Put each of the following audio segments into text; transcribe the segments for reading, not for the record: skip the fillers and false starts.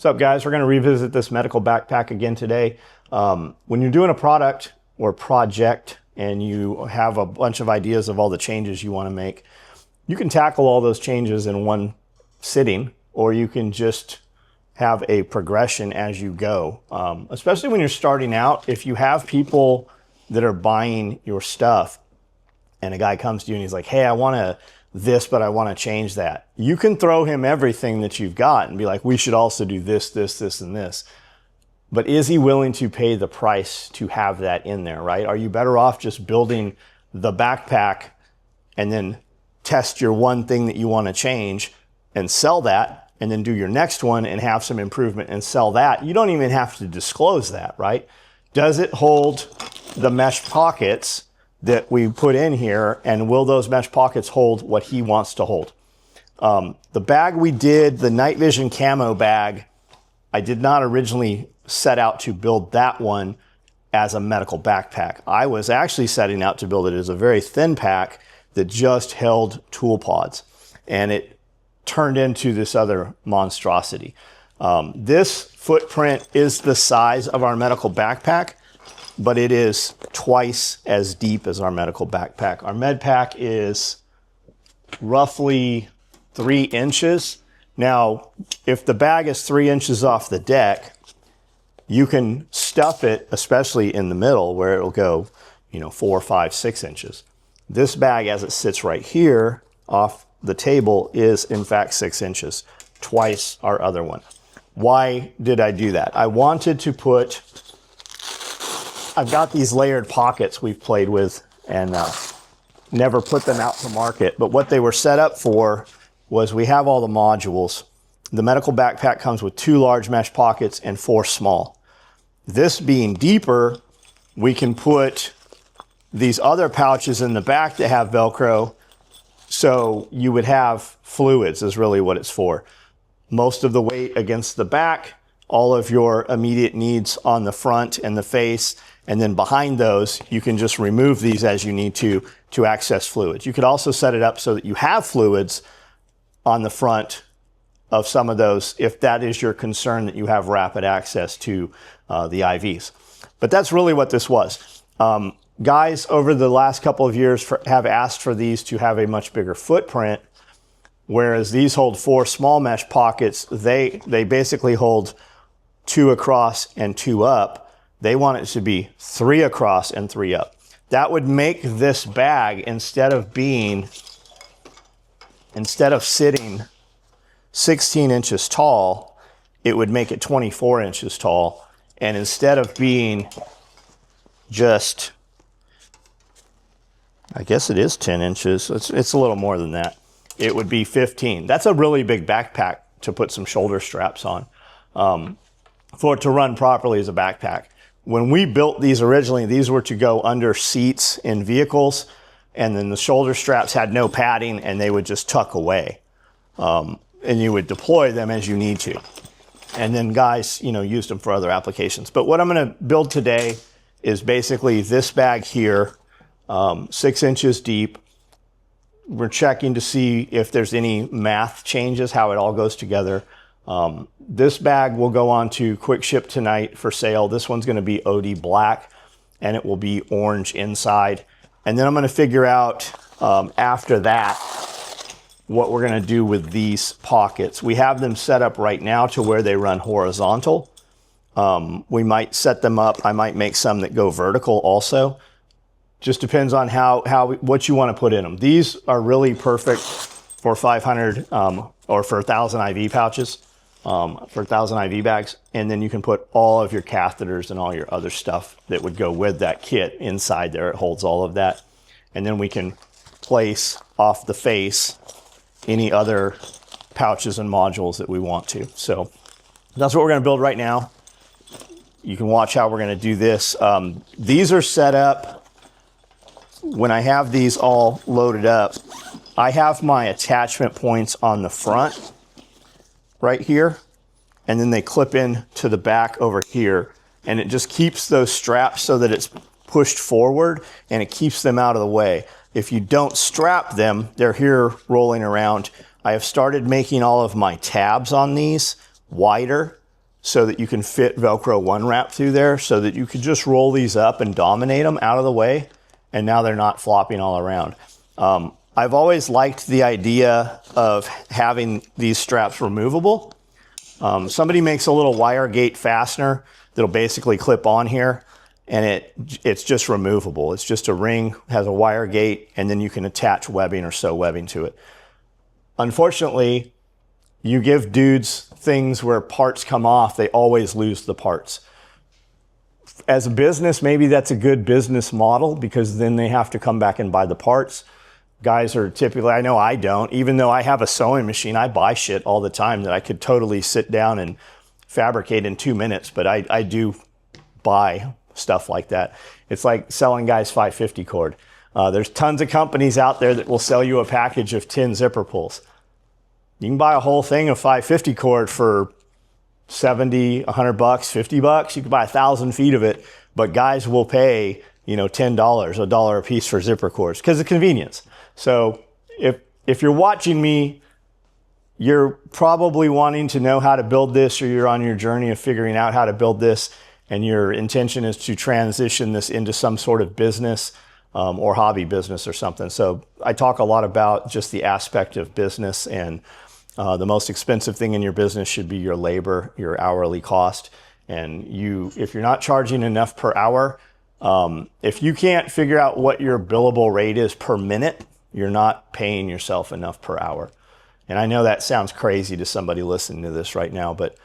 What's up, guys? We're going to revisit this medical backpack again today. When you're doing a product or project and you have a bunch of ideas of all the changes you want to make, you can tackle all those changes in one sitting, or you can just have a progression as you go. Especially when you're starting out, if you have people that are buying your stuff and a guy comes to you and he's like, hey, I want this, but I want to change that. You can throw him everything that you've got and be like, we should also do this, this, this, and this. But is he willing to pay the price to have that in there, right? Are you better off just building the backpack and then test your one thing that you want to change and sell that, and then do your next one and have some improvement and sell that? You don't even have to disclose that, right? Does it hold the mesh pockets that we put in here, and will those mesh pockets hold what he wants to hold? The bag we did, the Night Vision camo bag, I did not originally set out to build that one as a medical backpack. I was actually setting out to build it as a very thin pack that just held tool pods, and it turned into this other monstrosity. This footprint is the size of our medical backpack, but it is twice as deep as our medical backpack. Our med pack is roughly 3 inches. Now, if the bag is 3 inches off the deck, you can stuff it, especially in the middle where it'll go, 4, 5, 6 inches. This bag, as it sits right here off the table, is in fact 6 inches, twice our other one. Why did I do that? I wanted to put, I've got these layered pockets we've played with and never put them out to market, but what they were set up for was we have all the modules. The medical backpack comes with 2 large mesh pockets and 4 small. This being deeper, we can put these other pouches in the back that have Velcro, so you would have fluids is really what it's for. Most of the weight against the back, all of your immediate needs on the front and the face, and then behind those, you can just remove these as you need to access fluids. You could also set it up so that you have fluids on the front of some of those if that is your concern, that you have rapid access to the IVs. But that's really what this was. Guys over the last couple of years have asked for these to have a much bigger footprint, whereas these hold 4 small mesh pockets. They basically hold 2 across and 2 up. They want it to be 3 across and 3 up. That would make this bag, instead of sitting 16 inches tall, it would make it 24 inches tall. And instead of being just, I guess it is 10 inches, it's a little more than that, it would be 15. That's a really big backpack to put some shoulder straps on, for it to run properly as a backpack. When we built these originally, these were to go under seats in vehicles, and then the shoulder straps had no padding and they would just tuck away. And you would deploy them as you need to. And then guys, used them for other applications. But what I'm gonna build today is basically this bag here, 6 inches deep. We're checking to see if there's any math changes, how it all goes together. This bag will go on to Quick Ship tonight for sale. This one's gonna be OD black, and it will be orange inside. And then I'm gonna figure out after that what we're gonna do with these pockets. We have them set up right now to where they run horizontal. We might set them up. I might make some that go vertical also. Just depends on what you want to put in them. These are really perfect for 500 or for 1,000 IV pouches, for 1,000 IV bags. And then you can put all of your catheters and all your other stuff that would go with that kit inside there. It holds all of that. And then we can place off the face any other pouches and modules that we want to. So that's what we're going to build right now. You can watch how we're going to do this. These are set up. When I have these all loaded up, I have my attachment points on the front right here, and then they clip in to the back over here, and it just keeps those straps so that it's pushed forward and it keeps them out of the way. If you don't strap them, they're here rolling around. I have started making all of my tabs on these wider so that you can fit Velcro one wrap through there, so that you could just roll these up and dominate them out of the way, and now they're not flopping all around. I've always liked the idea of having these straps removable. Somebody makes a little wire gate fastener that'll basically clip on here, and it's just removable. It's just a ring, has a wire gate, and then you can attach webbing or sew webbing to it. Unfortunately, you give dudes things where parts come off, they always lose the parts. As a business, maybe that's a good business model, because then they have to come back and buy the parts. Guys are typically, I know I don't, even though I have a sewing machine, I buy shit all the time that I could totally sit down and fabricate in 2 minutes, but I do buy stuff like that. It's like selling guys 550 cord. There's tons of companies out there that will sell you a package of 10 zipper pulls. You can buy a whole thing of 550 cord for 70, 100 bucks, 50 bucks. You can buy 1,000 feet of it, but guys will pay, $10, $1 a piece for zipper cords because of convenience. So if you're watching me, you're probably wanting to know how to build this, or you're on your journey of figuring out how to build this, and your intention is to transition this into some sort of business or hobby business or something. So I talk a lot about just the aspect of business, and the most expensive thing in your business should be your labor, your hourly cost. And if you're not charging enough per hour, if you can't figure out what your billable rate is per minute, you're not paying yourself enough per hour. And I know that sounds crazy to somebody listening to this right now, but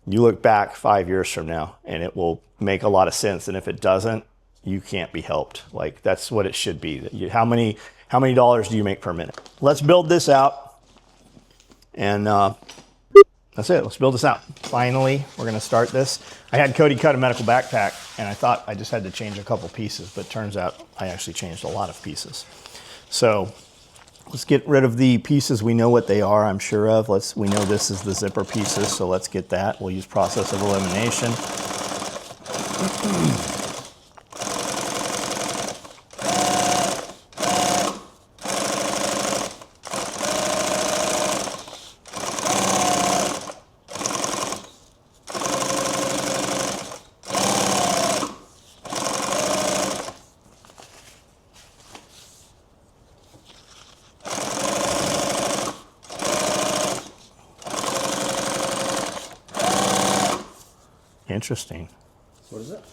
you look back 5 years from now and it will make a lot of sense. And if it doesn't, you can't be helped. Like, that's what it should be. How many dollars do you make per minute? Let's build this out. And that's it. Let's build this out. Finally, we're going to start this. I had Cody cut a medical backpack, and I thought I just had to change a couple pieces, but turns out I actually changed a lot of pieces. So let's get rid of the pieces we know what they are, I'm sure of. We know this is the zipper pieces, so let's get that. We'll use process of elimination. Interesting. What is it?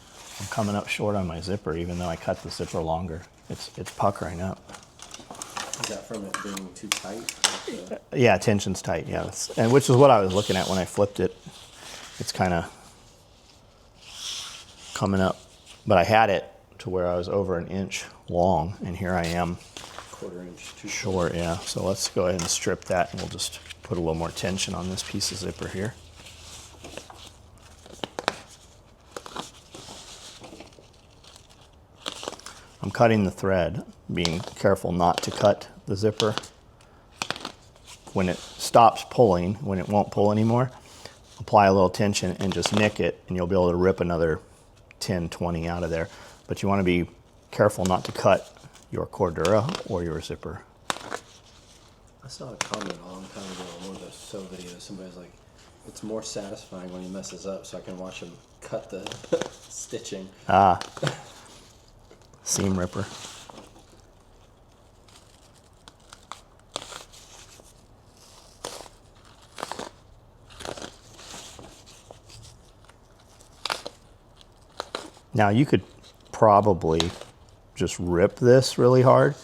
I'm coming up short on my zipper, even though I cut the zipper longer. It's puckering up. Is that from it being too tight? Yeah, tension's tight. Yeah, and which is what I was looking at when I flipped it. It's kind of coming up, but I had it to where I was over 1 inch long, and here I am. 1/4 inch too short. Yeah. So let's go ahead and strip that, and we'll just put a little more tension on this piece of zipper here. I'm cutting the thread, being careful not to cut the zipper. When it stops pulling, when it won't pull anymore, apply a little tension and just nick it, and you'll be able to rip another 10, 20 out of there. But you want to be careful not to cut your Cordura or your zipper. I saw a comment a long time ago on one of those sew videos. Somebody's like, it's more satisfying when he messes up, so I can watch him cut the stitching. Ah. Seam ripper. Now you could probably just rip this really hard,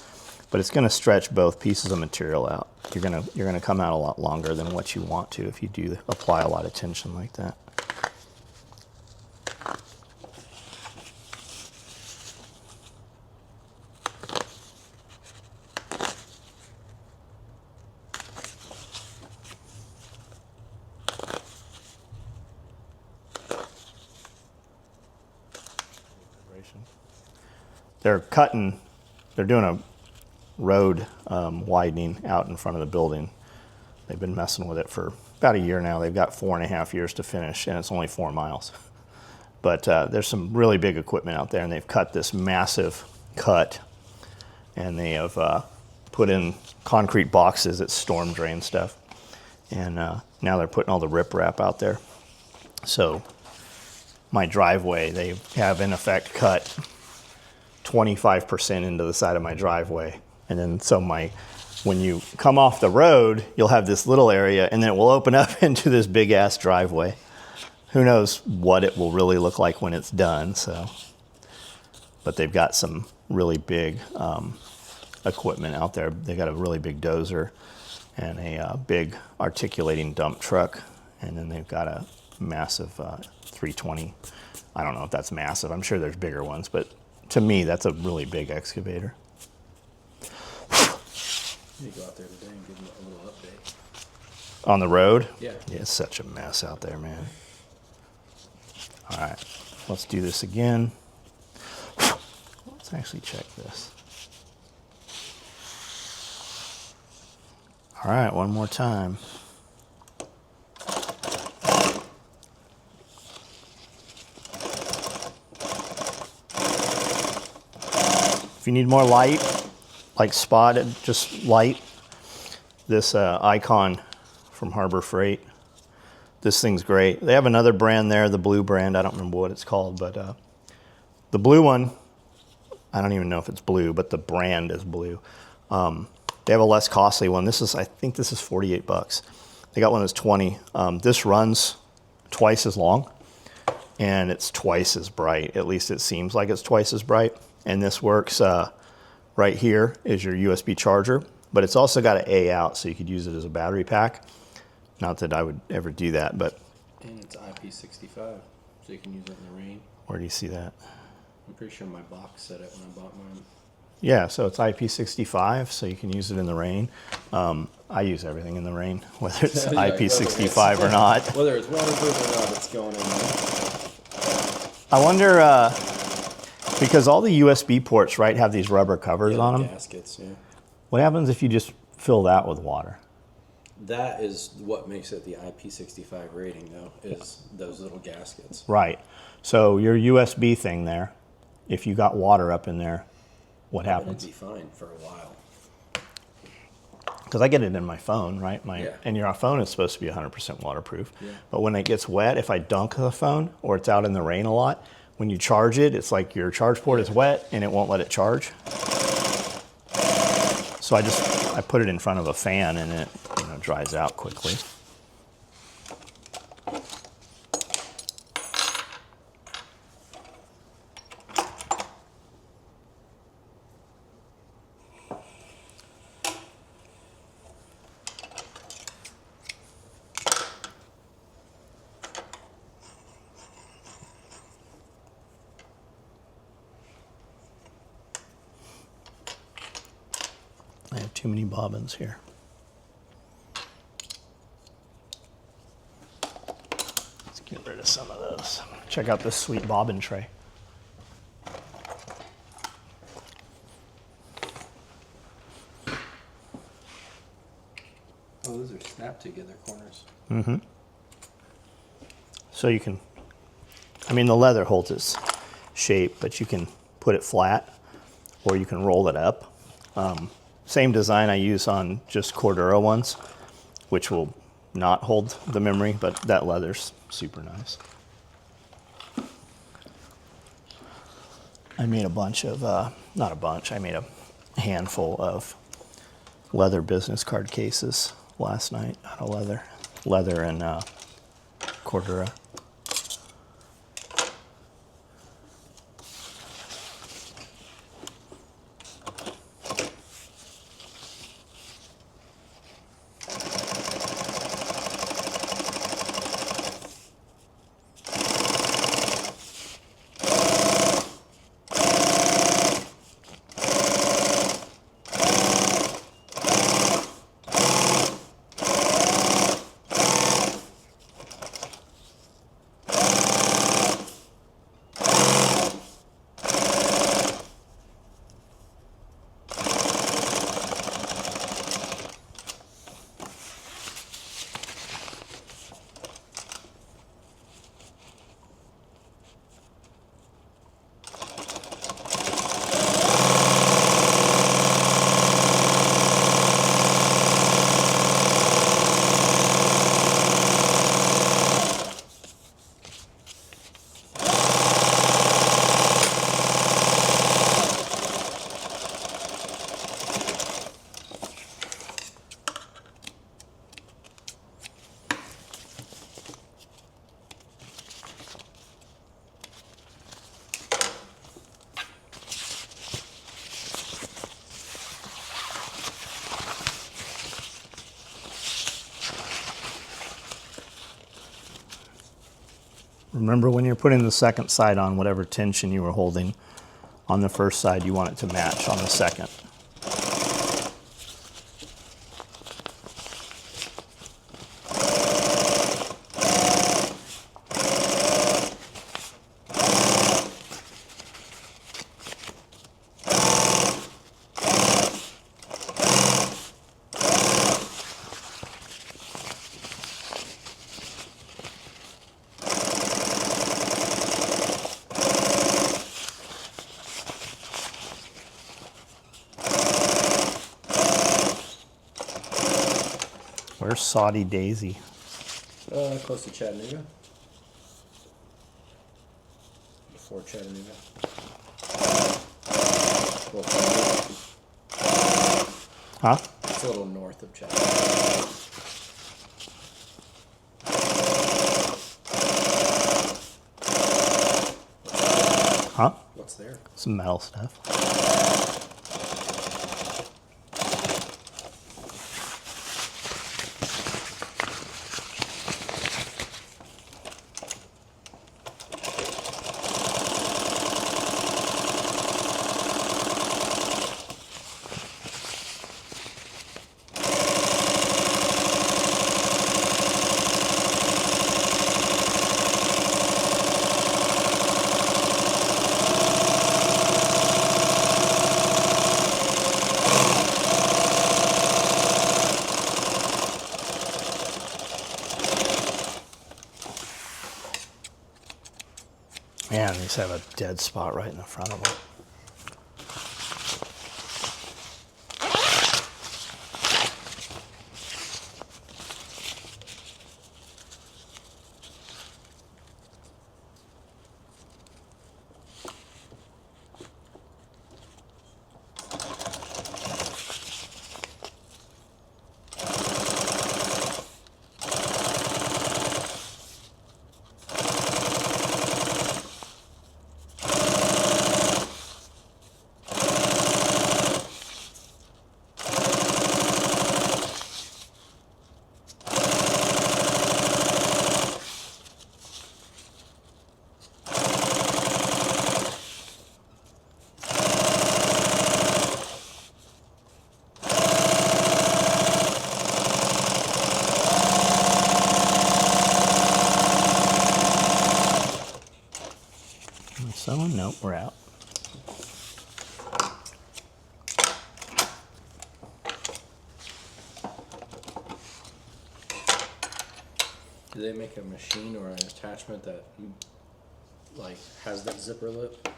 but it's going to stretch both pieces of material out. You're going to come out a lot longer than what you want to if you do apply a lot of tension like that. They're doing a road widening out in front of the building. They've been messing with it for about a year now. They've got 4.5 years to finish, and it's only 4 miles. But there's some really big equipment out there, and they've cut this massive cut, and they have put in concrete boxes. It's storm drain stuff. And now they're putting all the riprap out there. So my driveway, they have in effect cut 25% into the side of my driveway. And then when you come off the road, you'll have this little area and then it will open up into this big ass driveway. Who knows what it will really look like when it's done. So, but they've got some really big equipment out there. They got a really big dozer and a big articulating dump truck. And then they've got a massive 320. I don't know if that's massive. I'm sure there's bigger ones, but to me, that's a really big excavator. You go out there today and give them a little update. On the road? Yeah. Yeah, it's such a mess out there, man. All right, let's do this again. Let's actually check this. All right, one more time. If you need more light, like spotted, just light, this Icon from Harbor Freight. This thing's great. They have another brand there, the blue brand. I don't remember what it's called, but the blue one, I don't even know if it's blue, but the brand is blue. They have a less costly one. I think this is $48. They got one that's 20. This runs twice as long, and it's twice as bright. At least it seems like it's twice as bright. And this works, right here is your USB charger, but it's also got an A out, so you could use it as a battery pack. Not that I would ever do that, but. And it's IP65, so you can use it in the rain. Where do you see that? I'm pretty sure my box said it when I bought mine. Yeah, so it's IP65, so you can use it in the rain. I use everything in the rain, whether it's Yeah, IP65 or not. Whether it's waterproof or not, it's going in there. I wonder, because all the USB ports, right, have these rubber covers on them. Gaskets, yeah. What happens if you just fill that with water? That is what makes it the IP65 rating, though, is those little gaskets. Right. So your USB thing there, if you got water up in there, what happens? It'd be fine for a while. Because I get it in my phone, right? Yeah. And your phone is supposed to be 100% waterproof. Yeah. But when it gets wet, if I dunk the phone or it's out in the rain a lot, when you charge it, it's like your charge port is wet and it won't let it charge. So I put it in front of a fan and it dries out quickly. I have too many bobbins here. Let's get rid of some of those. Check out this sweet bobbin tray. Oh, those are snap together corners. Mm-hmm. So you can, the leather holds its shape, but you can put it flat or you can roll it up. Same design I use on just Cordura ones, which will not hold the memory, but that leather's super nice. I made a bunch of, not a bunch, I made a handful of leather business card cases last night out of leather and Cordura. Remember, when you're putting the second side on, whatever tension you were holding on the first side, you want it to match on the second. Where's Saudi Daisy? Close to Chattanooga. Before Chattanooga. Well, Huh? it's a little north of Chattanooga. Huh? What's there? Some metal stuff. Man, these have a dead spot right in the front of them. Someone? Nope, we're out. Do they make a machine or an attachment that like has that zipper lip?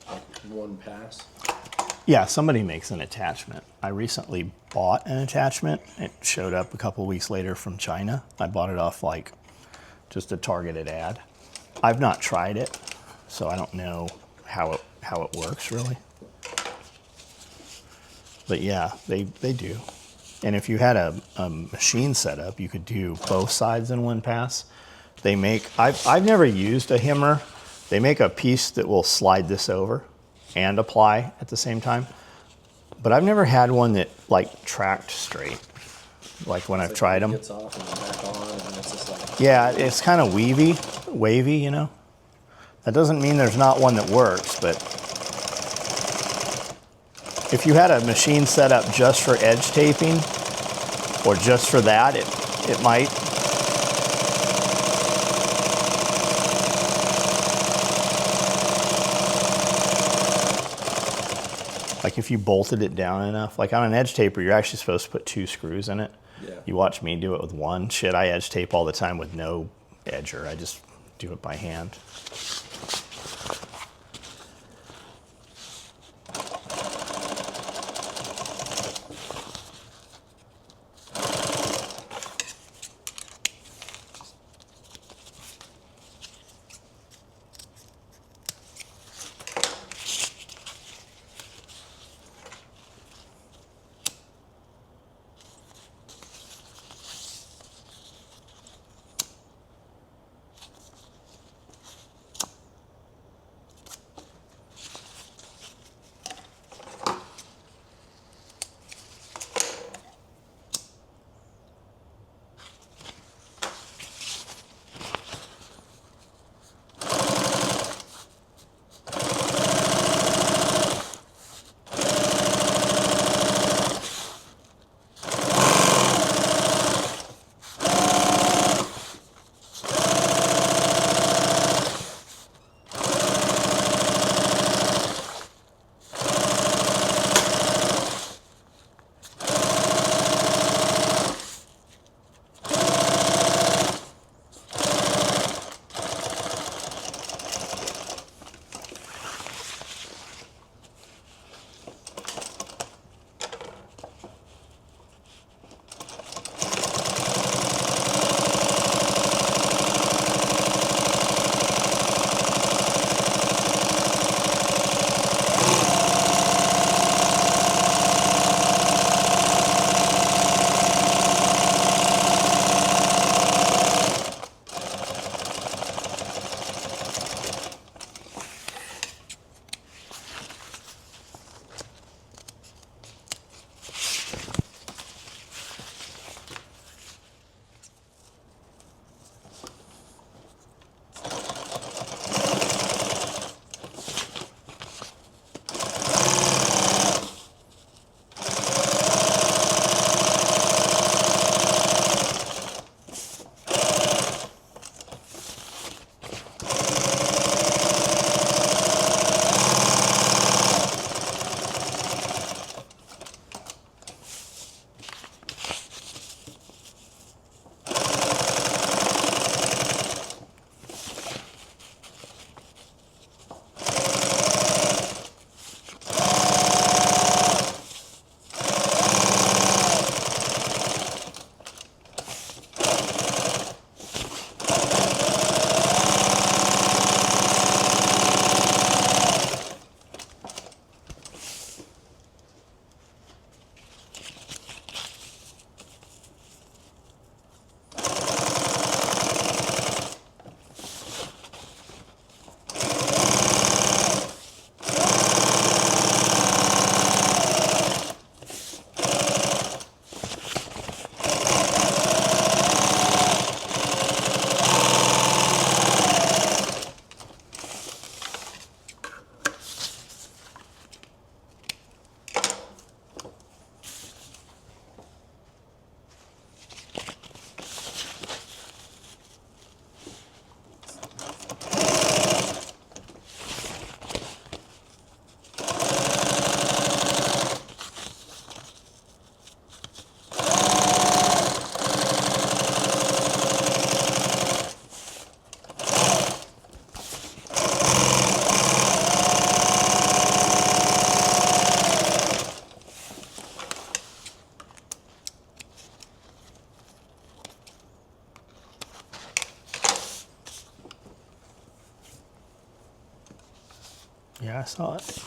Like one pass? Yeah, somebody makes an attachment. I recently bought an attachment. It showed up a couple weeks later from China. I bought it off like just a targeted ad. I've not tried it, so I don't know how it works really. But yeah, they do. And if you had a machine set up, you could do both sides in one pass. They make, I've never used a Himmer. They make a piece that will slide this over and apply at the same time. But I've never had one that like tracked straight, like when I've tried them. It gets off and then back on, and it's just like... Yeah, it's kind of wavy, you know. That doesn't mean there's not one that works, but if you had a machine set up just for edge taping or just for that, it might. Like if you bolted it down enough, like on an edge taper, you're actually supposed to put 2 screws in it. Yeah. You watch me do it with 1. Shit, I edge tape all the time with no edger. I just do it by hand. Yeah, I saw it.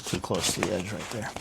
Too close to the edge right there.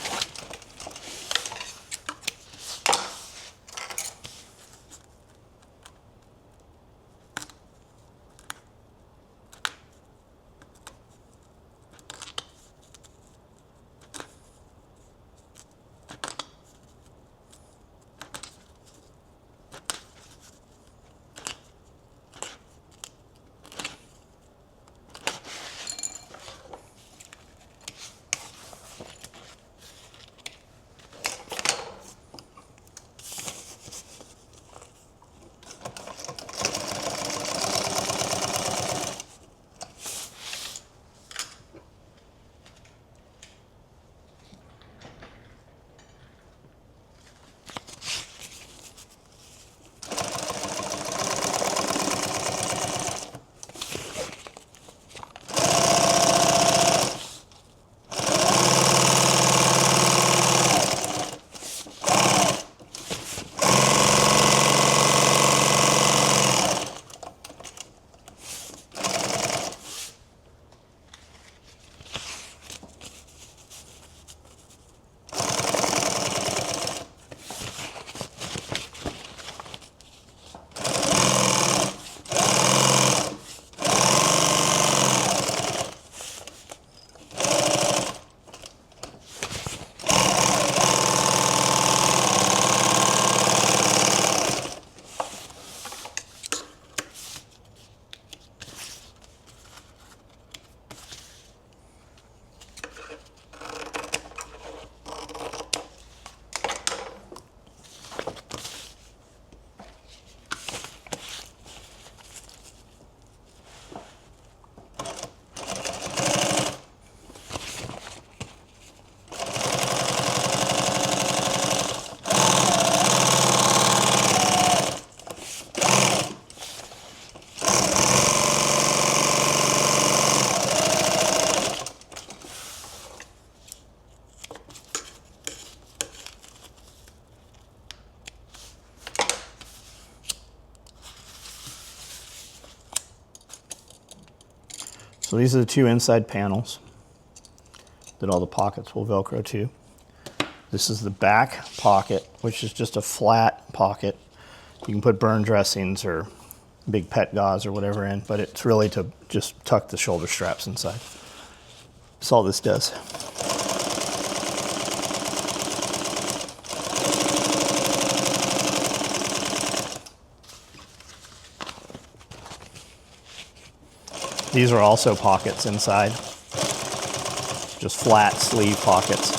So these are the two inside panels that all the pockets will Velcro to. This is the back pocket, which is just a flat pocket. You can put burn dressings or big pet gauze or whatever in, but it's really to just tuck the shoulder straps inside. That's all this does. These are also pockets inside, just flat sleeve pockets.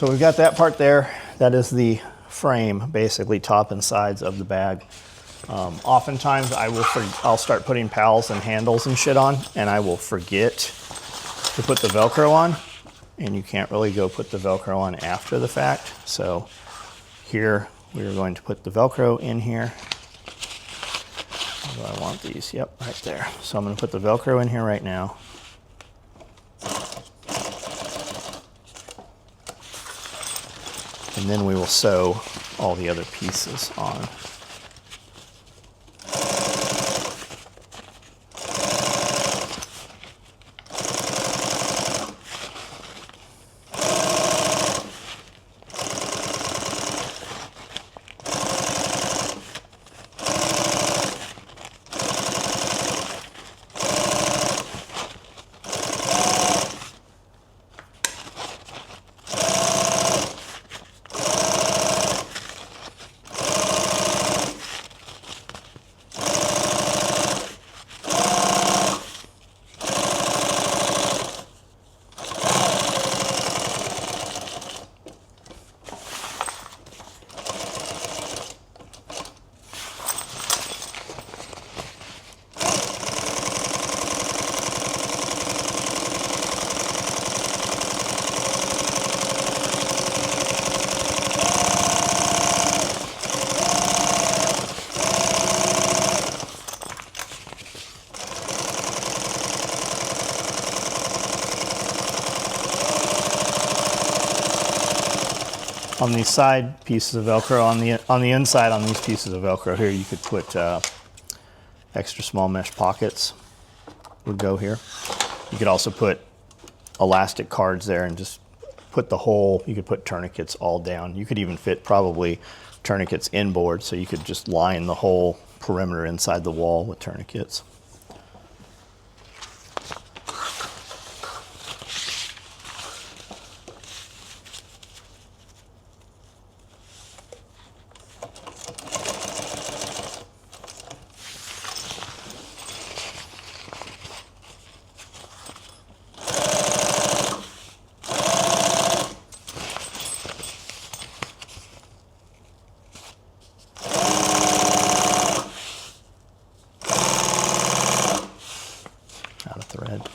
So we've got that part there. That is the frame, basically top and sides of the bag. Oftentimes I'll start putting pals and handles and shit on, and I will forget to put the Velcro on, and you can't really go put the Velcro on after the fact. So here we are going to put the Velcro in here. Where do I want these? Yep, right there. So I'm going to put the Velcro in here right now. And then we will sew all the other pieces on. On these side pieces of Velcro, on the inside on these pieces of Velcro here, you could put extra small mesh pockets would go here. You could also put elastic cards there and just put the whole, you could put tourniquets all down. You could even fit probably tourniquets inboard, so you could just line the whole perimeter inside the wall with tourniquets. Out of thread.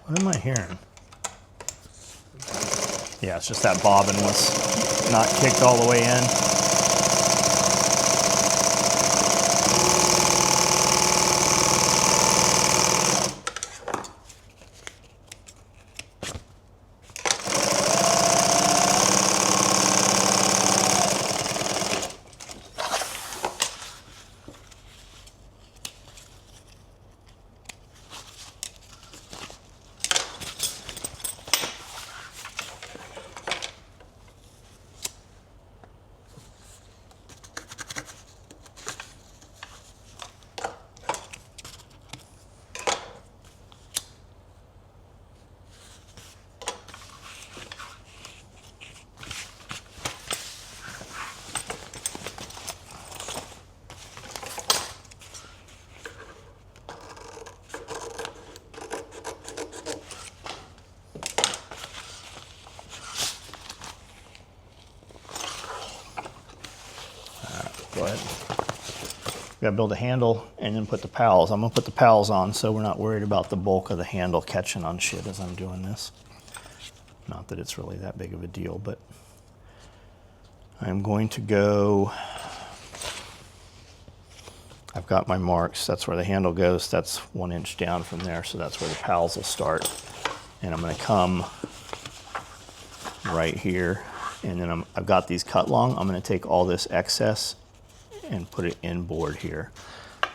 What am I hearing? Yeah, it's just that bobbin was not kicked all the way in. ahead. We gotta build a handle and then put the pals. I'm gonna put the pals on so we're not worried about the bulk of the handle catching on shit as I'm doing this. Not that it's really that big of a deal, but I'm going to go, I've got my marks. That's where the handle goes. That's 1 inch down from there. So that's where the pals will start. And I'm gonna come right here. And then I've got these cut long. I'm gonna take all this excess and put it inboard here.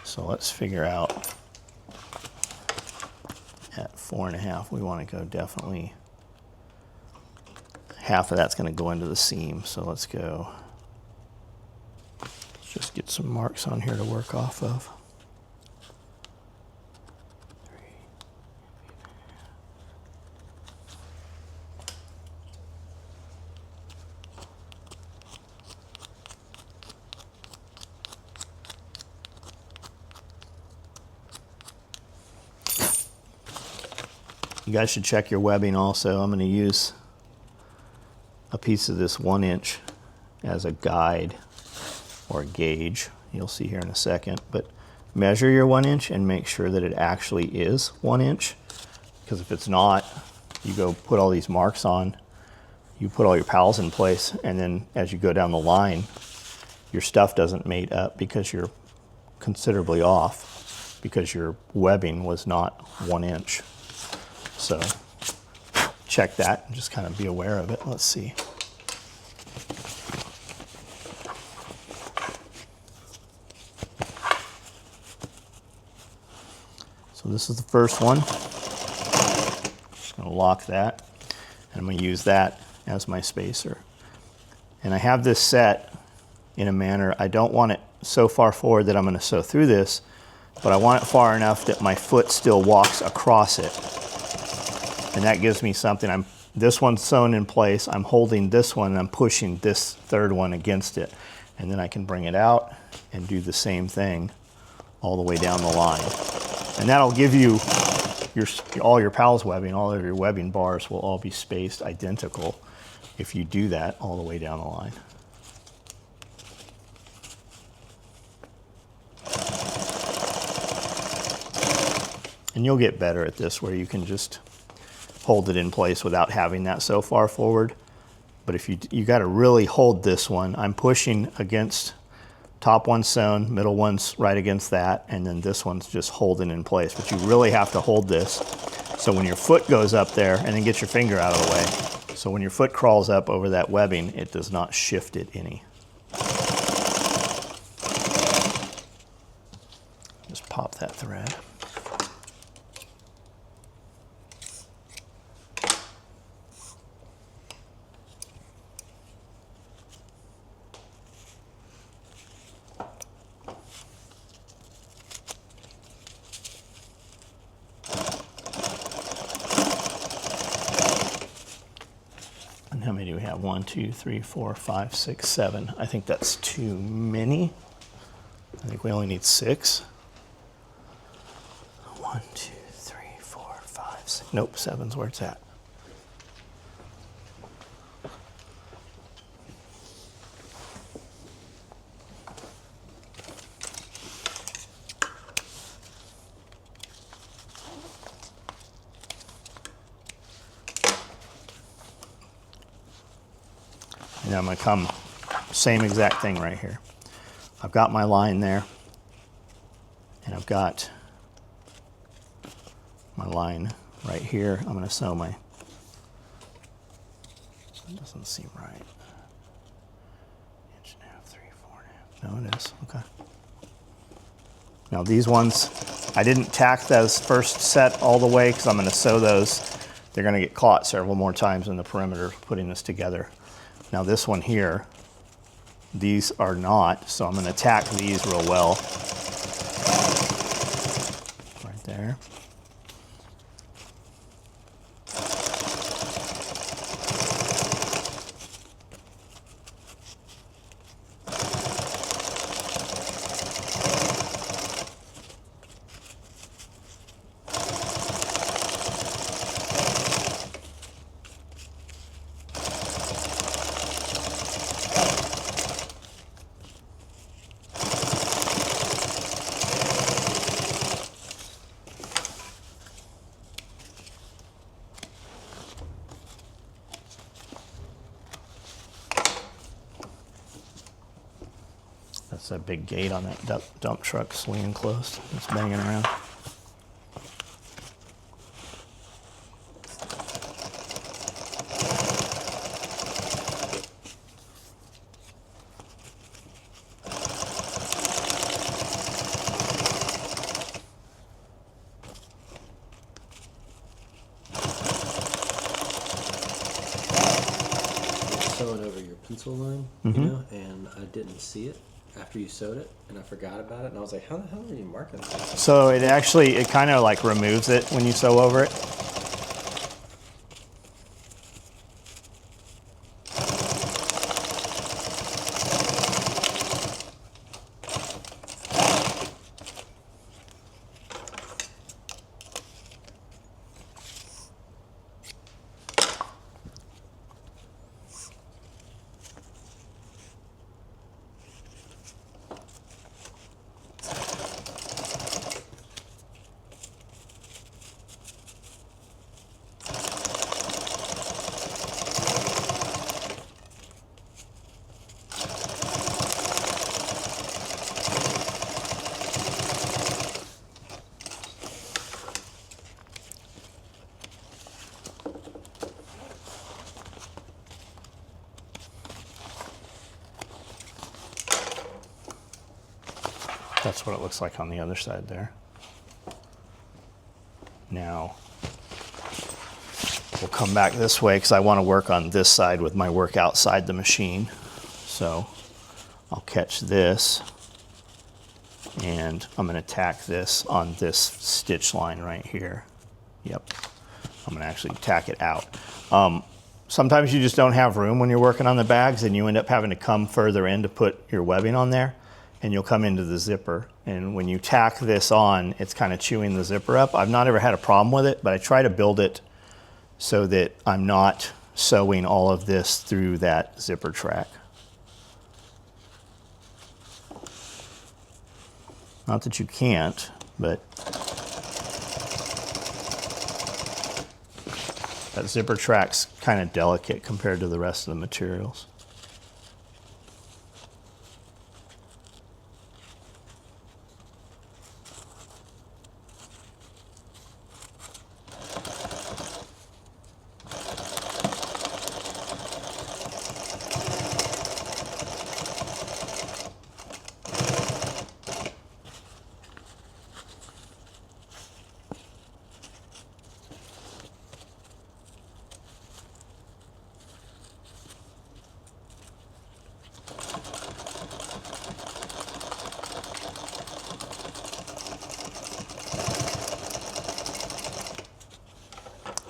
So let's figure out at 4.5, we wanna go definitely, half of that's gonna go into the seam. So let's go, let's just get some marks on here to work off of. You guys should check your webbing also. I'm going to use a piece of this 1 inch as a guide or a gauge. You'll see here in a second. But measure your 1 inch and make sure that it actually is 1 inch. Because if it's not, you go put all these marks on, you put all your pals in place, and then as you go down the line, your stuff doesn't mate up because you're considerably off because your webbing was not 1 inch. So check that and just kind of be aware of it. Let's see. So this is the first one. Just going to lock that. And I'm going to use that as my spacer. And I have this set in a manner, I don't want it so far forward that I'm going to sew through this, but I want it far enough that my foot still walks across it. And that gives me something. This one's sewn in place. I'm holding this one and I'm pushing this third one against it. And then I can bring it out and do the same thing all the way down the line. And that'll give you all your pals webbing, all of your webbing bars will all be spaced identical if you do that all the way down the line. And you'll get better at this where you can just hold it in place without having that so far forward. But if you got to really hold this one. I'm pushing against top one sewn, middle one's right against that, and then this one's just holding in place. But you really have to hold this so when your foot goes up there, and then get your finger out of the way. So when your foot crawls up over that webbing, it does not shift it any. Just pop that thread. How many do we have? 1, 2, 3, 4, 5, 6, 7. I think that's too many. I think we only need 6. 1, 2, 3, 4, 5, 6. Nope, 7's where it's at. And I'm going to come, same exact thing right here. I've got my line there, and I've got my line right here. I'm going to sew my, that doesn't seem right. 1.5 inches, 3, 4.5. No, it is, okay. Now these ones, I didn't tack those first set all the way because I'm going to sew those. They're going to get caught several more times in the perimeter putting this together. Now this one here, these are not, so I'm going to tack these real well. Right there. That's that big gate on that dump truck swinging closed. It's banging around. Sewing over your pencil line, you know, and I didn't see it after you sewed it, and I forgot about it, and I was like, how the hell are you marking this? So it kind of like removes it when you sew over it. That's what it looks like on the other side there. Now, we'll come back this way because I want to work on this side with my work outside the machine. So I'll catch this, and I'm going to tack this on this stitch line right here. Yep, I'm going to actually tack it out. Sometimes you just don't have room when you're working on the bags, and you end up having to come further in to put your webbing on there, and you'll come into the zipper. And when you tack this on, it's kind of chewing the zipper up. I've not ever had a problem with it, but I try to build it so that I'm not sewing all of this through that zipper track. Not that you can't, but that zipper track's kind of delicate compared to the rest of the materials.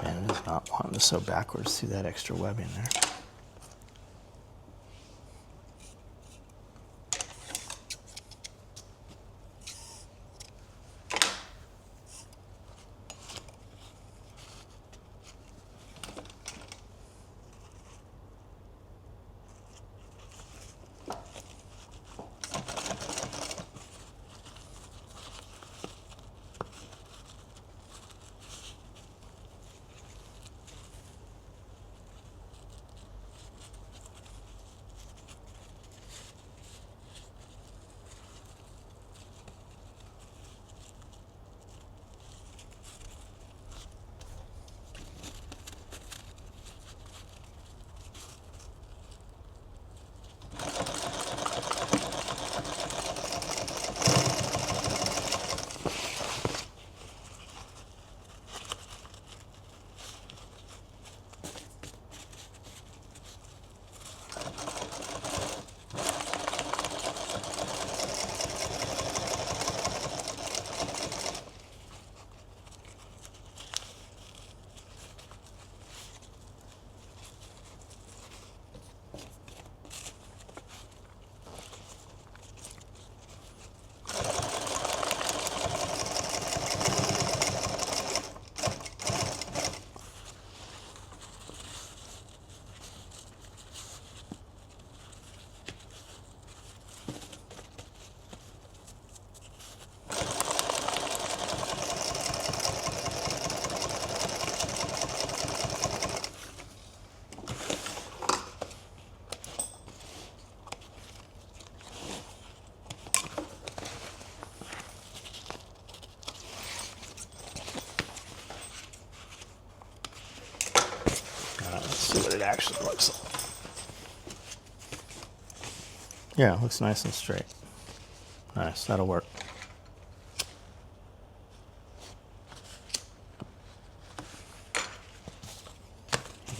And it is not wanting to sew backwards through that extra webbing there. it actually looks. Yeah, it looks nice and straight. Nice, that'll work.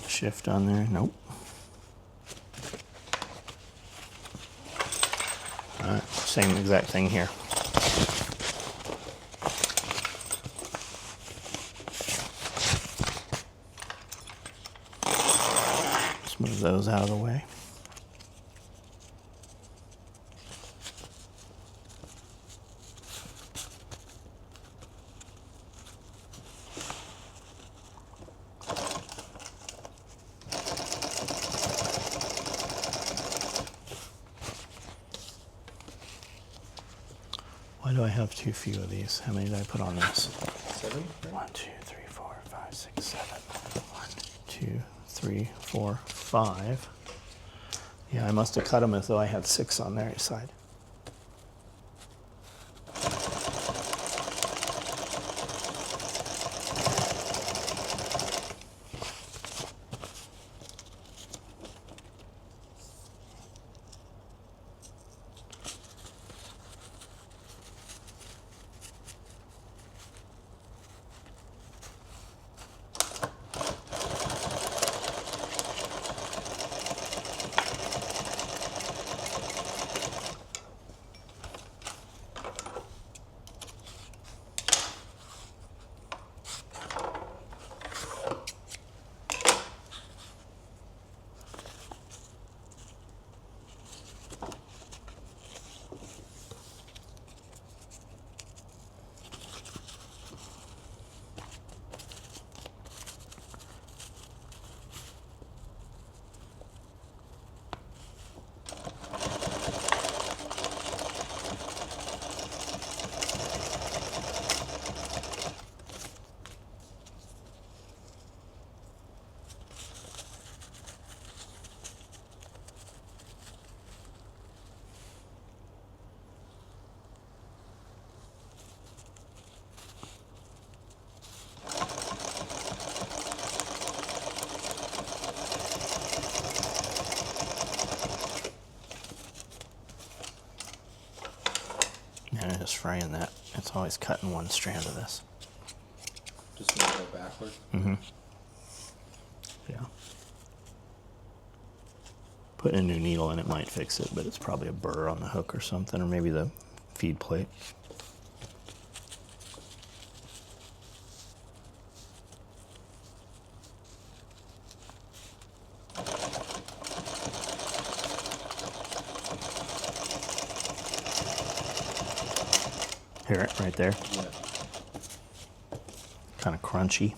Shift on there, nope. All right, same exact thing here. Let's move those out of the way. Why do I have too few of these? How many did I put on this? 7? 1, 2, 3, 4, 5, 6, 7. 1, 2, 3, 4, 5. Yeah, I must have cut them as though I had 6 on their side. And just fraying that. It's always cutting one strand of this. Just gonna go backward. Yeah. Putting a new needle in it might fix it, but it's probably a burr on the hook or something, or maybe the feed plate. Hear it right there? Yeah. Kind of crunchy.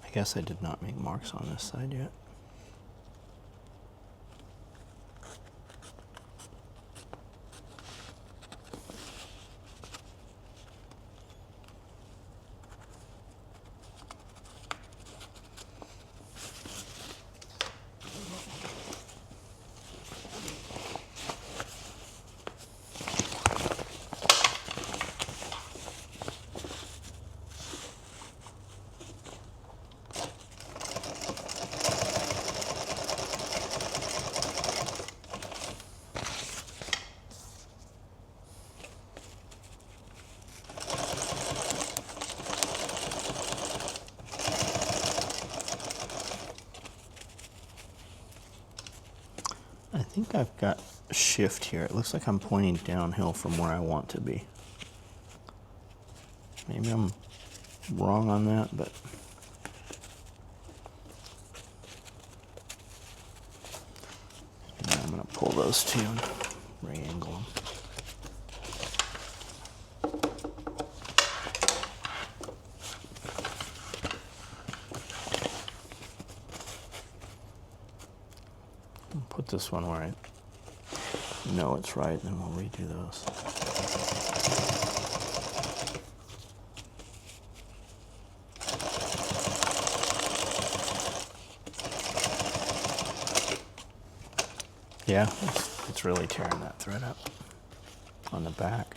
I guess I did not make marks on this side yet. I think I've got shift here. It looks like I'm pointing downhill from where I want to be. Maybe I'm wrong on that, but I'm going to pull those two and re-angle them. Put this one where I know it's right, and then we'll redo those. Yeah, it's really tearing that thread up on the back.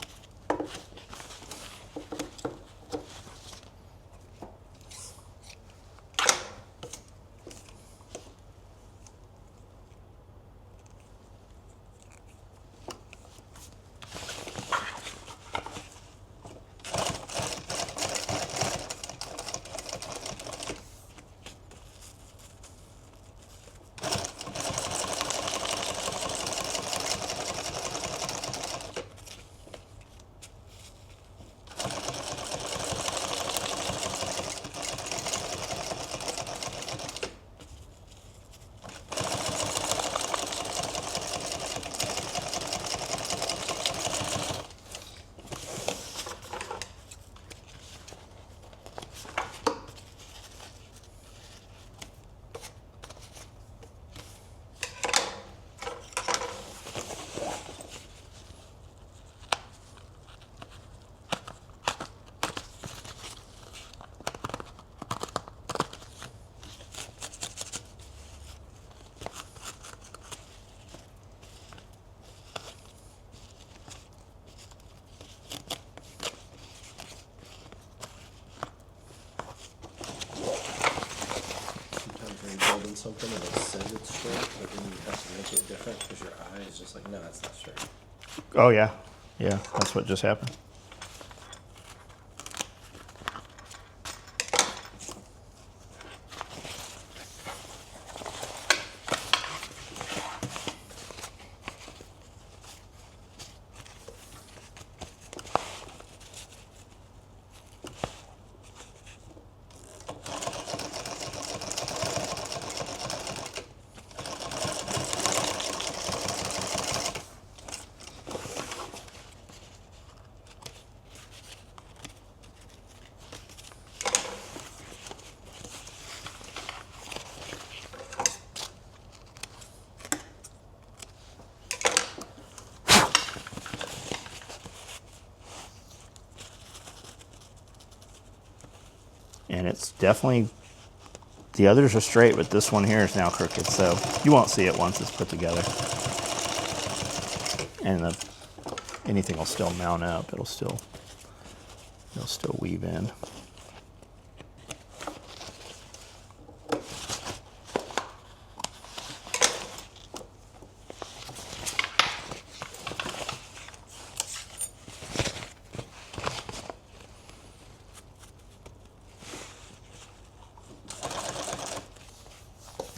Something and it says it's straight, but then you have to make it different because your eye is just like, no, it's not straight. Oh yeah, yeah, that's what just happened. And it's definitely, the others are straight, but this one here is now crooked, so you won't see it once it's put together. And anything will still mount up. It'll still weave in.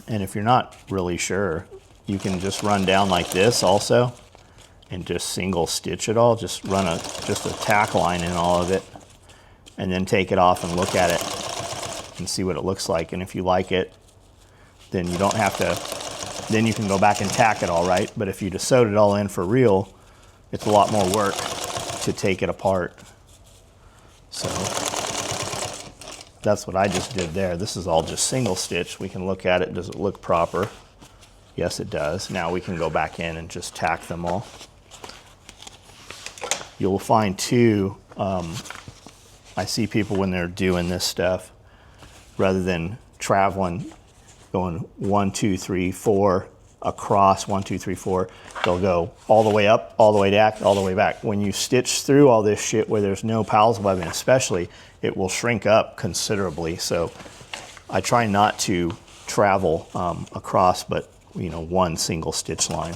And if you're not really sure, you can just run down like this also and just single stitch it all. Just run just a tack line in all of it and then take it off and look at it and see what it looks like. And if you like it, then you don't have to, then you can go back and tack it all, right? But if you just sewed it all in for real, it's a lot more work to take it apart. So that's what I just did there. This is all just single stitch. We can look at it. Does it look proper? Yes, it does. Now we can go back in and just tack them all. You'll find too, I see people when they're doing this stuff, rather than traveling, going 1, 2, 3, 4 across 1, 2, 3, 4, they'll go all the way up, all the way back, all the way back. When you stitch through all this shit where there's no pals webbing especially, it will shrink up considerably. So I try not to travel across, but you know, one single stitch line.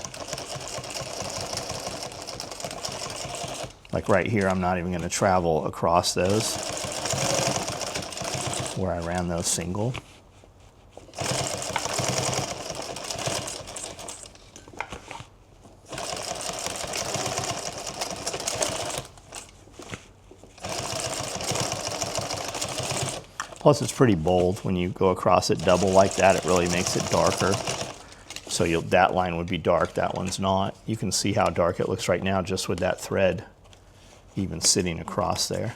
Like right here, I'm not even going to travel across those where I ran those single. Plus it's pretty bold. When you go across it double like that, it really makes it darker. So that line would be dark, that one's not. You can see how dark it looks right now just with that thread even sitting across there.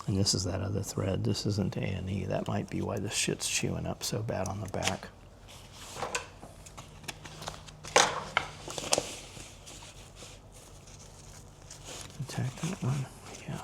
And this is that other thread. This isn't A&E. That might be why this shit's chewing up so bad on the back. Attack that one. Yeah.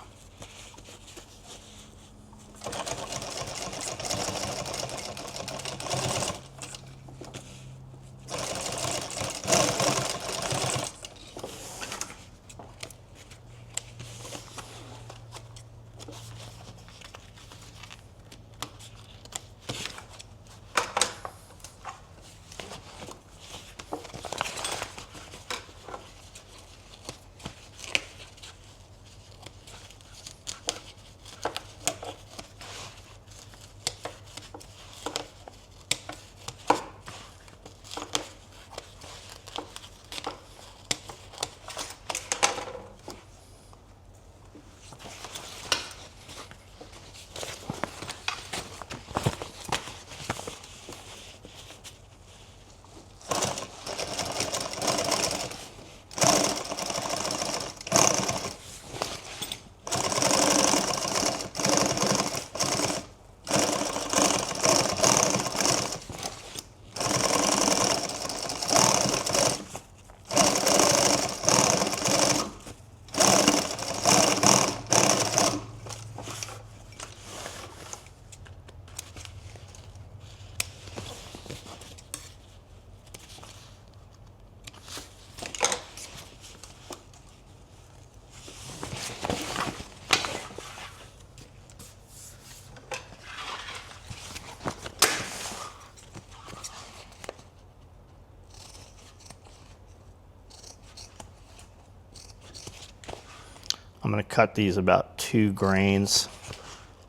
I'm going to cut these about 2 grains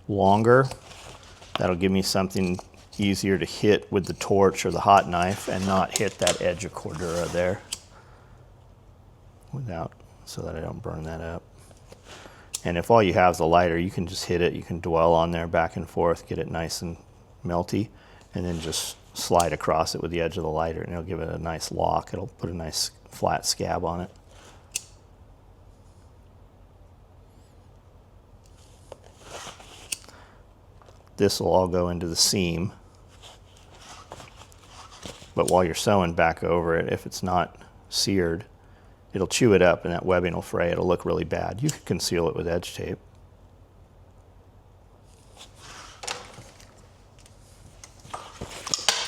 longer. That'll give me something easier to hit with the torch or the hot knife and not hit that edge of Cordura there so that I don't burn that up. And if all you have is a lighter, you can just hit it. You can dwell on there back and forth, get it nice and melty, and then just slide across it with the edge of the lighter, and it'll give it a nice lock. It'll put a nice flat scab on it. This will all go into the seam. But while you're sewing back over it, if it's not seared, it'll chew it up and that webbing will fray. It'll look really bad. You could conceal it with edge tape.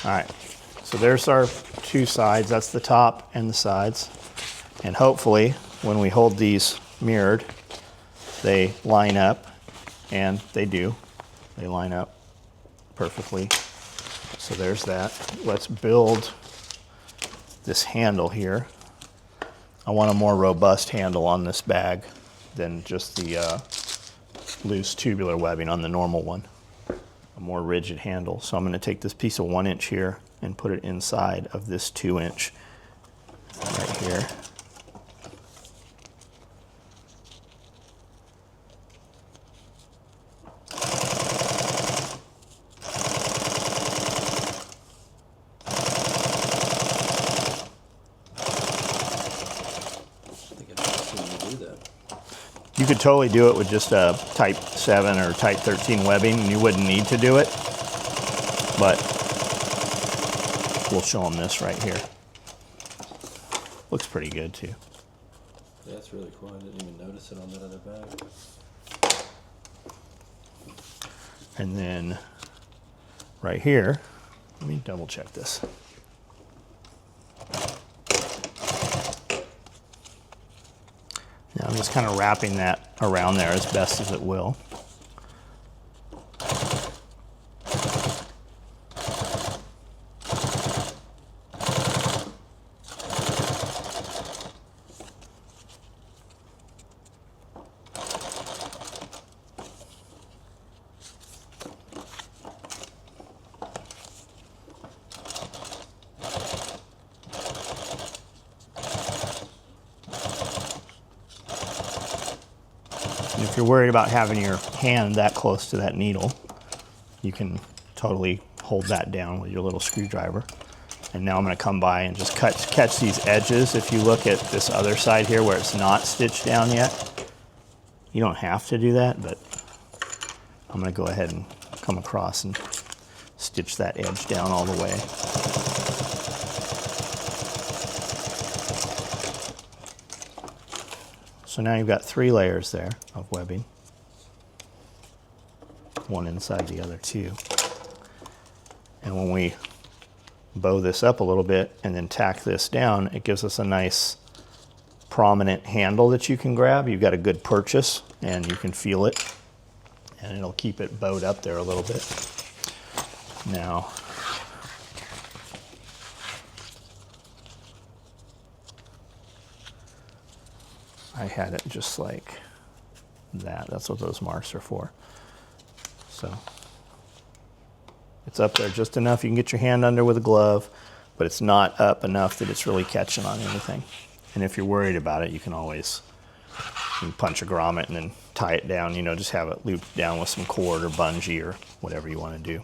All right, so there's our 2 sides. That's the top and the sides. And hopefully, when we hold these mirrored, they line up, and they do. They line up perfectly. So there's that. Let's build this handle here. I want a more robust handle on this bag than just the loose tubular webbing on the normal one. A more rigid handle. So I'm going to take this piece of 1 inch here and put it inside of this 2 inch right here. You could totally do it with just a type 7 or type 13 webbing, and you wouldn't need to do it. But we'll show them this right here. Looks pretty good too. Yeah, that's really cool. I didn't even notice it on that other bag. And then right here, let me double check this. Now I'm just kind of wrapping that around there as best as it will. And if you're worried about having your hand that close to that needle, you can totally hold that down with your little screwdriver. And now I'm going to come by and just catch these edges. If you look at this other side here where it's not stitched down yet, you don't have to do that, but I'm going to go ahead and come across and stitch that edge down all the way. So now you've got 3 layers there of webbing, one inside the other two. And when we bow this up a little bit and then tack this down, it gives us a nice prominent handle that you can grab. You've got a good purchase and you can feel it, and it'll keep it bowed up there a little bit. Now, I had it just like that. That's what those marks are for. So it's up there just enough. You can get your hand under with a glove, but it's not up enough that it's really catching on anything. And if you're worried about it, you can always punch a grommet and then tie it down, you know, just have it looped down with some cord or bungee or whatever you want to do.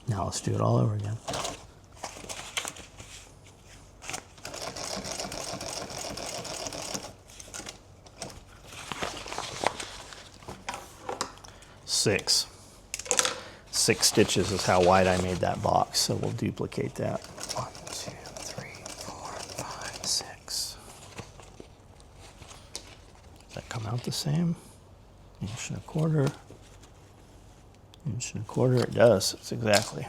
Now let's do it all over again. Six stitches is how wide I made that box, so we'll duplicate that. 1, 2, 3, 4, 5, 6. Does that come out the same? 1.25 inches. 1.25 it does. It's exactly.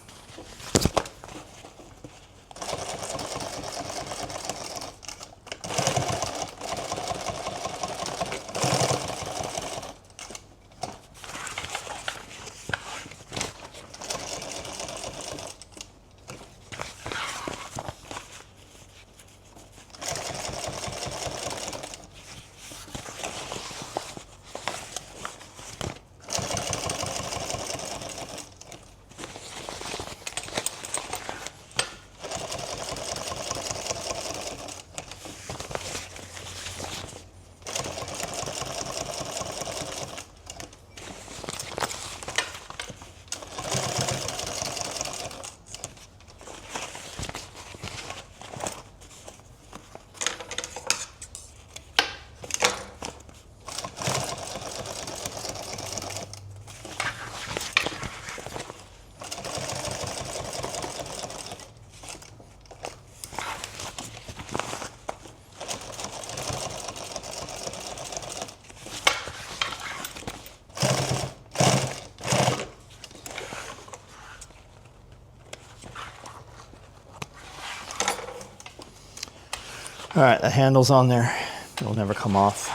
All right, the handle's on there. It'll never come off.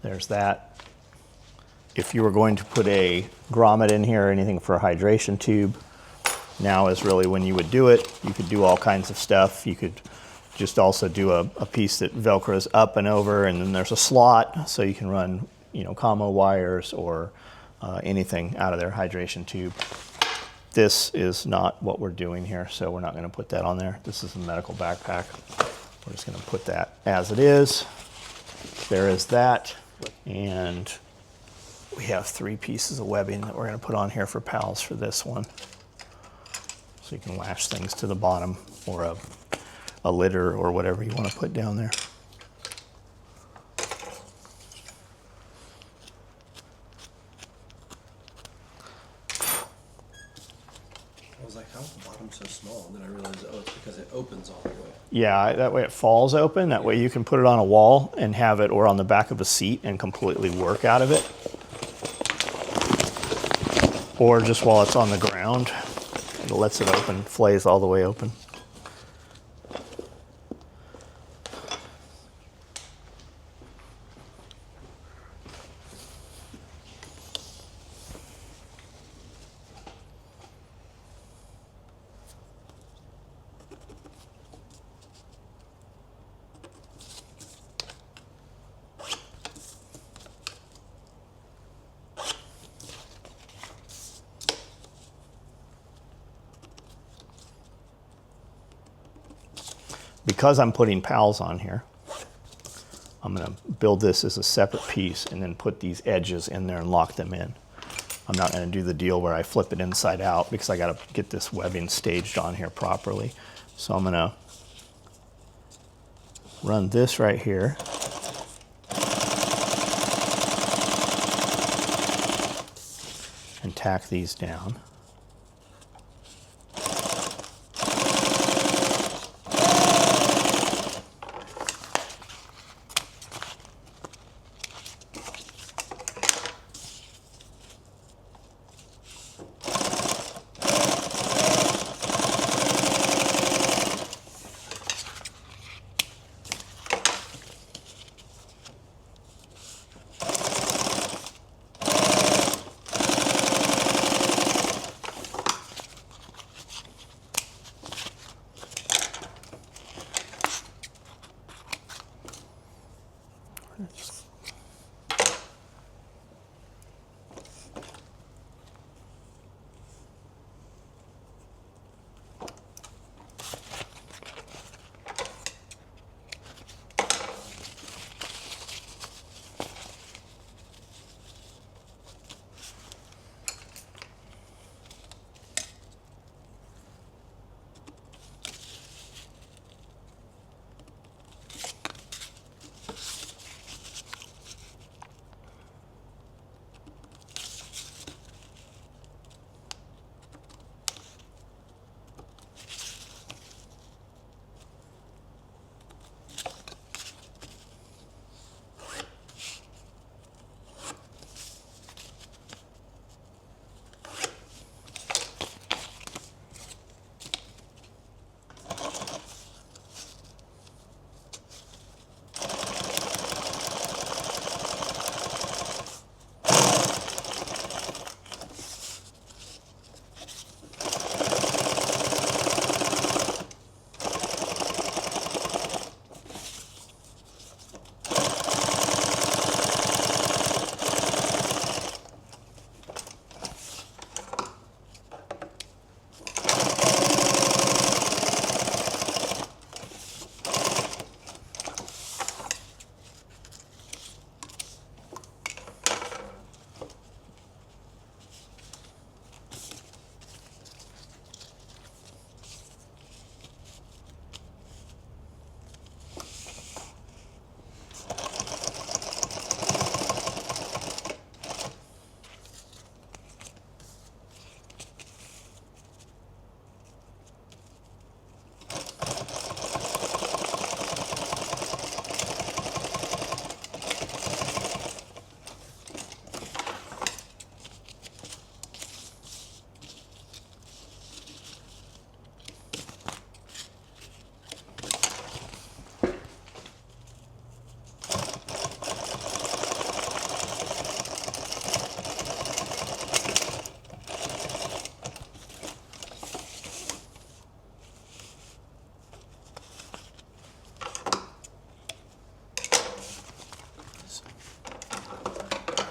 There's that. If you were going to put a grommet in here or anything for a hydration tube, now is really when you would do it. You could do all kinds of stuff. You could just also do a piece that Velcros up and over, and then there's a slot so you can run, commo wires or anything out of their hydration tube. This is not what we're doing here, so we're not going to put that on there. This is a medical backpack. We're just going to put that as it is. There is that, and we have 3 pieces of webbing that we're going to put on here for pals for this one. So you can lash things to the bottom, or a litter or whatever you want to put down there. I was like, how's the bottom so small? And then I realized, oh, it's because it opens all the way. Yeah, that way it falls open. That way you can put it on a wall and have it, or on the back of a seat and completely work out of it. Or just while it's on the ground, it lets it open, flays all the way open. Because I'm putting pals on here, I'm going to build this as a separate piece and then put these edges in there and lock them in. I'm not going to do the deal where I flip it inside out because I got to get this webbing staged on here properly. So I'm going to run this right here. And tack these down.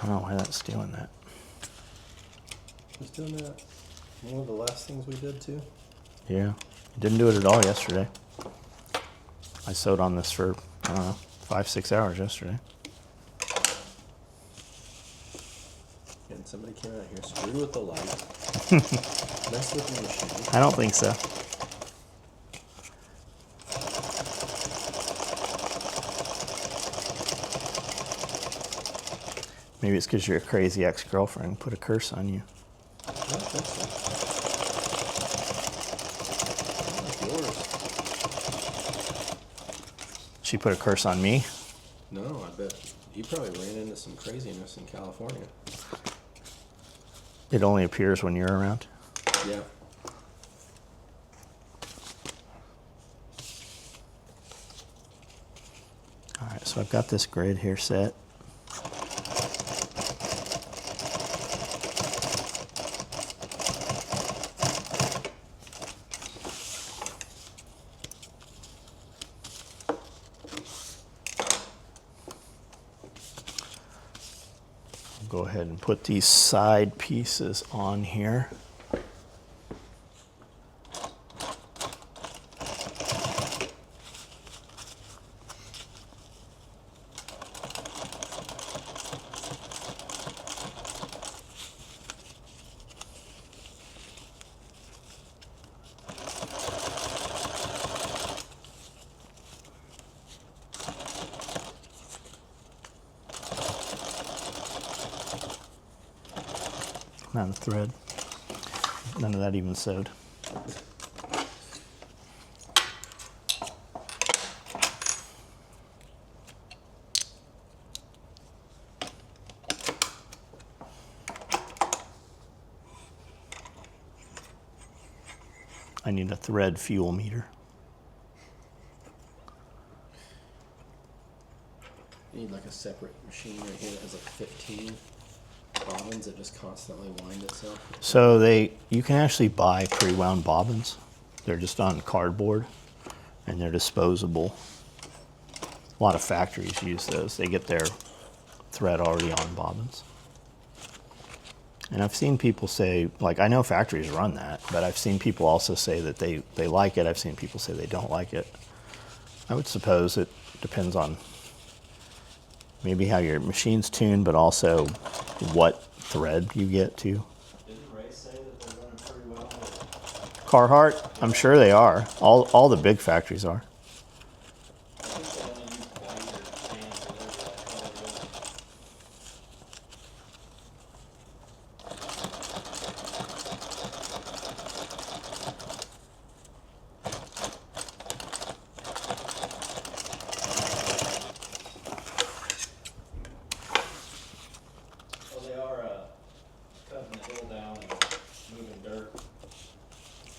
I don't know why that's doing that. Who's doing that? One of the last things we did too. Yeah, didn't do it at all yesterday. I sewed on this for, I don't know, 5-6 hours yesterday. And somebody came out here, screwed with the light, messed with the machine. I don't think so. Maybe it's because you're a crazy ex-girlfriend put a curse on you. I don't think so. That's yours. She put a curse on me. No, I bet you probably ran into some craziness in California. It only appears when you're around. Yeah. All right, so I've got this grid here set. Go ahead and put these side pieces on here. Not a thread. None of that even sewed. I need a thread fuel meter. You need like a separate machine right here that has like 15 bobbins that just constantly wind itself. So you can actually buy pre-wound bobbins. They're just on cardboard and they're disposable. A lot of factories use those. They get their thread already on bobbins. And I've seen people say, like, I know factories run that, but I've seen people also say that they like it. I've seen people say they don't like it. I would suppose it depends on maybe how your machine's tuned, but also what thread you get to. Didn't Ray say that they're running pretty well? Carhartt, I'm sure they are. All the big factories are. I think they only use winder fans or whatever that color is. Well, they are cutting the hill down and moving dirt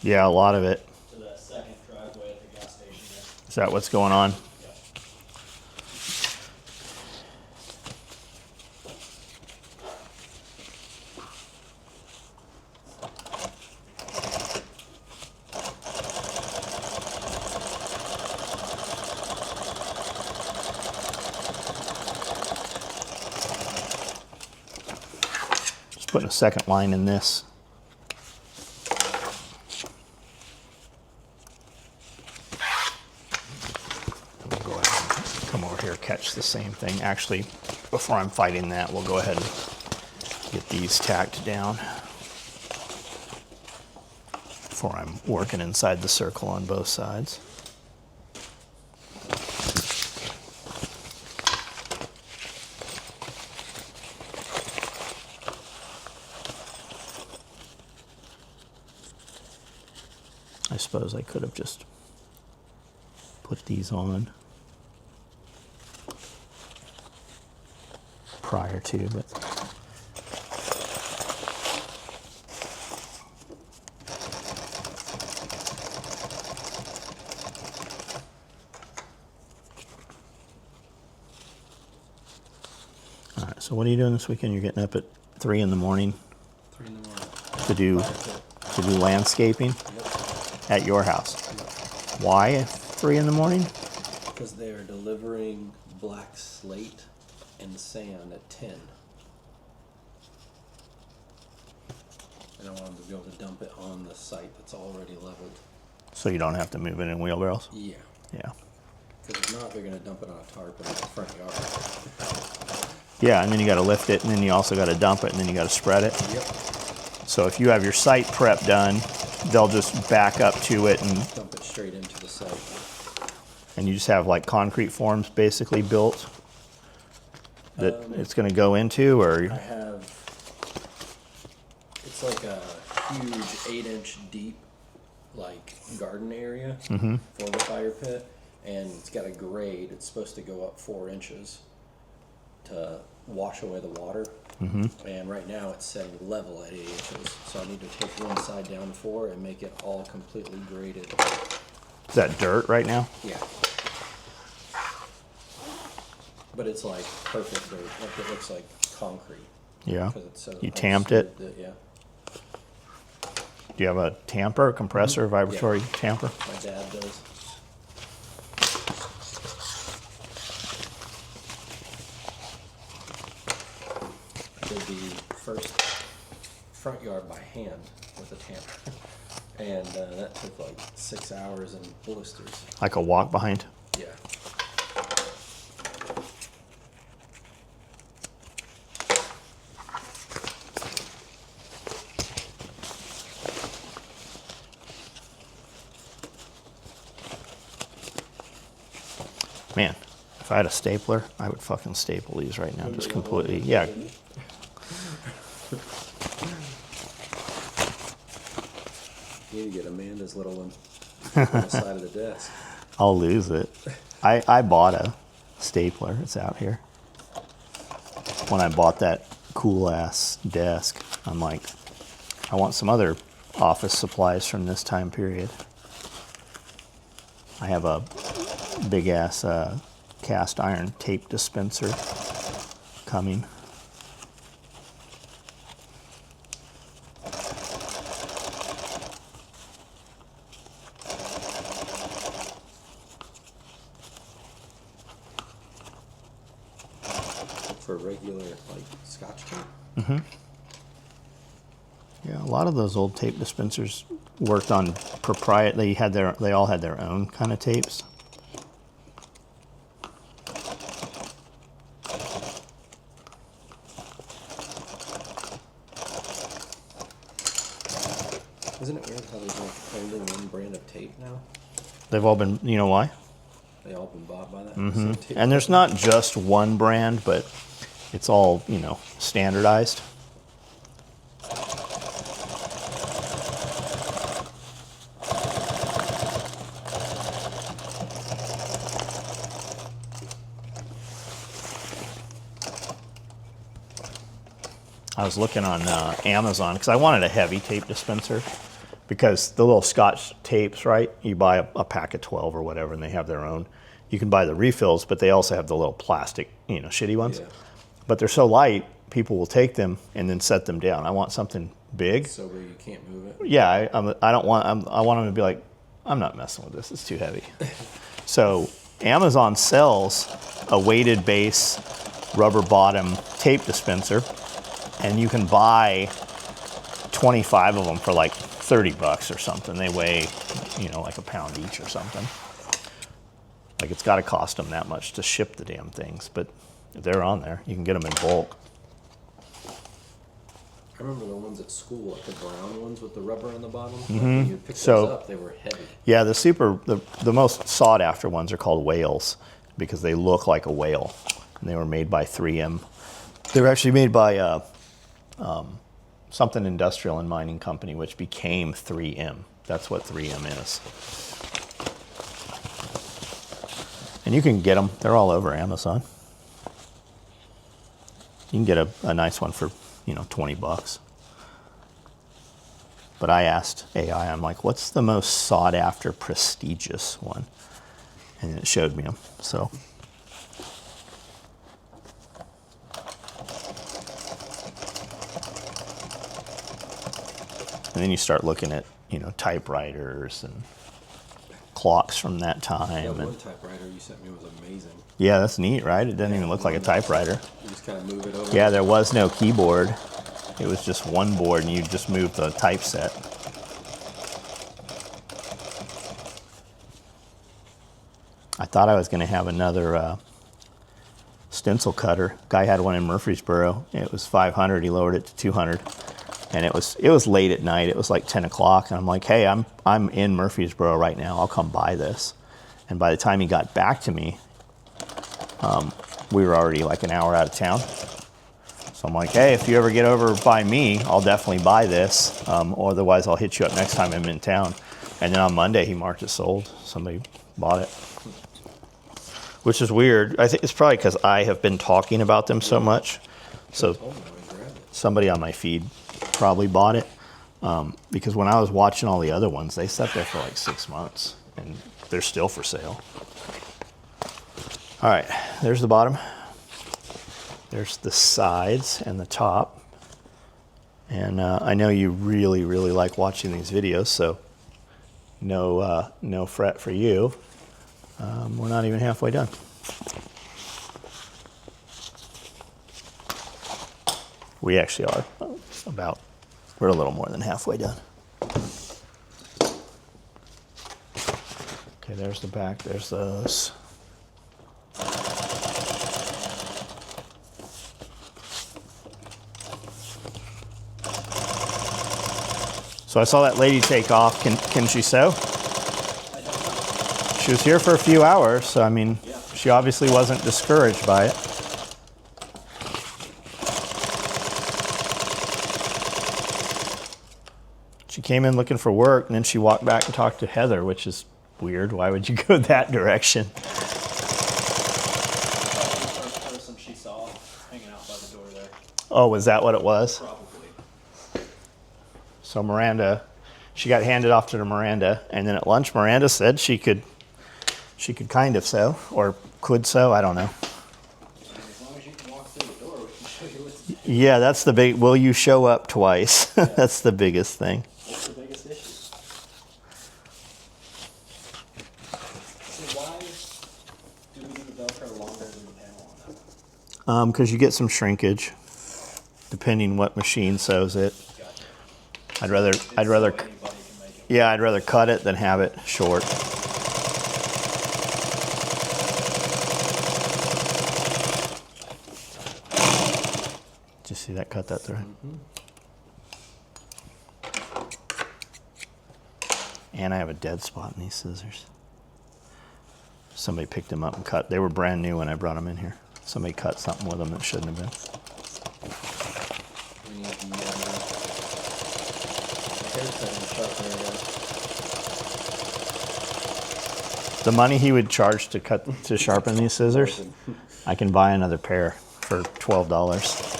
Yeah, a lot of it. to that second driveway at the gas station there. Is that what's going on? Yep. Just putting a second line in this. We'll go ahead and come over here, catch the same thing. Actually, before I'm fighting that, we'll go ahead and get these tacked down before I'm working inside the circle on both sides. I suppose I could have just put these on prior to, but all right. So what are you doing this weekend? You're getting up at 3 in the morning 3 in the morning. to do landscaping Yep. at your house. Yep. Why at 3 in the morning? Because they are delivering black slate and sand at 10. and I want them to be able to dump it on the site that's already leveled. So you don't have to move it in wheelbarrows? Yeah. Yeah. Because if not, they're going to dump it on a tarp in the front yard. Yeah, and then you got to lift it, and then you also got to dump it, and then you got to spread it. Yep. So if you have your site prep done, they'll just back up to it, and Dump it straight into the site. you just have like concrete forms basically built that it's going to go into, or I have, it's like a huge 8-inch deep, like garden area for the fire pit, and it's got a grade. It's supposed to go up 4 inches to wash away the water. And right now it's setting level at 8 inches, so I need to take one side down 4 and make it all completely graded. is that dirt right now? Yeah. But it's like perfect dirt, like it looks like concrete. Yeah. 'Cause it's so You tamped it? Yeah. Do you have a tamper, compressor, vibratory tamper? My dad does. I did the first front yard by hand with a tamper. And that took like 6 hours and blisters. Like a walk behind? Yeah. Man, if I had a stapler, I would fucking staple these right now, just completely. Yeah. You need to get Amanda's little one on the side of the desk. I'll lose it. I bought a stapler. It's out here. When I bought that cool ass desk, I'm like, I want some other office supplies from this time period. I have a big ass cast iron tape dispenser coming. For regular, like, Scotch tape. Yeah, a lot of those old tape dispensers worked on proprietary. They all had their own kind of tapes. Isn't it weird how there's like only one brand of tape now? They've all been, you know why? They all been bought by that same tape. And there's not just one brand, but it's all, standardized. I was looking on Amazon because I wanted a heavy tape dispenser because the little Scotch tapes, right? You buy a pack of 12 or whatever and they have their own. You can buy the refills, but they also have the little plastic, shitty ones. Yeah. But they're so light, people will take them and then set them down. I want something big. So where you can't move it. Yeah, I don't want. I want them to be like, I'm not messing with this. It's too heavy. So Amazon sells a weighted base rubber bottom tape dispenser, and you can buy 25 of them for like $30 or something. They weigh, like a pound each or something. Like it's got to cost them that much to ship the damn things, but they're on there. You can get them in bulk. I remember the ones at school, like the brown ones with the rubber on the bottom. When you pick So- those up, they were heavy. Yeah, the most sought after ones are called whales because they look like a whale, and they were made by 3M. They were actually made by something industrial and mining company, which became 3M. That's what 3M is. And you can get them. They're all over Amazon. You can get a nice one for, $20. But I asked AI, I'm like, what's the most sought after prestigious one? And it showed me them. So and then you start looking at, typewriters and clocks from that time. That And one typewriter you sent me was amazing. yeah, that's neat, right? It doesn't even look like a typewriter. You just kind of move it over. Yeah, there was no keyboard. it was just one board and you just moved the typeset. I thought I was going to have another stencil cutter. Guy had one in Murfreesboro. It was 500. He lowered it to 200, and it was late at night. It was like 10 o'clock, and I'm like, hey, I'm in Murfreesboro right now. I'll come buy this. And by the time he got back to me, we were already like an hour out of town. So I'm like, hey, if you ever get over by me, I'll definitely buy this. Or otherwise, I'll hit you up next time I'm in town. And then on Monday, he marked it sold. Somebody bought it. Which is weird. I think it's probably because I have been talking about them so much. So somebody on my feed probably bought it. Because when I was watching all the other ones, they sat there for like 6 months. And they're still for sale. All right, there's the bottom. There's the sides and the top. And I know you really, really like watching these videos, so no fret for you. We're not even halfway done. We actually are we're a little more than halfway done. Okay, there's the back, there's those. So I saw that lady take off. Can she sew? She was here for a few hours, so I mean, she obviously wasn't discouraged by it. She came in looking for work, and then she walked back and talked to Heather, which is weird. Why would you go that direction? First person she saw hanging out by the door there. Oh, was that what it was? Probably. So Miranda, she got handed off to Miranda, and then at lunch, Miranda said she could kind of sew, or could sew, I don't know. As long as you can walk through the door, we can show you what's Yeah, that's the big, will you show up twice? That's the biggest thing. What's the biggest issue? So why do we do the Velcro longer than the panel on that? Because you get some shrinkage, depending what machine sews it. Gotcha. I'd rather, So anybody can make it. yeah, I'd rather cut it than have it short. Did you see that cut that thread? And I have a dead spot in these scissors. Somebody picked them up and cut. They were brand new when I brought them in here. Somebody cut something with them that shouldn't have been. We need the haircutting sharpener again. The money he would charge to sharpen these scissors, I can buy another pair for $12.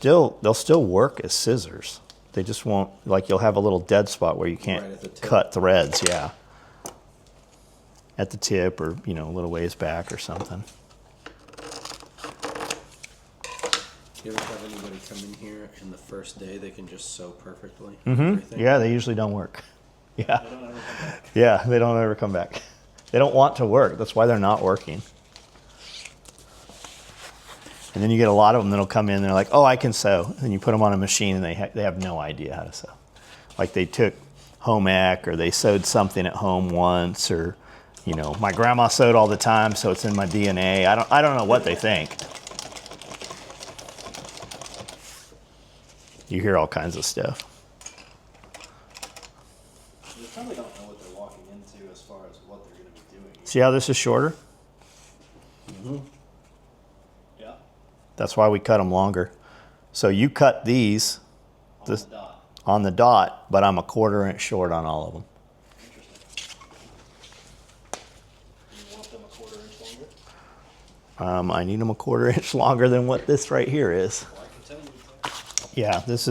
They'll still work as scissors. They just won't, like, you'll have a little dead spot where you can't Right at the tip. cut threads, yeah. At the tip, or, a little ways back or something. You ever have anybody come in here and the first day they can just sew perfectly? Yeah, they usually don't work. Yeah. They don't ever come back. Yeah, they don't ever come back. They don't want to work. That's why they're not working. And then you get a lot of them that'll come in and they're like, oh, I can sew. And you put them on a machine and they have no idea how to sew. Like they took home ec, or they sewed something at home once, or, my grandma sewed all the time, so it's in my DNA. I don't know what they think. You hear all kinds of stuff. They probably don't know what they're walking into as far as what they're going to be doing. See how this is shorter? Yeah. That's why we cut them longer. So you cut these On the dot. on the dot, but I'm a 1/4 inch short on all of them. Interesting. You want them a 1/4 inch longer? I need them a 1/4 inch longer than what this right here is. Well, I can tell you. Yeah, this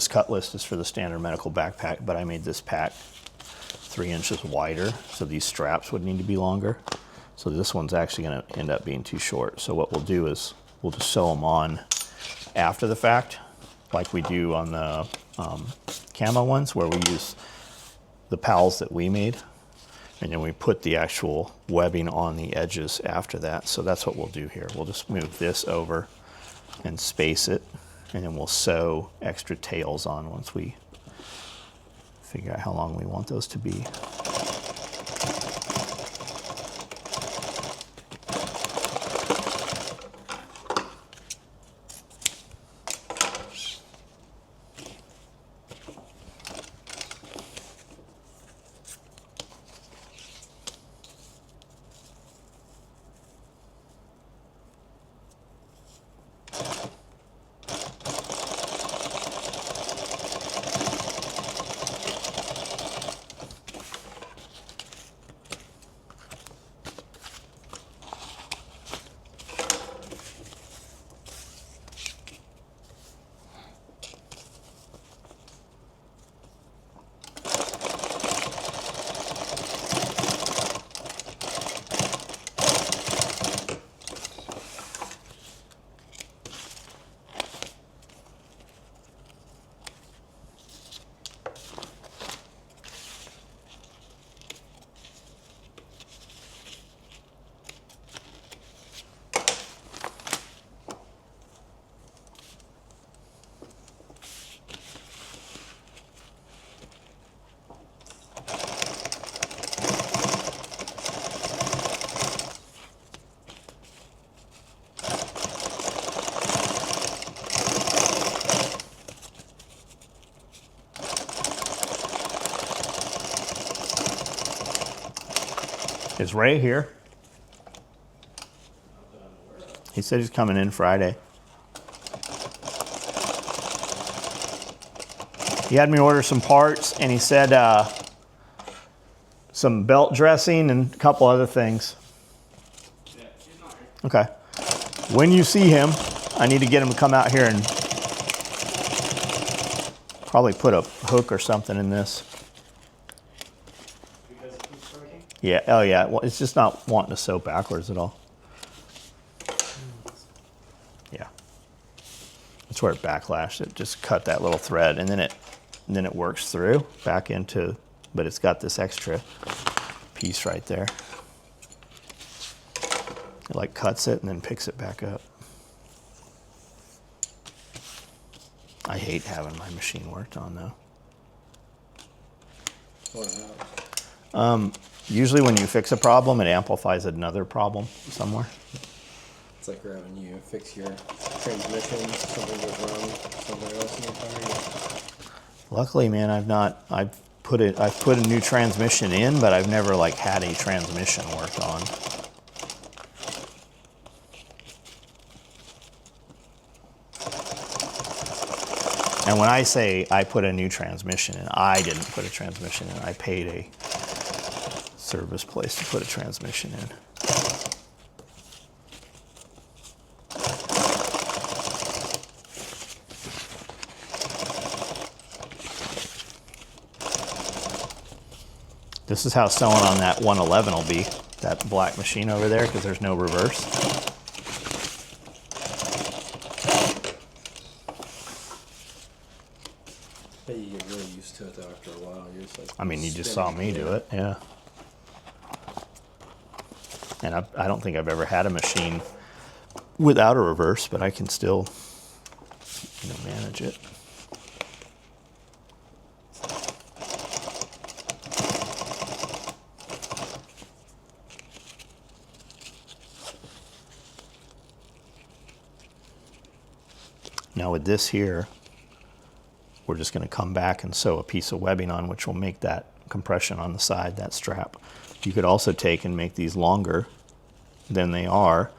cut list is for the standard medical backpack, but I made this pack 3 inches wider, so these straps would need to be longer. So this one's actually going to end up being too short. So what we'll do is we'll just sew them on after the fact, like we do on the camo ones, where we use the pals that we made. And then we put the actual webbing on the edges after that. So that's what we'll do here. We'll just move this over and space it, and then we'll sew extra tails on once we figure out how long we want those to be. Is Ray here? He said he's coming in Friday. He had me order some parts, and he said some belt dressing and a couple other things. Yeah, he's not here. Okay. When you see him, I need to get him to come out here and probably put a hook or something in this. Because it keeps breaking. Yeah, oh yeah, well, it's just not wanting to sew backwards at all. Yeah. That's where it backlashed. It just cut that little thread, and then it works through back into, but it's got this extra piece right there. It like cuts it and then picks it back up. I hate having my machine worked on though. Usually when you fix a problem, it amplifies another problem somewhere. It's like when you fix your transmission, something goes wrong somewhere else in the car. Luckily, man, I've put a new transmission in, but I've never like had a transmission worked on. And when I say I put a new transmission in, I didn't put a transmission in. I paid a service place to put a transmission in. This is how sewing on that 111 will be, that black machine over there, because there's no reverse. But you get really used to it though after a while. You're just like, I mean, you just saw me do it, yeah. And I don't think I've ever had a machine without a reverse, but I can still, manage it. Now with this here, we're just going to come back and sew a piece of webbing on, which will make that compression on the side, that strap. You could also take and make these longer than they are,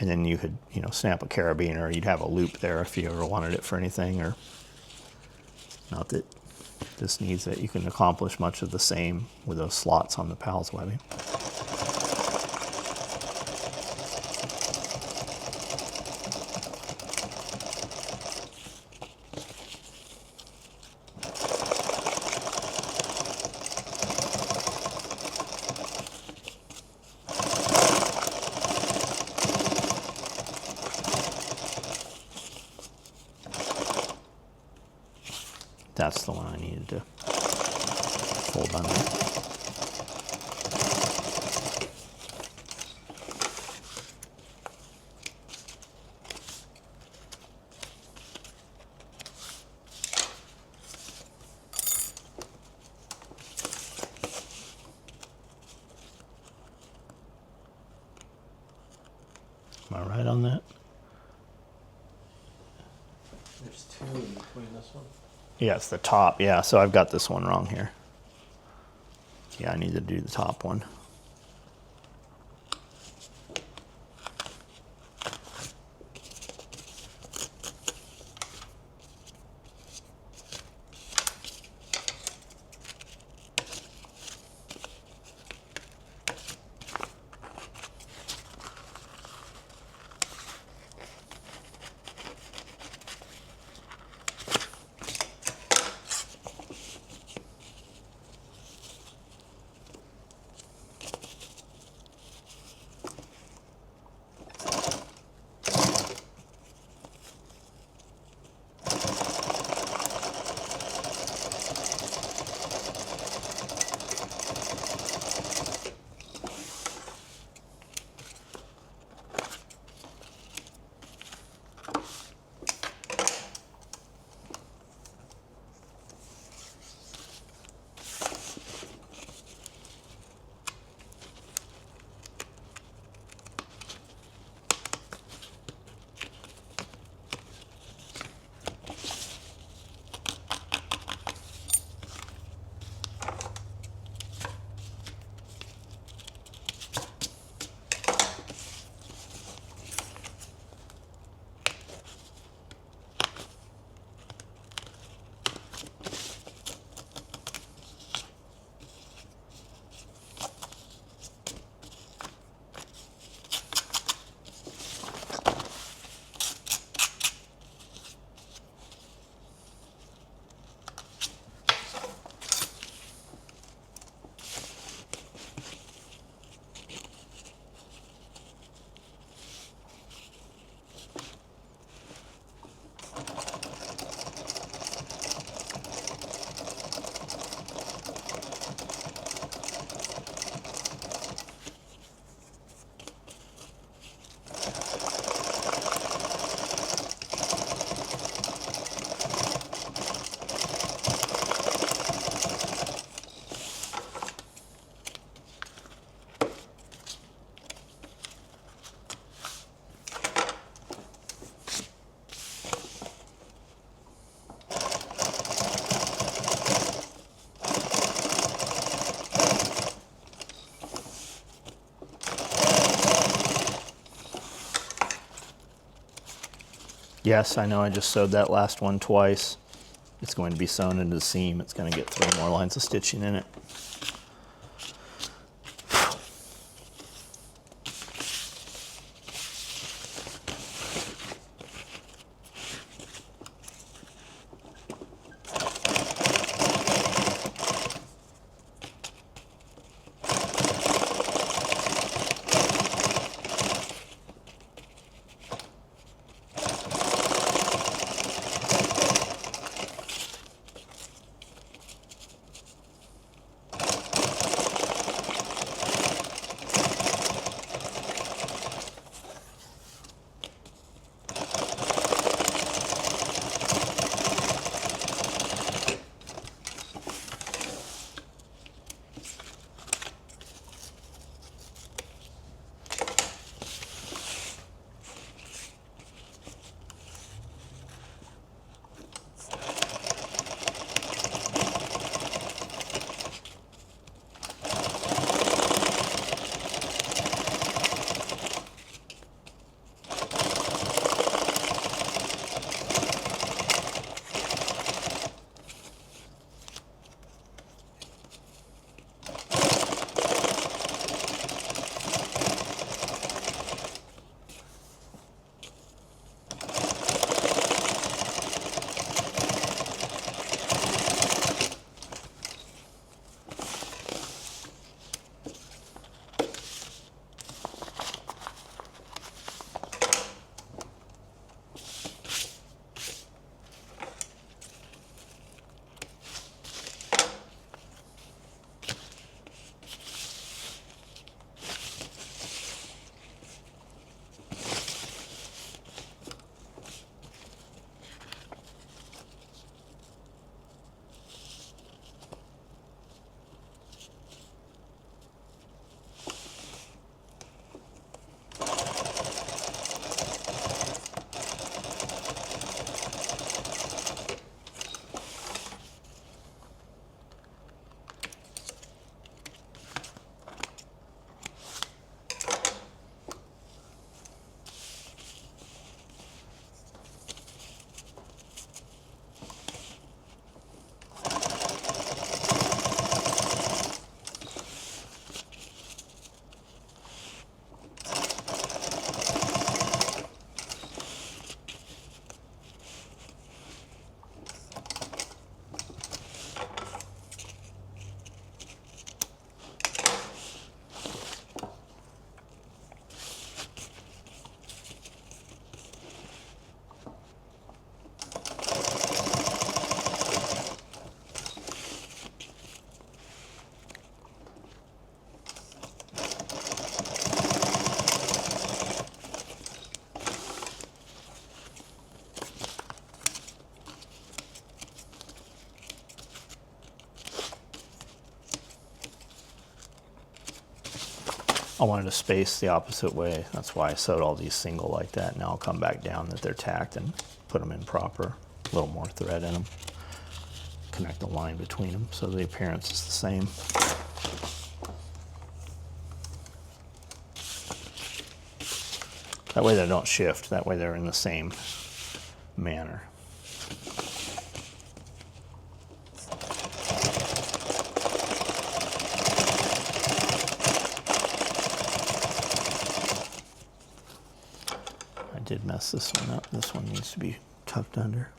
and then you could, snap a carabiner. You'd have a loop there if you ever wanted it for anything, or not that this needs it. You can accomplish much of the same with those slots on the PALS webbing. That's the one I needed to fold under. Am I right on that? There's two in between this one. Yeah, it's the top. Yeah, so I've got this one wrong here. Yeah, I need to do the top one. Yes, I know I just sewed that last one twice. It's going to be sewn into the seam. It's going to get 3 more lines of stitching in it. I wanted to space the opposite way. That's why I sewed all these single like that. Now I'll come back down that they're tacked and put them in proper. A little more thread in them. Connect the line between them so the appearance is the same. That way they don't shift. That way they're in the same manner. I did mess this one up. This one needs to be tucked under.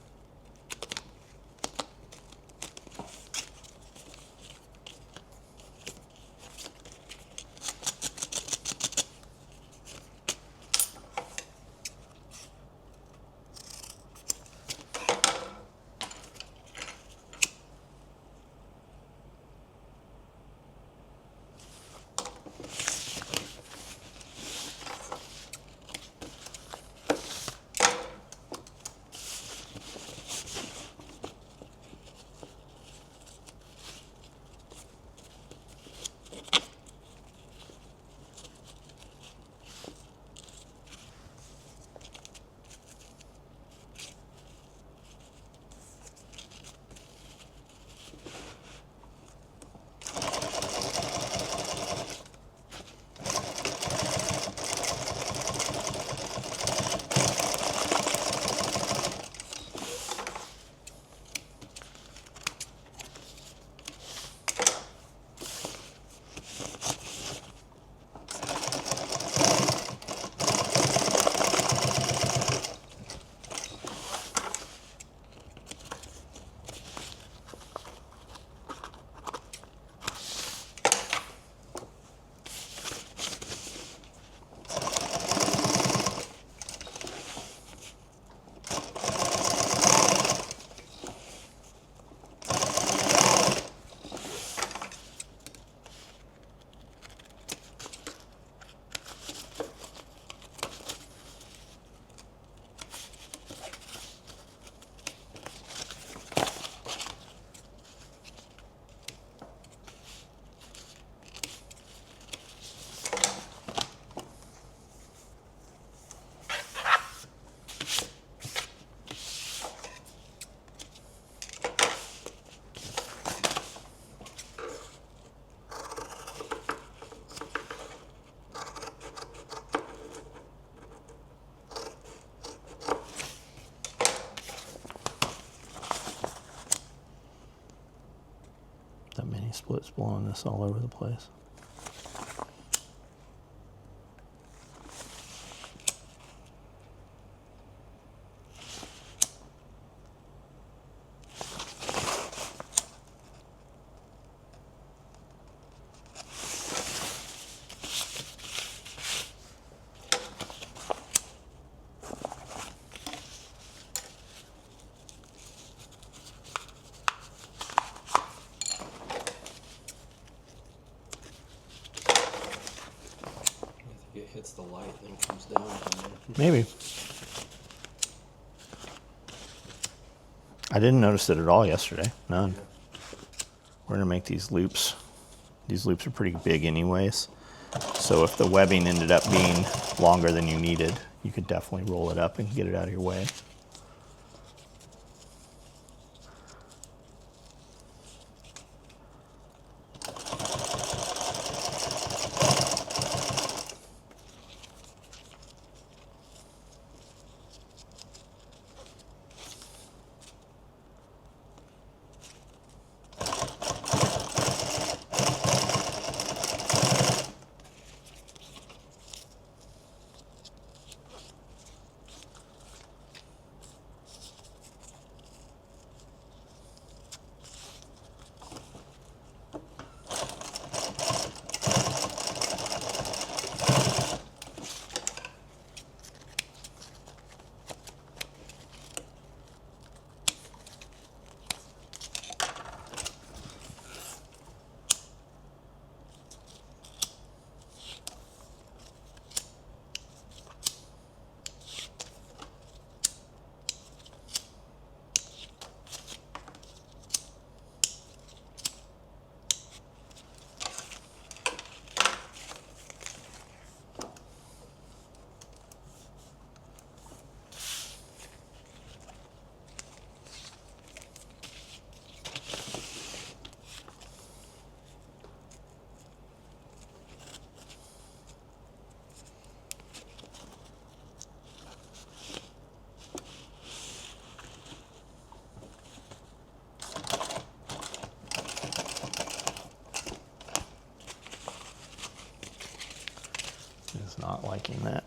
That mini split's blowing this all over the place. It hits the light, then comes down. Maybe. I didn't notice it at all yesterday. None. We're going to make these loops. These loops are pretty big anyways. So if the webbing ended up being longer than you needed, you could definitely roll it up and get it out of your way. It's not liking that.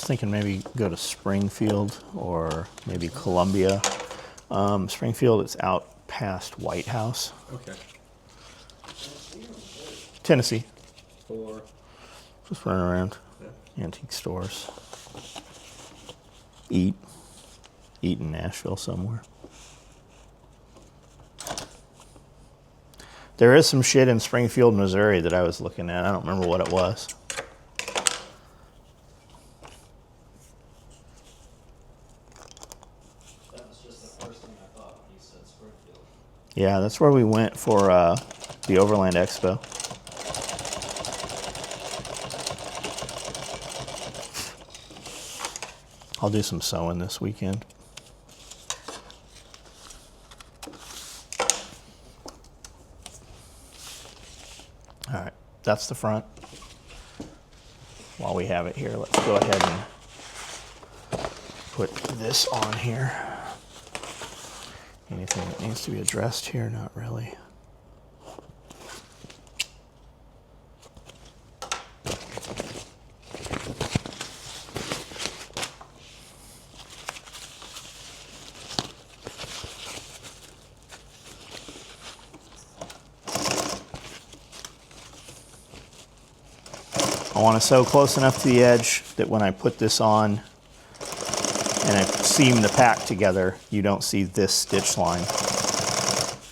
Thinking maybe go to Springfield or maybe Columbia. Springfield, it's out past White House. Okay. Tennessee. For Just running around. yeah. Antique stores. Eat in Nashville somewhere. There is some shit in Springfield, Missouri that I was looking at. I don't remember what it was. That was just the first thing I thought when you said Springfield. Yeah, that's where we went for the Overland Expo. I'll do some sewing this weekend. All right, that's the front. While we have it here, let's go ahead and put this on here. Anything that needs to be addressed here? Not really. I want to sew close enough to the edge that when I put this on and I seam the pack together, you don't see this stitch line.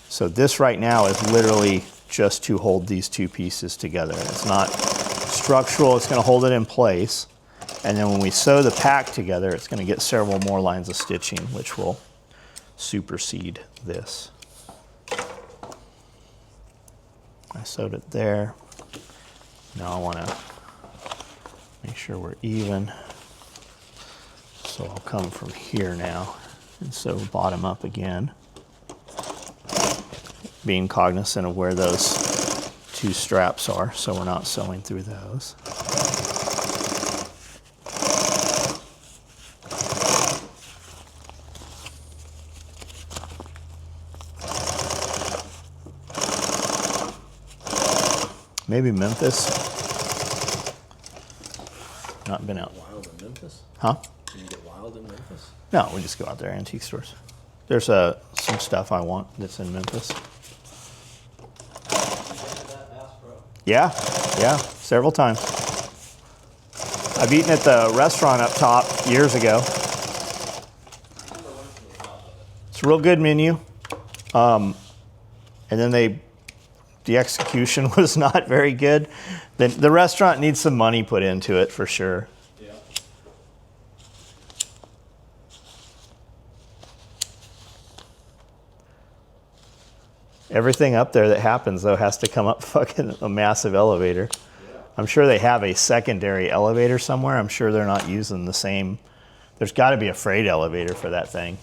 So this right now is literally just to hold these two pieces together. It's not structural, it's going to hold it in place. And then when we sew the pack together, it's going to get several more lines of stitching, which will supersede this. I sewed it there. Now I want to make sure we're even. So I'll come from here now and sew bottom up again. Being cognizant of where those two straps are so we're not sewing through those. Maybe Memphis. Not been out. Wild in Memphis? Huh? Can you get wild in Memphis? No, we just go out there, antique stores. There's some stuff I want that's in Memphis. That Bass Pro. Yeah, several times. I've eaten at the restaurant up top years ago. It's a real good menu. And then the execution was not very good. The restaurant needs some money put into it for sure. Yeah. Everything up there that happens though has to come up fucking a massive elevator. Yeah. I'm sure they have a secondary elevator somewhere. I'm sure they're not using the same. There's got to be a freight elevator for that thing.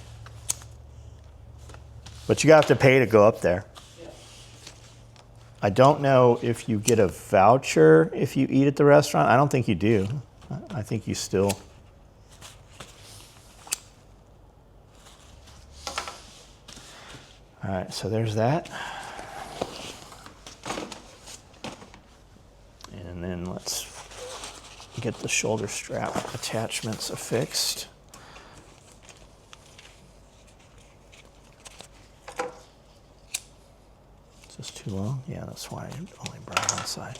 But you have to pay to go up there. Yeah. I don't know if you get a voucher if you eat at the restaurant. I don't think you do. I think you still. All right, so there's that. And then let's get the shoulder strap attachments affixed. Is this too long? Yeah, that's why I only brought one side.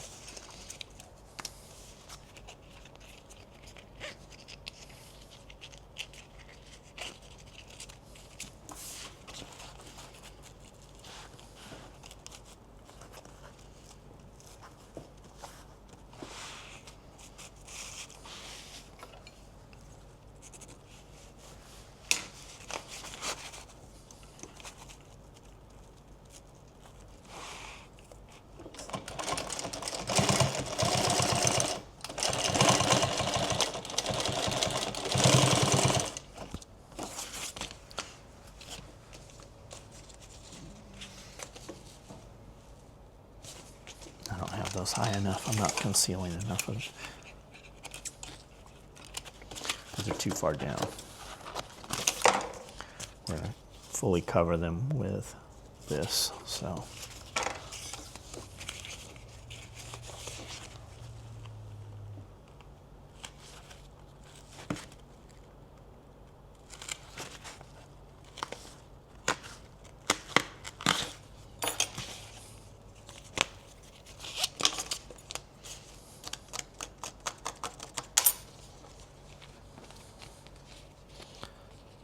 I don't have those high enough. I'm not concealing enough of it. Those are too far down. We're going to fully cover them with this, so.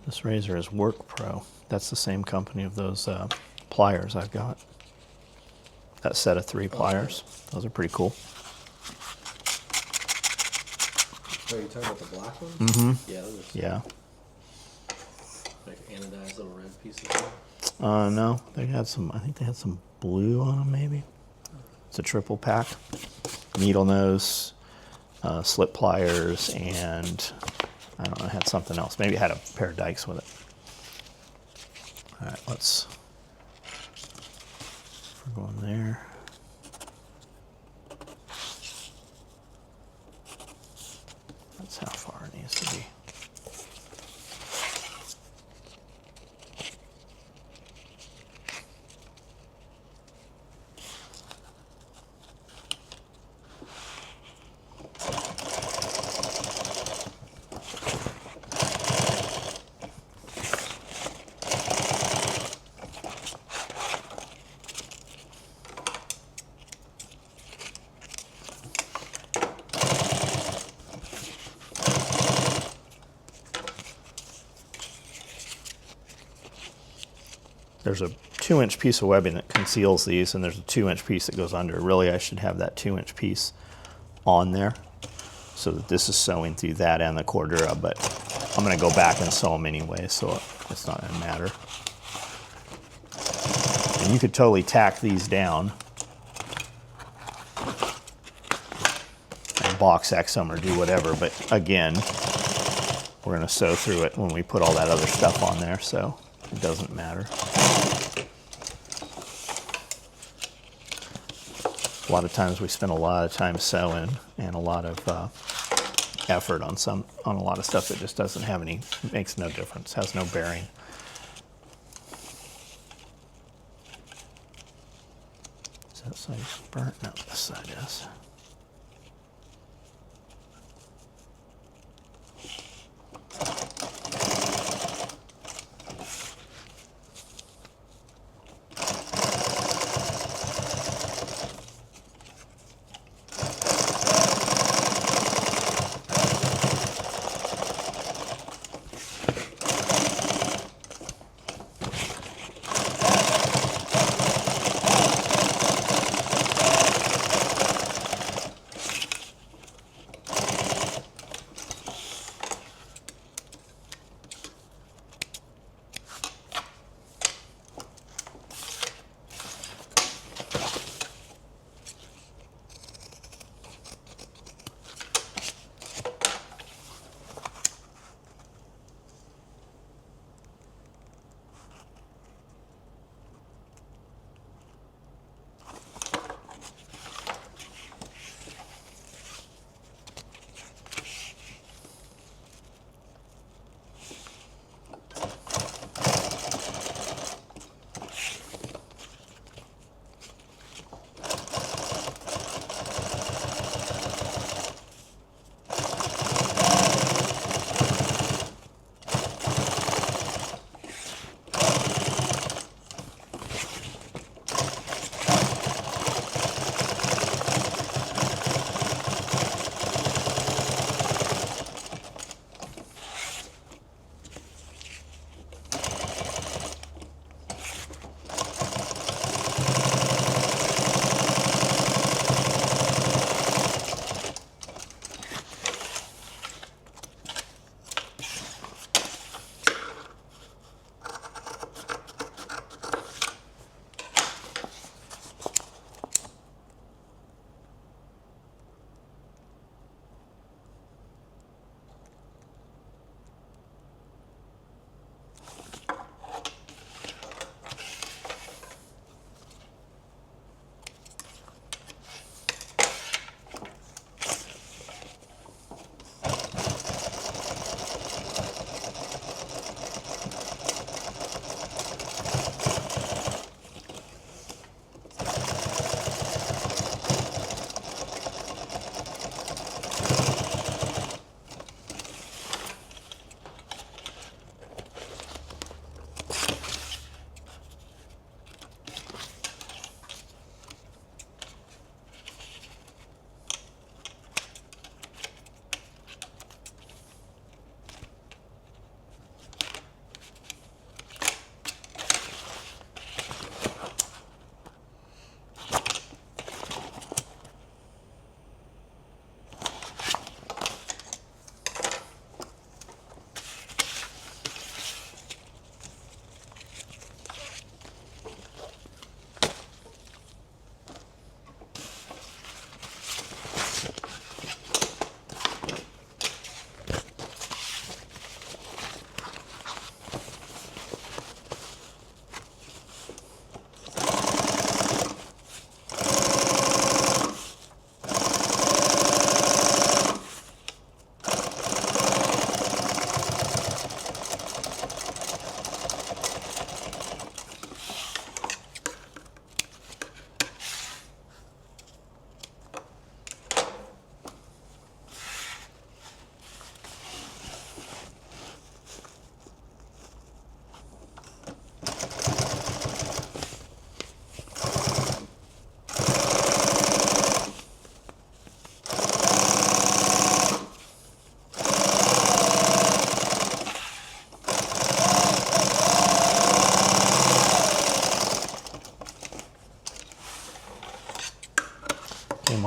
This razor is Work Pro. That's the same company of those pliers I've got. That set of 3 pliers. Those are pretty cool. Oh, you talking about the black ones? Mm-hmm. Yeah, those are Yeah. like anodized little red pieces. No, they had some, I think they had some blue on them maybe. It's a triple pack. Needle nose, slip pliers, and I don't know, it had something else. Maybe it had a pair of dikes with it. All right, let's, we're going there. That's how far it needs to be. There's a 2-inch piece of webbing that conceals these, and there's a 2-inch piece that goes under. Really, I should have that 2-inch piece on there so that this is sewing through that and the Cordura, but I'm going to go back and sew them anyway, so it's not going to matter. And you could totally tack these down and box X them or do whatever, but again, we're going to sew through it when we put all that other stuff on there, so it doesn't matter. A lot of times we spend a lot of time sewing and a lot of effort on a lot of stuff that just doesn't have any, makes no difference, has no bearing. Is that side burnt? No, this side is.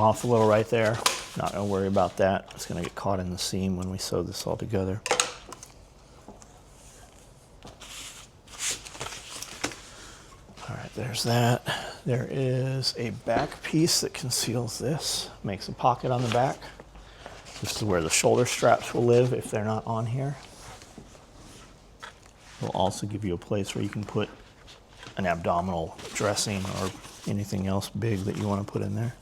off a little right there. Not gonna worry about that. It's gonna get caught in the seam when we sew this all together. All right, there's that. There is a back piece that conceals this, makes a pocket on the back. This is where the shoulder straps will live if they're not on here. It'll also give you a place where you can put an abdominal dressing or anything else big that you want to put in there.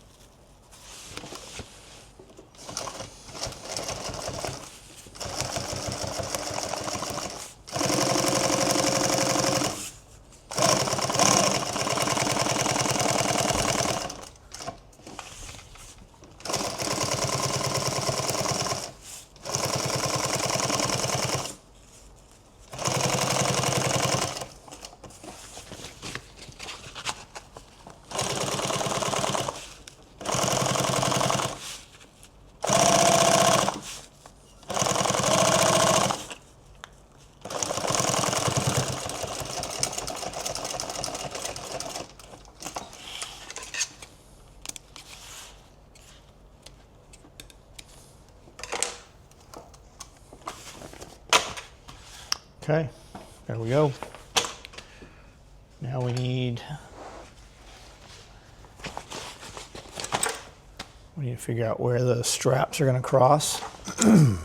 Okay, there we go. Now we need to figure out where the straps are going to cross. And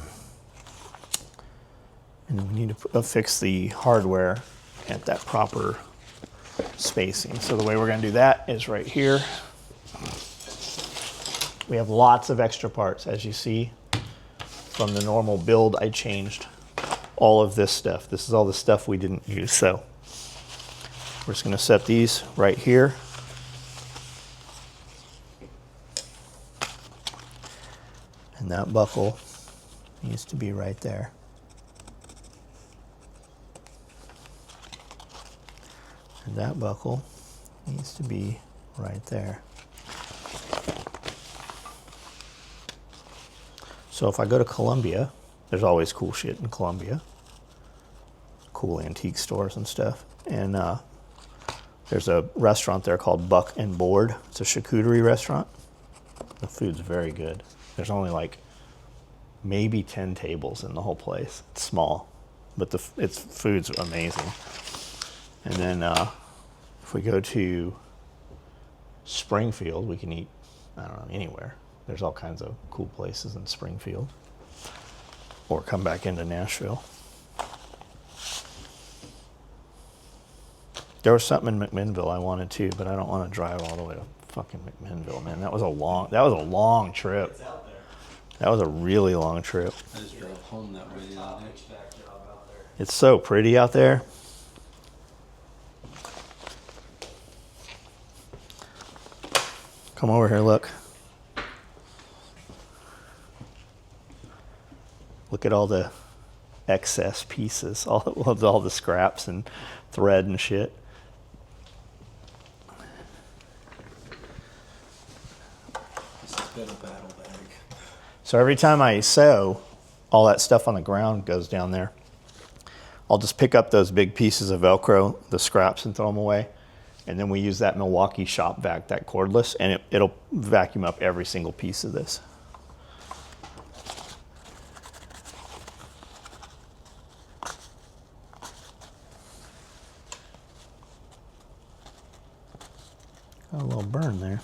then we need to affix the hardware at that proper spacing. So the way we're going to do that is right here. We have lots of extra parts, as you see. From the normal build, I changed all of this stuff. This is all the stuff we didn't use. So we're just going to set these right here. And that buckle needs to be right there. And that buckle needs to be right there. So if I go to Columbia, there's always cool shit in Columbia. Cool antique stores and stuff. And there's a restaurant there called Buck and Board. It's a charcuterie restaurant. The food's very good. There's only like maybe 10 tables in the whole place. It's small, but its food's amazing. And then if we go to Springfield, we can eat, I don't know, anywhere. There's all kinds of cool places in Springfield. Or come back into Nashville. There was something in McMinnville I wanted to, but I don't want to drive all the way to fucking McMinnville, man. That was a long trip. It's out there. That was a really long trip. I just drove home that way the other day. HVAC job out there. It's so pretty out there. Come over here, look. Look at all the excess pieces, all the scraps and thread and shit. This has been a battle bag. So every time I sew, all that stuff on the ground goes down there. I'll just pick up those big pieces of Velcro, the scraps, and throw them away. And then we use that Milwaukee shop vac, that cordless, and it'll vacuum up every single piece of this. Got a little burn there.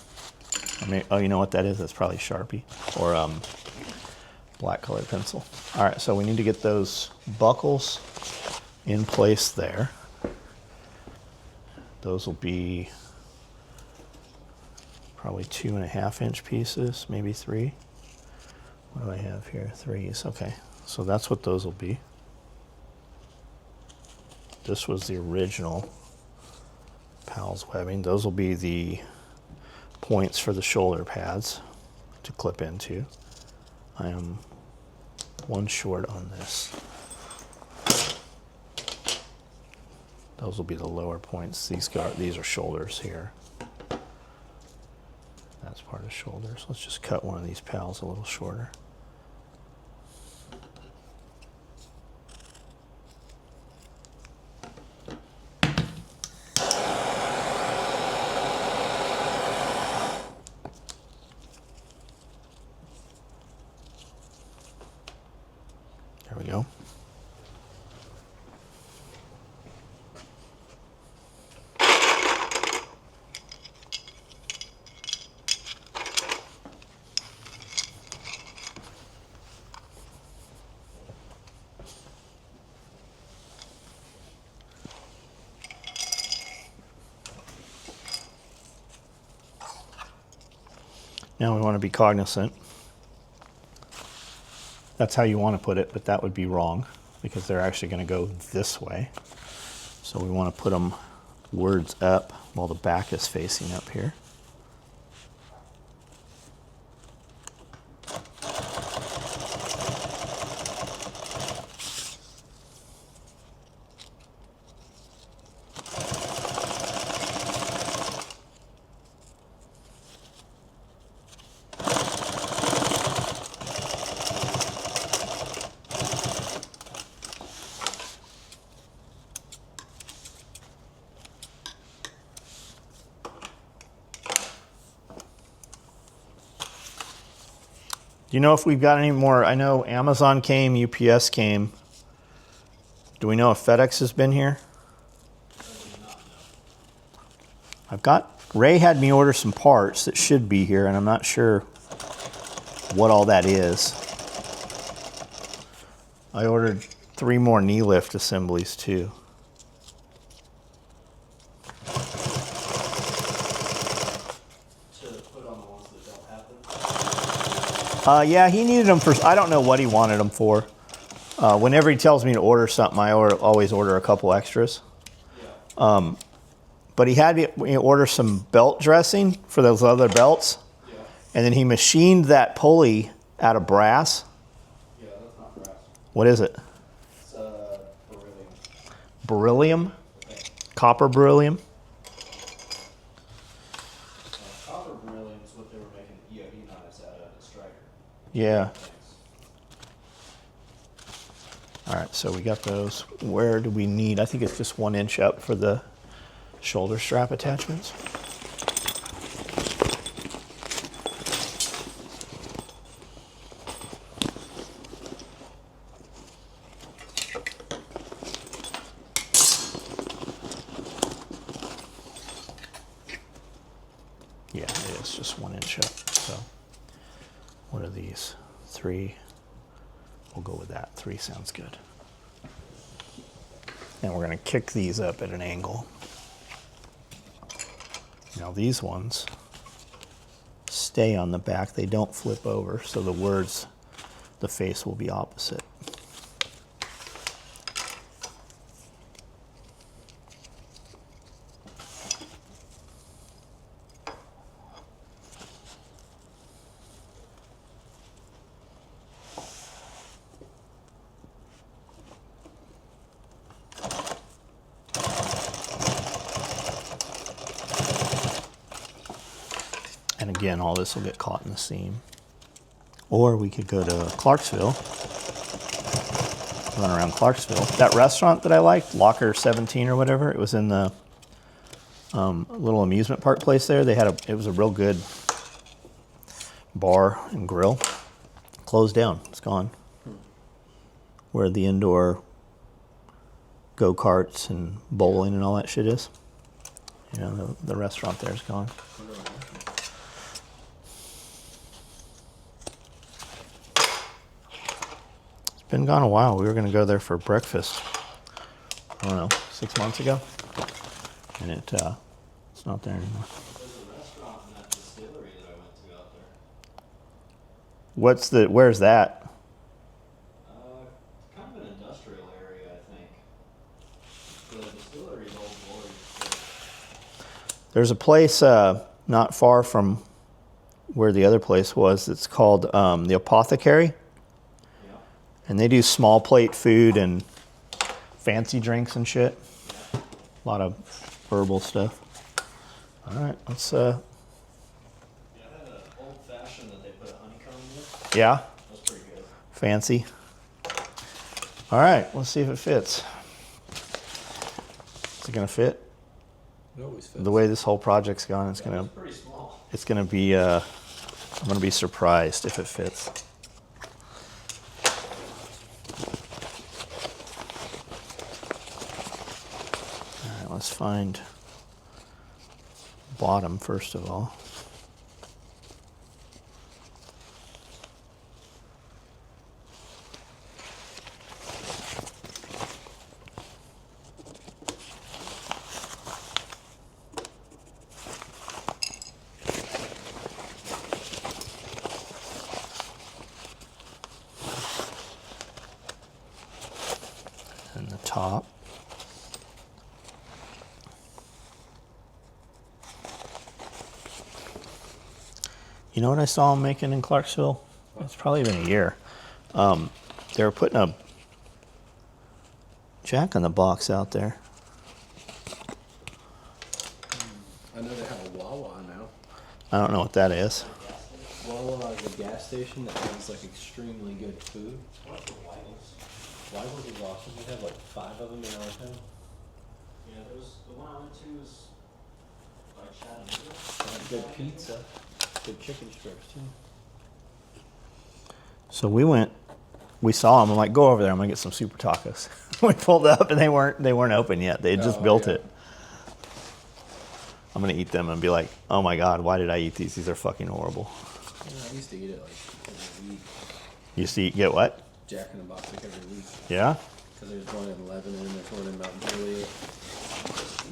I mean, oh, you know what that is? That's probably Sharpie or black colored pencil. All right, so we need to get those buckles in place there. Those will be probably 2.5-inch pieces, maybe 3. What do I have here? 3s. Okay, so that's what those will be. This was the original Powell's webbing. Those will be the points for the shoulder pads to clip into. I am one short on this. Those will be the lower points. These are shoulders here. That's part of shoulders. Let's just cut one of these pals a little shorter. There we go. Now we want to be cognizant. That's how you want to put it, but that would be wrong because they're actually going to go this way. So we want to put them words up while the back is facing up here. Do you know if we've got any more? I know Amazon came, UPS came. Do we know if FedEx has been here? Ray had me order some parts that should be here, and I'm not sure what all that is. I ordered 3 more knee lift assemblies too. To put on the ones that don't have them. Yeah, he needed them for, I don't know what he wanted them for. Whenever he tells me to order something, I always order a couple extras. Yeah. But he had me order some belt dressing for those other belts. Yeah. And then he machined that pulley out of brass. Yeah, that's not brass. What is it? It's beryllium. Beryllium? Okay. Copper beryllium? Copper beryllium is what they were making EOD knives out of at Striker. Yeah. Thanks. All right, so we got those. Where do we need? I think it's just 1 inch up for the shoulder strap attachments. Yeah, it is just 1 inch up. So what are these? 3. We'll go with that. 3 sounds good. And we're going to kick these up at an angle. Now these ones stay on the back. They don't flip over, so the words, the face will be opposite. And again, all this will get caught in the seam. Or we could go to Clarksville, run around Clarksville. That restaurant that I liked, Locker 17 or whatever, it was in the little amusement park place there. They had it was a real good bar and grill. Closed down, it's gone. Where the indoor go-karts and bowling and all that shit is. You know, the restaurant there is gone. Been gone a while. We were going to go there for breakfast, I don't know, 6 months ago, and it's not there anymore. There's a restaurant in that distillery that I went to out there. Where's that? Kind of an industrial area, I think. The distillery's Old Glory. There's a place not far from where the other place was. It's called the Apothecary, Yeah. and they do small plate food and fancy drinks and shit. A lot of herbal stuff. All right, let's. Yeah, I had an old fashioned that they put a honeycomb in. Yeah, That's pretty good. fancy. All right, let's see if it fits. Is it gonna fit? It always fits. The way this whole project's gone, it's gonna. It's pretty small. It's gonna be. I'm gonna be surprised if it fits. Let's find bottom first of all. And the top. You know what I saw them making in Clarksville? It's probably been a year. They were putting a Jack in the Box out there. I know they have a Wawa now. I don't know what that is. Wawa is a gas station that has like extremely good food. What's the Weigels? Weigels is awesome. We have like 5 of them in our town. Yeah, there was, the one I went to was by Chattanooga. They have good pizza, good chicken strips too. So we saw them. I'm like, go over there. I'm gonna get some super tacos. We pulled up and they weren't open yet. They had just Oh, built yeah. it. I'm gonna eat them and be like, oh my god, why did I eat these? These are fucking horrible. Yeah, I used to eat it like every week. You see, get what? Jack in the Box like every week. Yeah. Because there's one in Lebanon, there's one in Mount Juliet.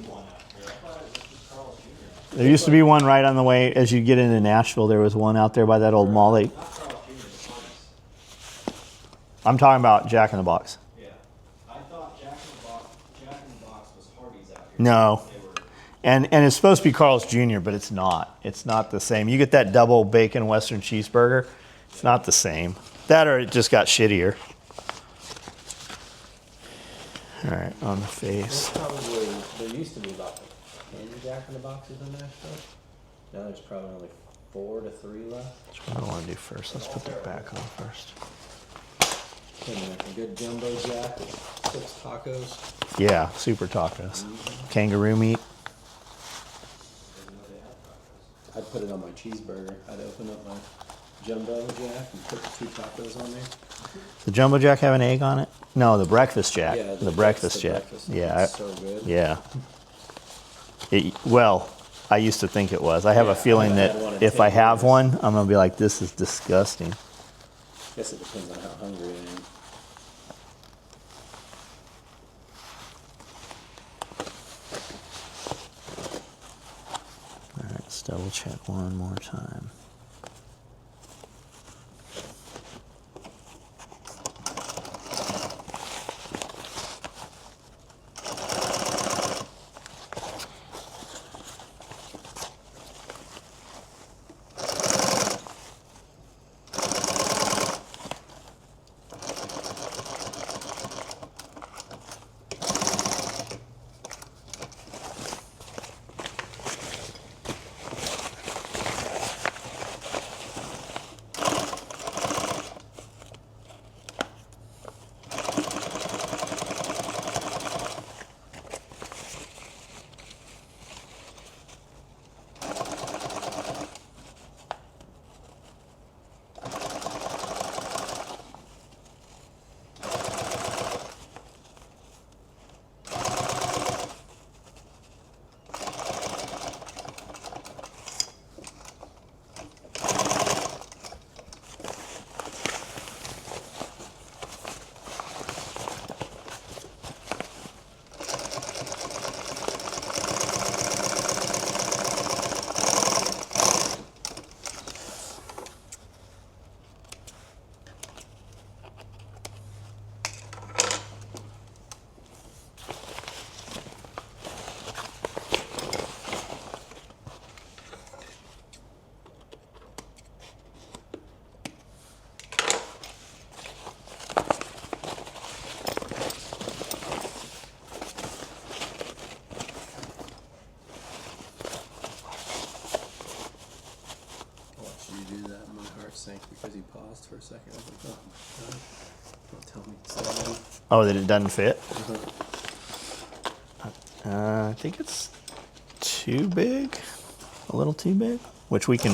One out here. I thought it was just Carl's Jr. There used to be one right on the way as you get into Nashville. There was one out there by that old mall. Not Carl's Jr., the Hardee's. I'm talking about Jack in the Box. Yeah. I thought Jack in the Box was Hardee's out here. No. They were, And it's supposed to be Carl's Jr., but it's not. It's not the same. You get that double bacon Western cheeseburger. It's not the same. That or it just got shittier. All right, on the There's face. probably, there used to be about 10 Jack in the Boxes in Nashville. Now there's probably only 4 to 3 left. Which one do I want to do first? Let's put the back on first. And then a good jumbo jack with 6 tacos. Yeah, super tacos. Kangaroo meat. I'd put it on my cheeseburger. I'd open up my jumbo jack and put the 2 tacos on there. The Jumbo Jack have an egg on it? No, the Breakfast Jack. Yeah, the Breakfast Jack. breakfast. Yeah, It's so good. yeah. Well, I used to think it was. I have a Yeah, feeling I that haven't had one in if 10 I have years. one, I'm gonna be like, this is disgusting. Guess it depends on how hungry I am. All right, let's double check one more time. I watched you do that and my heart sank because he paused for a second. I was like, oh my god. Don't tell me it's not. Oh, that it doesn't fit? I think it's too big, a little too big, which we can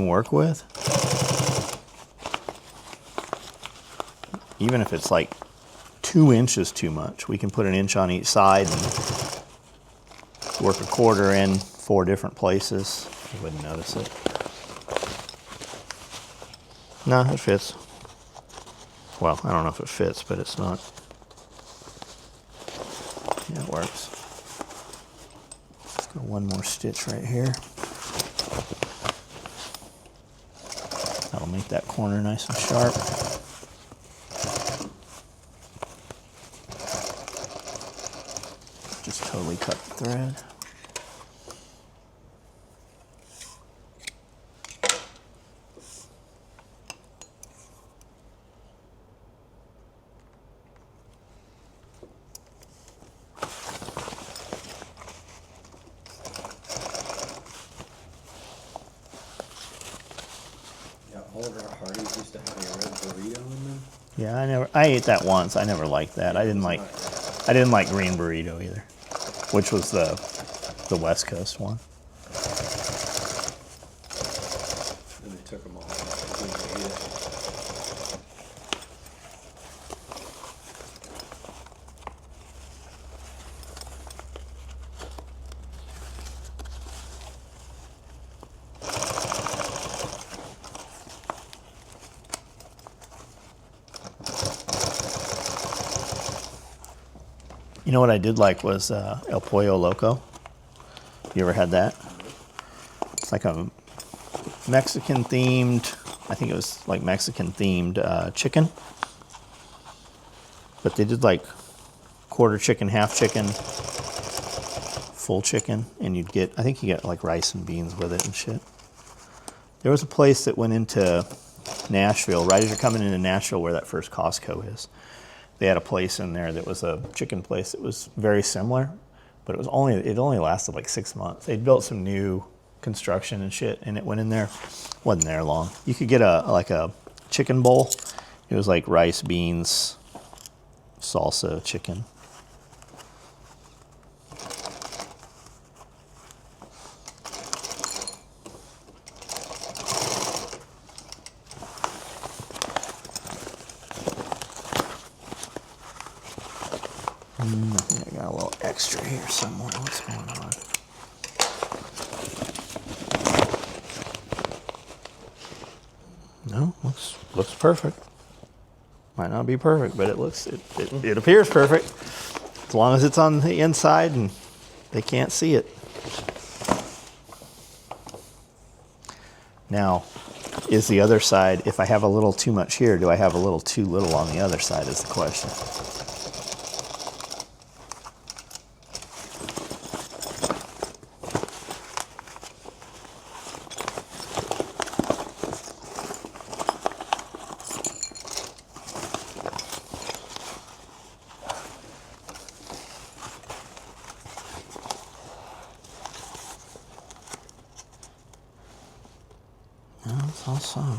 work with. Even if it's like 2 inches too much, we can put an inch on each side and work a quarter in 4 different places. You wouldn't notice it. No, it fits. Well, I don't know if it fits, but it's not. Yeah, it works. Let's go one more stitch right here. That'll make that corner nice and sharp. Just totally cut the thread. Yeah, all of our Hardee's used to have a red burrito in them. Yeah, I ate that once. I never liked that. I didn't like green burrito either, which was the West Coast one. Then they took them all off. I think they ate it. You know what I did like was El Pollo Loco. You ever had that? It's like a Mexican themed, I think it was like Mexican themed chicken. But they did like quarter chicken, half chicken, full chicken, and I think you get like rice and beans with it and shit. There was a place that went into Nashville, right as you're coming into Nashville where that first Costco is. They had a place in there that was a chicken place that was very similar, but it only lasted like 6 months. They'd built some new construction and shit, and it went in there. Wasn't there long. You could get a chicken bowl. It was like rice, beans, salsa, chicken. I think I got a little extra here somewhere. What's going on? No, looks perfect. Might not be perfect, but it appears perfect. As long as it's on the inside and they can't see it. Now, is the other side, if I have a little too much here, do I have a little too little on the other side is the question. No, it's all some.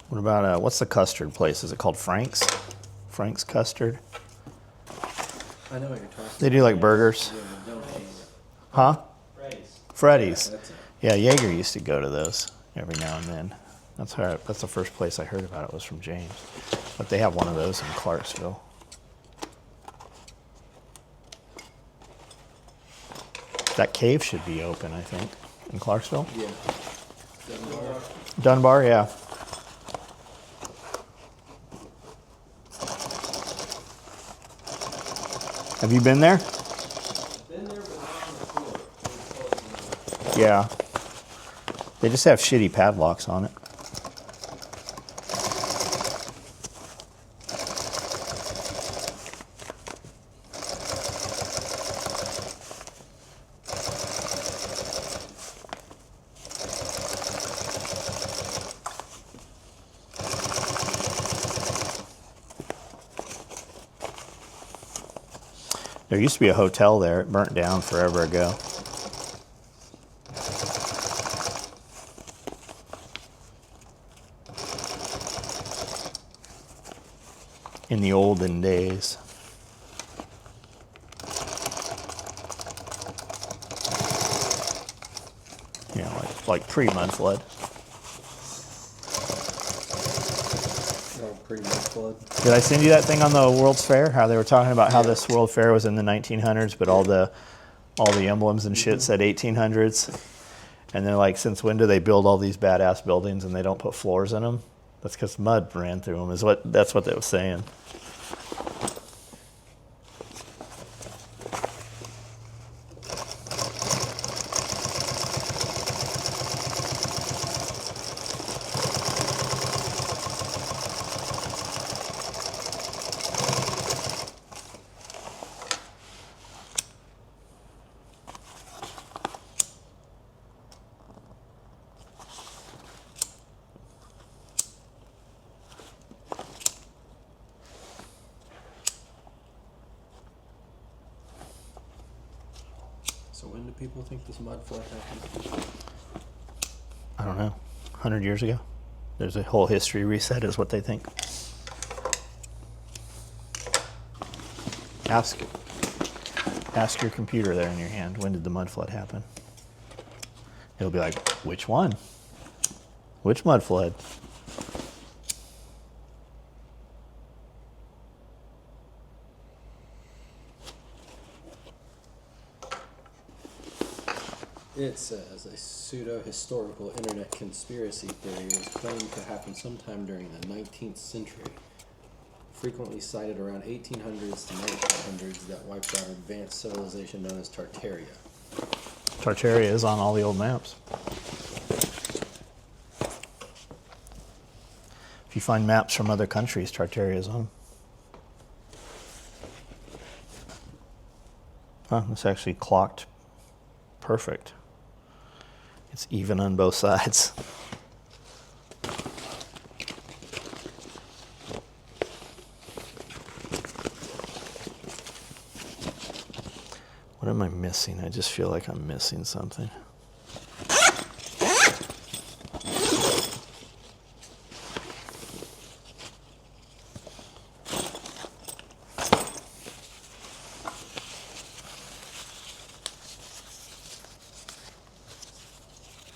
What about, what's the custard place? Is it called Frank's? Frank's Custard? I know what you're talking They do like burgers. about. Don't hate it. Huh? Freddy's. Freddy's. That's it. Yeah, Jaeger used to go to those every now and then. That's the first place I heard about it was from James. But they have one of those in Clarksville. That cave should be open, I think, in Clarksville. Yeah. Dunbar, yeah. Have you been there? Been there, but not on the floor. It was closed. Yeah. They just have shitty padlocks on it. There used to be a hotel there. It burnt down forever ago. in the olden days. Yeah, like pre-mud flood. Oh, pre-mud flood. Did I send you that thing on the World's Fair? How they were talking about how this World Fair was in the 1900s, but all the emblems and shit said 1800s. And they're like, since when do they build all these badass buildings and they don't put floors in them? That's because mud ran through them. That's what they were saying. So when do people think this mud flood happened? I don't know. 100 years ago. There's a whole history reset, is what they think. Ask your computer there in your hand, when did the mud flood happen? It'll be like, which one? Which mud flood? It says a pseudo-historical internet conspiracy theory was claimed to happen sometime during the 19th century, frequently cited around 1800s to 1900s, that wiped out advanced civilization known as Tartaria. Tartaria is on all the old maps. If you find maps from other countries, Tartaria is on them. Huh, it's actually clocked perfect. It's even on both sides. What am I missing? I just feel like I'm missing something.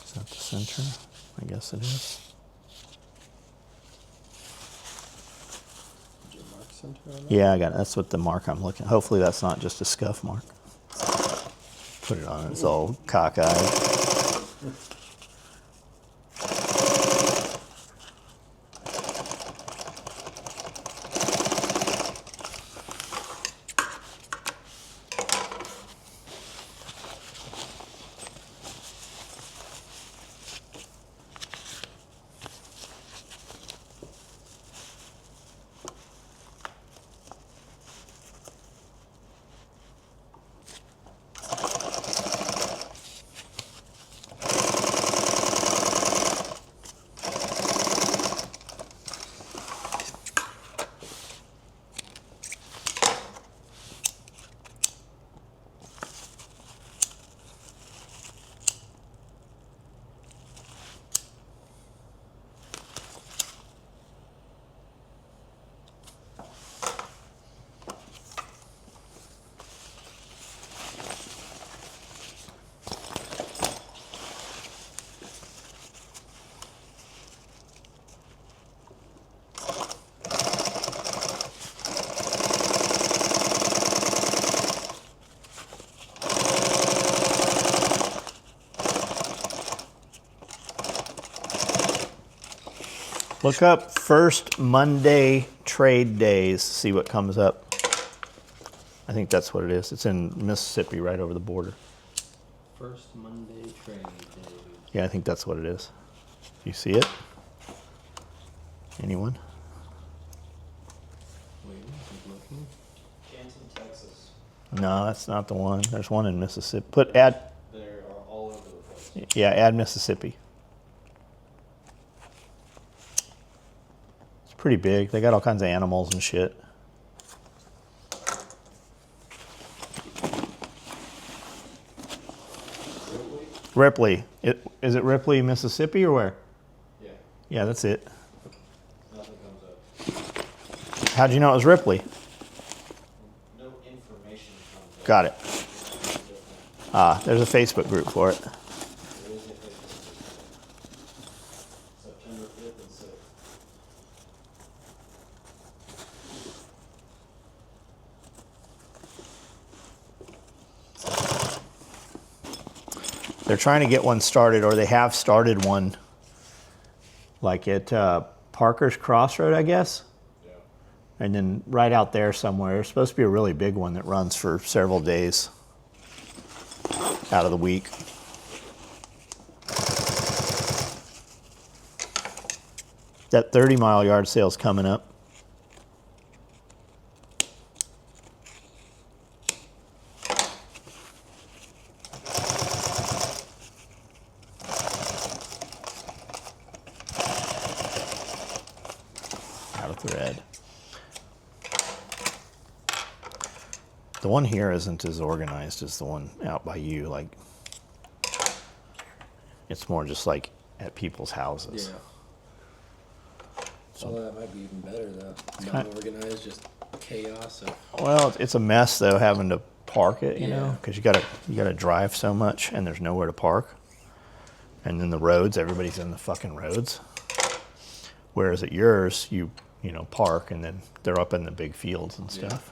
Is that the center? I guess it is. Did you mark center on that? Yeah, I got it. That's what the mark I'm looking. Hopefully that's not just a scuff mark. Put it on. It's all cockeyed. Look up first Monday trade days, see what comes up. I think that's what it is. It's in Mississippi, right over the border. First Monday trade day. Yeah, I think that's what it is. You see it? Anyone? Wait, I'm looking. Canton, Texas. No, that's not the one. There's one in Mississippi. They are all over the place. Add Mississippi. It's pretty big. They got all kinds of animals and shit. Ripley. Is it Ripley, Mississippi, or where? Yeah, Yeah, that's it. nothing comes up. How'd you know it was Ripley? No information comes up. Got it. Different. There's a Facebook group for it. There is a Facebook group. September 5th and 6th. They're trying to get one started, or they have started one, like at Parker's Crossroad, I guess. Yeah. And then right out there somewhere. There's supposed to be a really big one that runs for several days out of the week. That 30-mile yard sale's coming up. Out of thread. The one here isn't as organized as the one out by you. Like, it's more just like at people's houses. Yeah. Well, that might be even better though. kind- Not organized, just chaos. Well, it's a mess though having to park it, you know, Yeah. because you gotta drive so much, and there's nowhere to park. And then the roads, everybody's in the fucking roads. Whereas at yours, you park, and then they're up in the big fields and Yeah. stuff.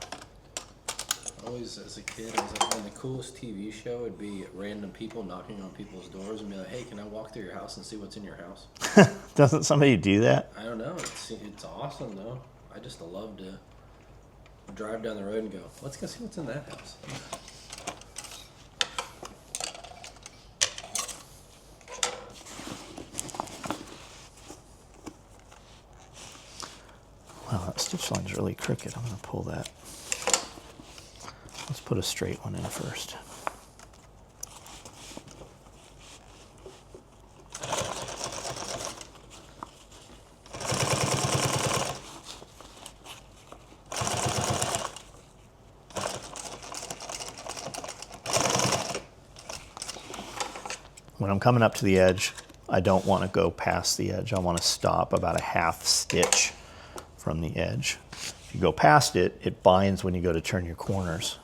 Always, as a kid, I was like, man, the coolest TV show would be random people knocking on people's doors and be like, hey, can I walk through your house and see what's in your house? Doesn't somebody do that? I don't know. It's awesome, though. I just love to drive down the road and go, let's go see what's in that house. Wow, that stitch line's really crooked. I'm gonna pull that. Let's put a straight one in first. When I'm coming up to the edge, I don't want to go past the edge. I want to stop about a half stitch from the edge. If you go past it, it binds when you go to turn your corners.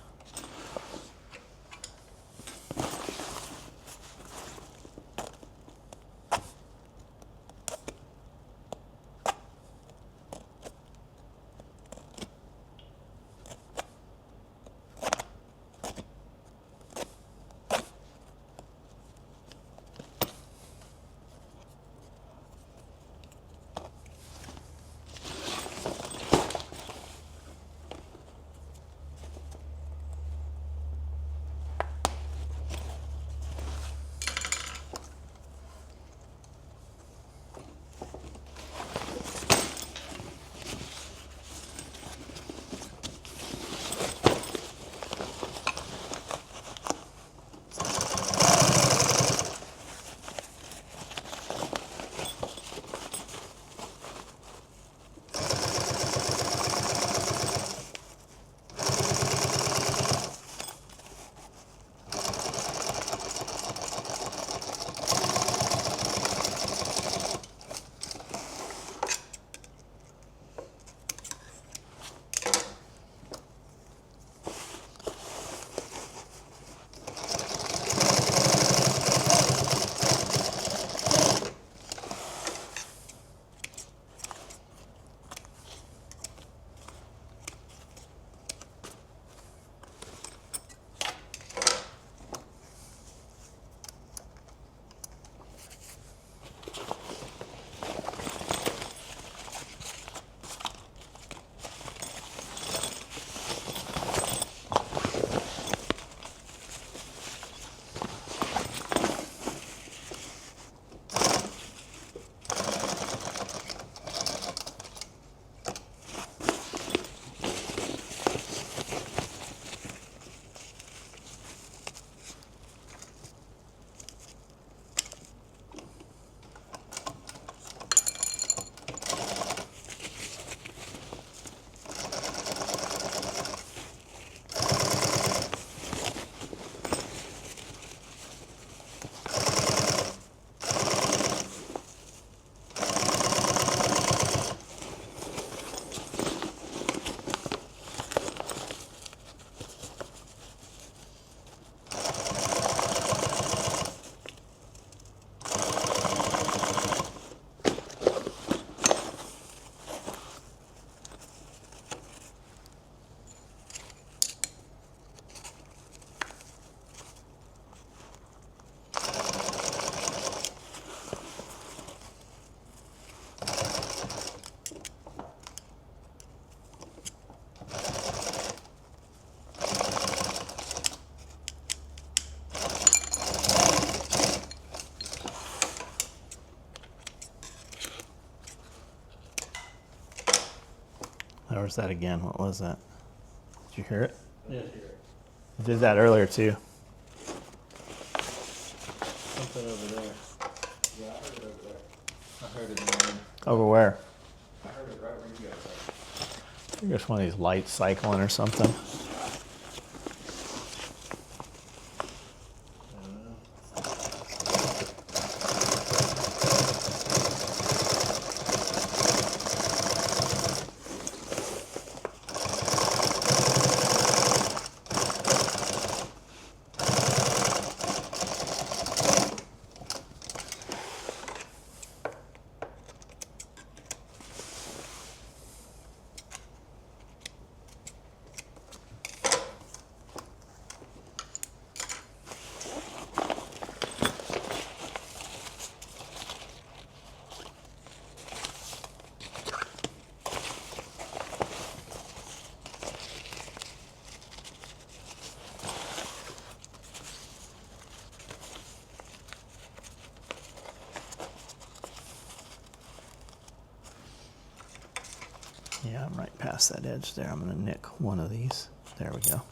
was that again? What was that? Did you hear it? Yeah, here. I did that earlier too. Something over there. Yeah, I heard it over there. I heard it in there. Over where? I heard it right where you guys are. I think there's one of these lights cycling or something. I don't know. Yeah, I'm right past that edge there. I'm gonna nick one of these. There we go.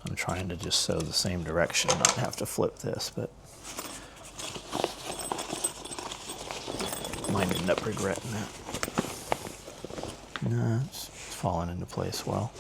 I'm trying to just sew the same direction, not have to flip this, but might end up regretting that. No, it's falling into place well.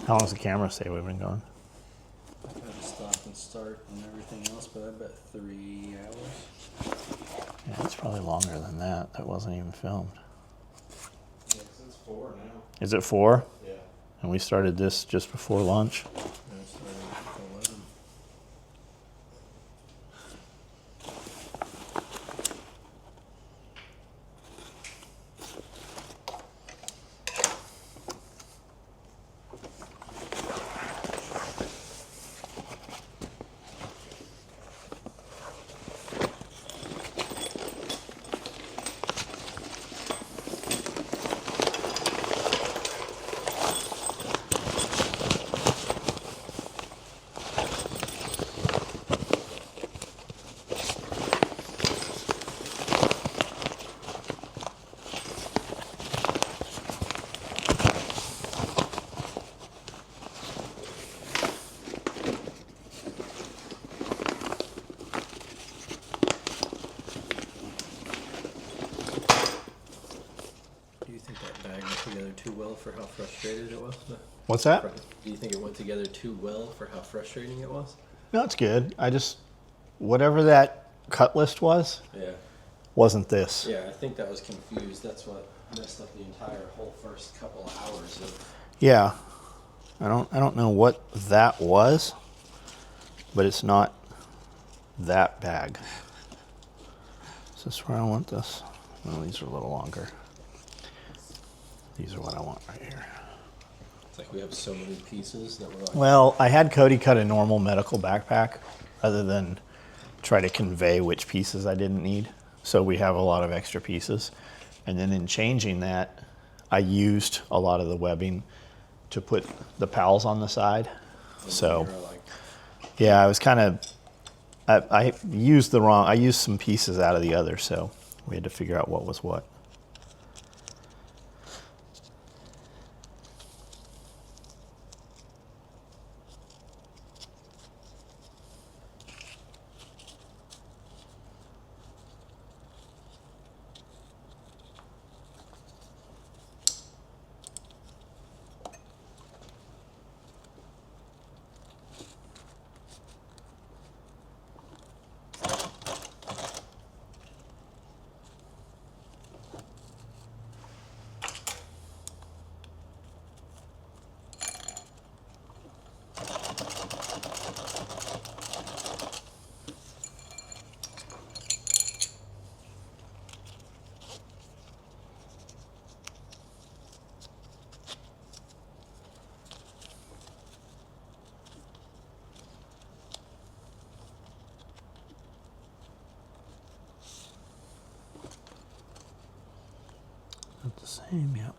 How long does the camera say we've been going? I've had to stop and start and everything else, but I bet 3 hours. Yeah, it's probably longer than that. That wasn't even filmed. Yeah, 'cause it's 4 now. Is it 4? Yeah. And we started this just before lunch. And I started at 11. how frustrated it was? What's that? Do you think it went together too well for how frustrating it was? No, it's good. I just, whatever that cut list was, Yeah. wasn't this. Yeah, I think that was confused. That's what messed up the entire whole first couple hours of. Yeah. I don't know what that was, but it's not that bag. Is this where I want this? No, these are a little longer. These are what I want right here. It's like we have so many pieces that we're like. Well, I had Cody cut a normal medical backpack rather than try to convey which pieces I didn't need. So we have a lot of extra pieces. And then in changing that, I used a lot of the webbing to put the pals on the side. So You're like, yeah, I was kind of, I used the wrong, I used some pieces out of the other, so we had to figure out what was what. Not the same, yeah.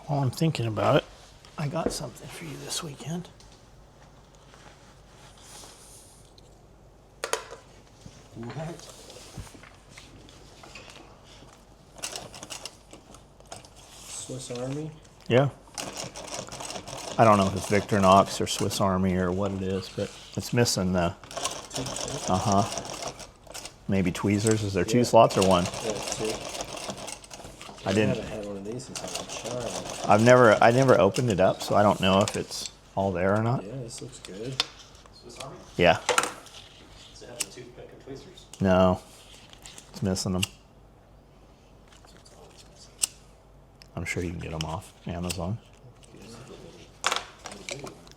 While I'm thinking about it, I got something for you this weekend. what? Swiss Army? Yeah. I don't know if it's Victorinox or Swiss Army or what it is, but it's missing the, maybe tweezers. Is there two Yeah. slots or one? Yeah, two. I didn't, haven't had one of these since I was a child. I never opened it up, so I don't know if it's all there or not. Yeah, this looks good. Swiss Army? Yeah. Does it have the toothpick and tweezers? No. It's missing them. It's always missing. I'm sure you can get them off Amazon.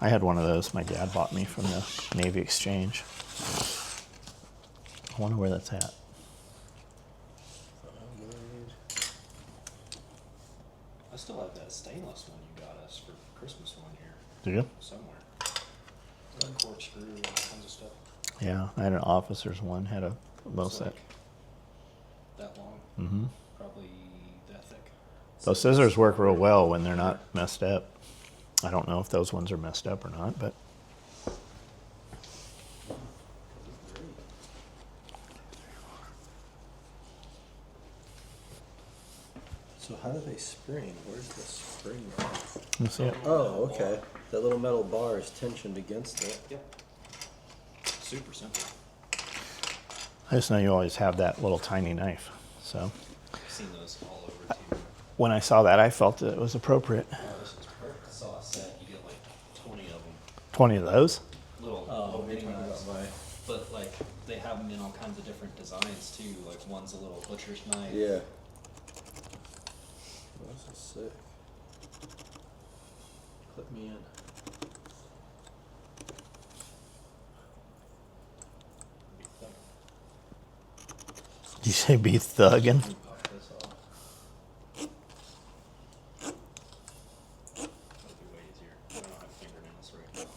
I had one of those my dad bought me from the Navy Exchange. I wonder where that's at. I still have that stainless one you got us for Christmas one year Do you? somewhere. Corkscrew and all kinds of stuff. Yeah, I had an officer's one, had a bow It's set. like that long. Mm-hmm. Probably that thick. Those scissors work real well when they're not messed up. I don't know if those ones are messed up or not, but So how do they spring? Where's the spring at? let's see it. Oh, okay. That little metal bar is tensioned against it. Yep. Super simple. I just know you always have that little tiny knife. So I've seen those all over too. when I saw that, I felt that it was appropriate. Oh, this is perfect. I saw a set. You get like 20 of them. 20 of those? Little, Oh, little you're mini talking knives. about my. But like they have them in all kinds of different designs too. Like one's a little butcher's knife. Yeah. This is sick. Clip me in. Did you say be thuggin'? Let me pop this off. That'll be way easier. I don't have fingernails right now.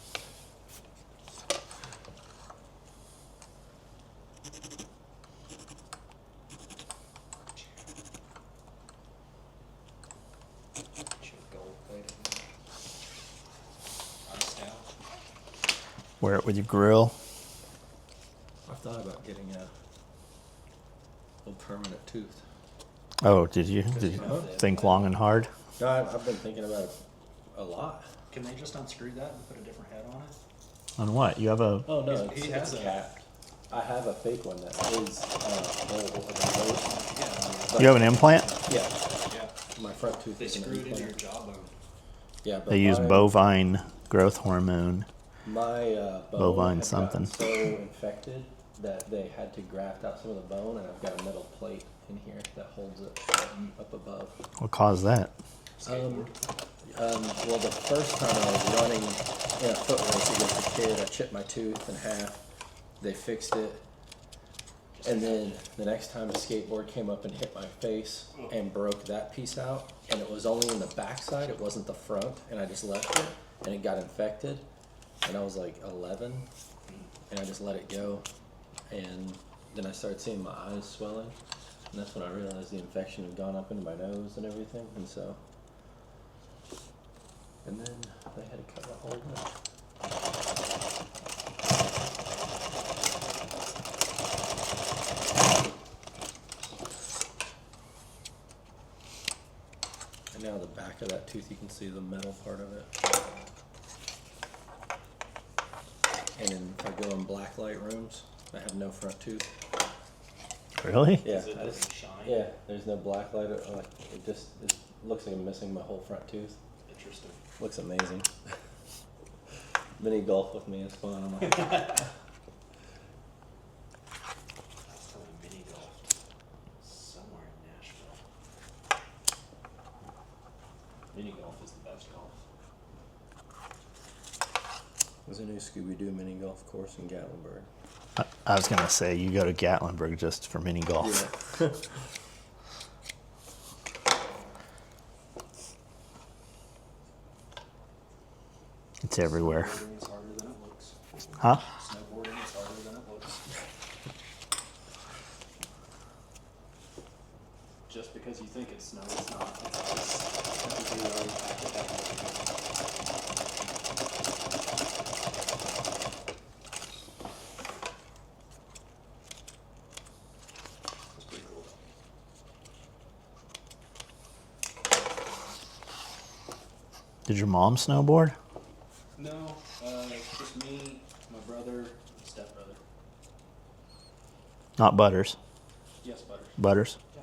Gold plated. Iced out. Wear it with your grill. I've thought about getting a permanent tooth. Oh, did you think long and hard? No, I've been thinking about it a lot. Can they just unscrew that and put a different head on it? On what? You have a Oh no, He it's, has it's a- capped. I have a fake one that is Yeah. you have an implant? Yeah, Yeah. my front tooth They is an screw it into your implant. jawbone. Yeah, but They use mine- bovine growth hormone. My bone Bovine had something. gotten so infected that they had to graft out some of the bone, and I've got a metal plate in here that holds it up above. What caused that? Well, the first time I was running in a foot race against a kid, I chipped my tooth in half. They fixed it. And then the next time the skateboard came up and hit my face and broke that piece out. And it was only in the backside, it wasn't the front. And I just left it and it got infected. And I was like 11 and I just let it go. And then I started seeing my eyes swelling. And that's when I realized the infection had gone up into my nose and everything. And so, and then they had to cut a hole in it. And now the back of that tooth, you can see the metal part of it. And then if I go in black light rooms, I have no front tooth. Really? Yeah, Because it doesn't shine. yeah. There's no black light. Like it just looks like I'm missing my whole front tooth. Interesting. Looks amazing. Mini golf with me is fun. I'm like, That's telling mini golf somewhere in Nashville. Mini golf is the best golf. there's a new Scooby-Doo mini golf course in Gatlinburg. I was going to say, you go to Gatlinburg just for mini golf. Yeah. It's everywhere. Snowboarding is harder than it looks. Huh? Snowboarding is harder than it looks. Just because you think it's snow, it's not. It's just everything already packed it down. That's pretty cool. Did your mom snowboard? No, just me, my brother, and stepbrother. Not Butters. Yes, Butters. Butters. Yeah.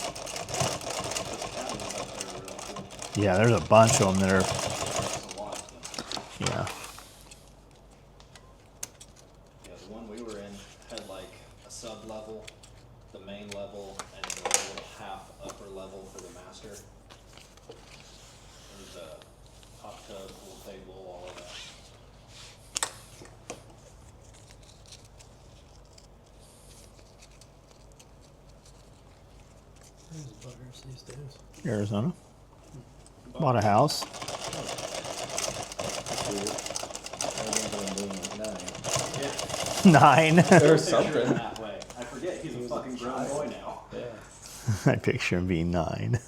Those cabins up there are really cool. Yeah, there's a bunch of them that are. There's a lot of them. Yeah. Yeah, the one we were in had like a sub level, the main level, and then like a little half upper level for the master. There's a hot tub, pool table, all of that. Where's Butters these days? Arizona. Bought a house. I remember him being like 9. 9. Or Picture something. him that way. I forget he's a fucking grown boy now. Yeah. I picture him being 9.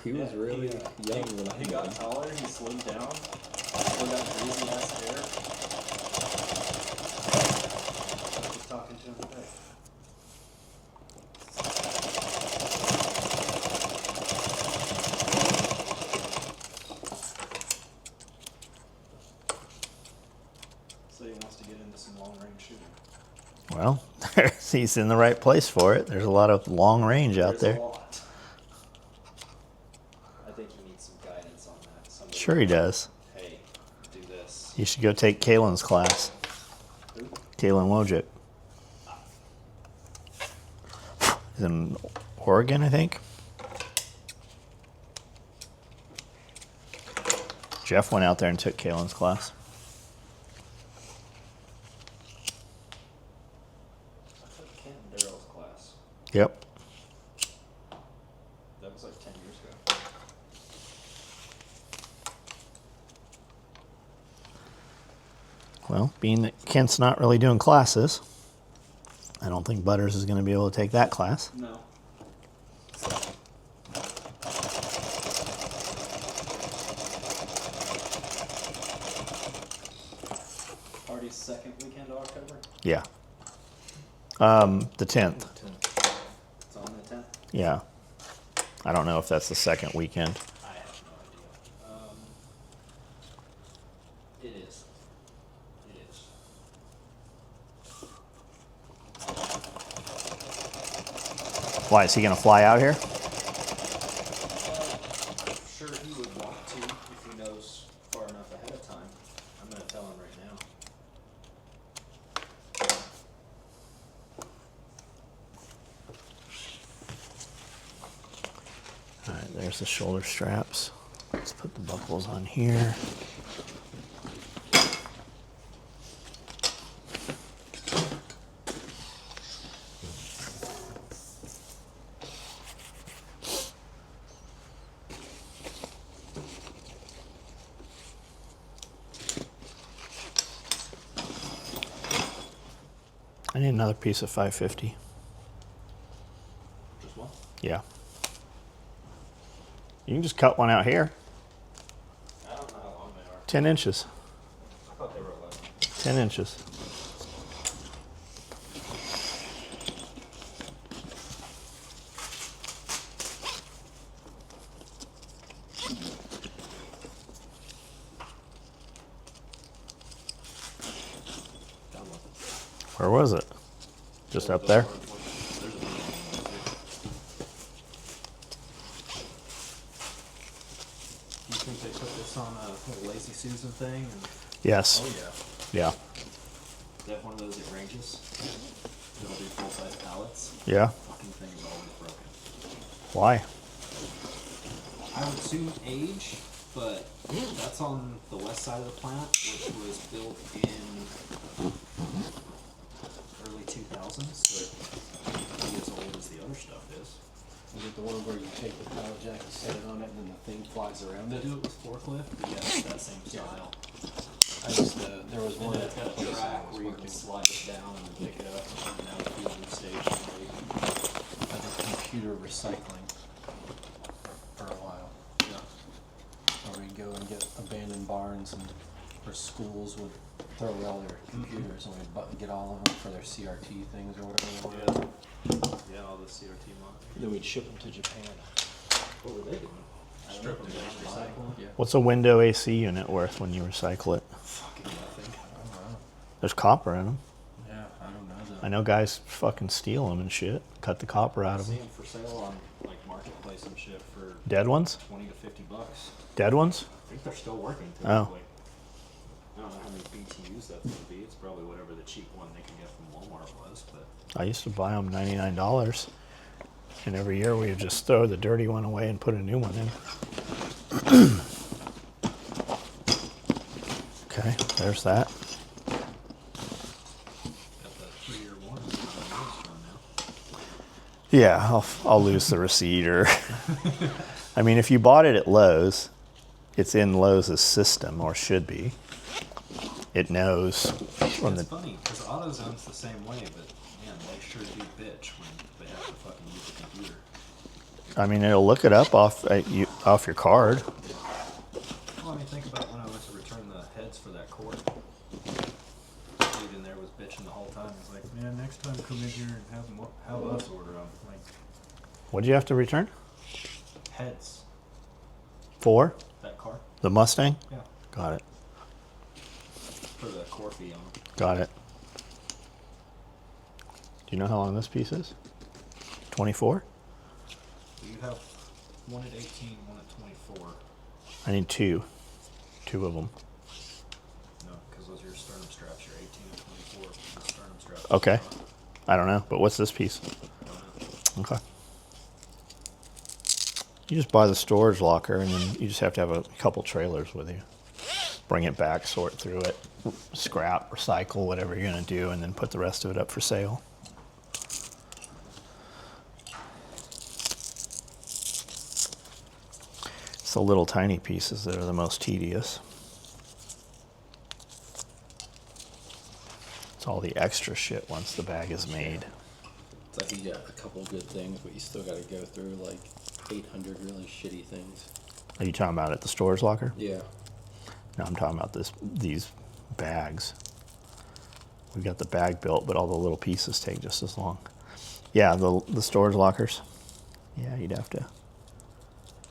He was really young when I He met got him. taller, he slimmed down, still got greasy ass hair. I was talking to him today. So he wants to get into some long range shooting. Well, he's in the right place for it. There's a lot of long range out There's there. a lot. I think he needs some guidance on that. Somebody Sure he does. Hey, do this. You should go take Kalen's class. Who? Kalen Wojcik. He's in Oregon, I think. Jeff went out there and took Kalen's class. I took Kent Darrell's class. Yep. That was like 10 years ago. Well, being that Kent's not really doing classes, I don't think Butters is going to be able to take that class. No. Already second weekend of October? Yeah. The 10th. It's on the 10th? Yeah. I don't know if that's the second weekend. I have no idea. It is. It is. Why, is he going to fly out here? Sure he would want to if he knows far enough ahead of time. I'm gonna tell him right now. All right, there's the shoulder straps. Let's put the buckles on here. I need another piece of 550. Just one? Yeah. You can just cut one out here. I don't know how long they are. 10 inches. I thought they were 11. 10 inches. Where was it? Just up there? Do you think they put this on a little Lazy Susan thing? And Yes. yeah. Yeah. Is that one of those that ranges? It'll do full size pallets. Yeah. Fucking thing is always broken. Why? I would assume age, but that's on the west side of the plant, which was built in early 2000s, so it can't be as old as the other stuff is. Is it the one where you take the pallet jack and set it on it and then the thing flies around They it? do it with forklift, but yeah, it's that same style. I just, there was And one then at it's got the a place I track was where you can working slide it down and pick it up, and now the fueling station. at the computer recycling for a while. Yeah. Where we go and get abandoned barns and or schools would throw away all their computers and we'd get all of them for their CRT things or whatever they wanted. Yeah, all the CRT mods. Then we'd ship them to Japan. What were they doing? Strip them down, recycle them? Yeah. What's a window AC unit worth when you recycle it? Fucking nothing. I don't know. There's copper in them. Yeah, I don't know though. I know guys fucking steal them and shit. Cut the copper out I of see them. them for sale on like Marketplace and shit for Dead ones? 20 to 50 bucks. Dead ones? I think they're still working Oh. technically. I don't know how many BTUs that's gonna be. It's probably whatever the cheap one they can get from Walmart was, but I used to buy them $99. And every year we would just throw the dirty one away and put a new one in. Okay, there's that. got that 3-year warranty on the newest one now. Yeah, I'll lose the receipt or. I mean, if you bought it at Lowe's, it's in Lowe's system or should be. It knows from It's the. funny because AutoZone's the same way, but man, they sure do bitch when they have to fucking use a computer. I mean, it'll look it up off your card. Well, I mean, think about when I went to return the heads for that cord. Dude in there was bitching the whole time. He's like, man, next time come in here and have us order them. Like, What did you have to return heads, for? that car? The Mustang? Yeah, Got it. for the core fee on them. Got it. Do you know how long this piece is? 24? You have one at 18, one at 24. I need two. Two of them. No, because those are your sternum straps. You're 18 and 24. The sternum straps. Okay. I don't know, but what's this piece? Okay. You just buy the storage locker and then you just have to have a couple trailers with you. Bring it back, sort through it, scrap, recycle, whatever you're going to do, and then put the rest of it up for sale. It's the little tiny pieces that are the most tedious. It's all the extra shit once the bag is made. It's like you got a couple good things, but you still got to go through like 800 really shitty things. Are you talking about at the storage locker? Yeah. No, I'm talking about these bags. We got the bag built, but all the little pieces take just as long. Yeah, the storage lockers. Yeah, you'd have to.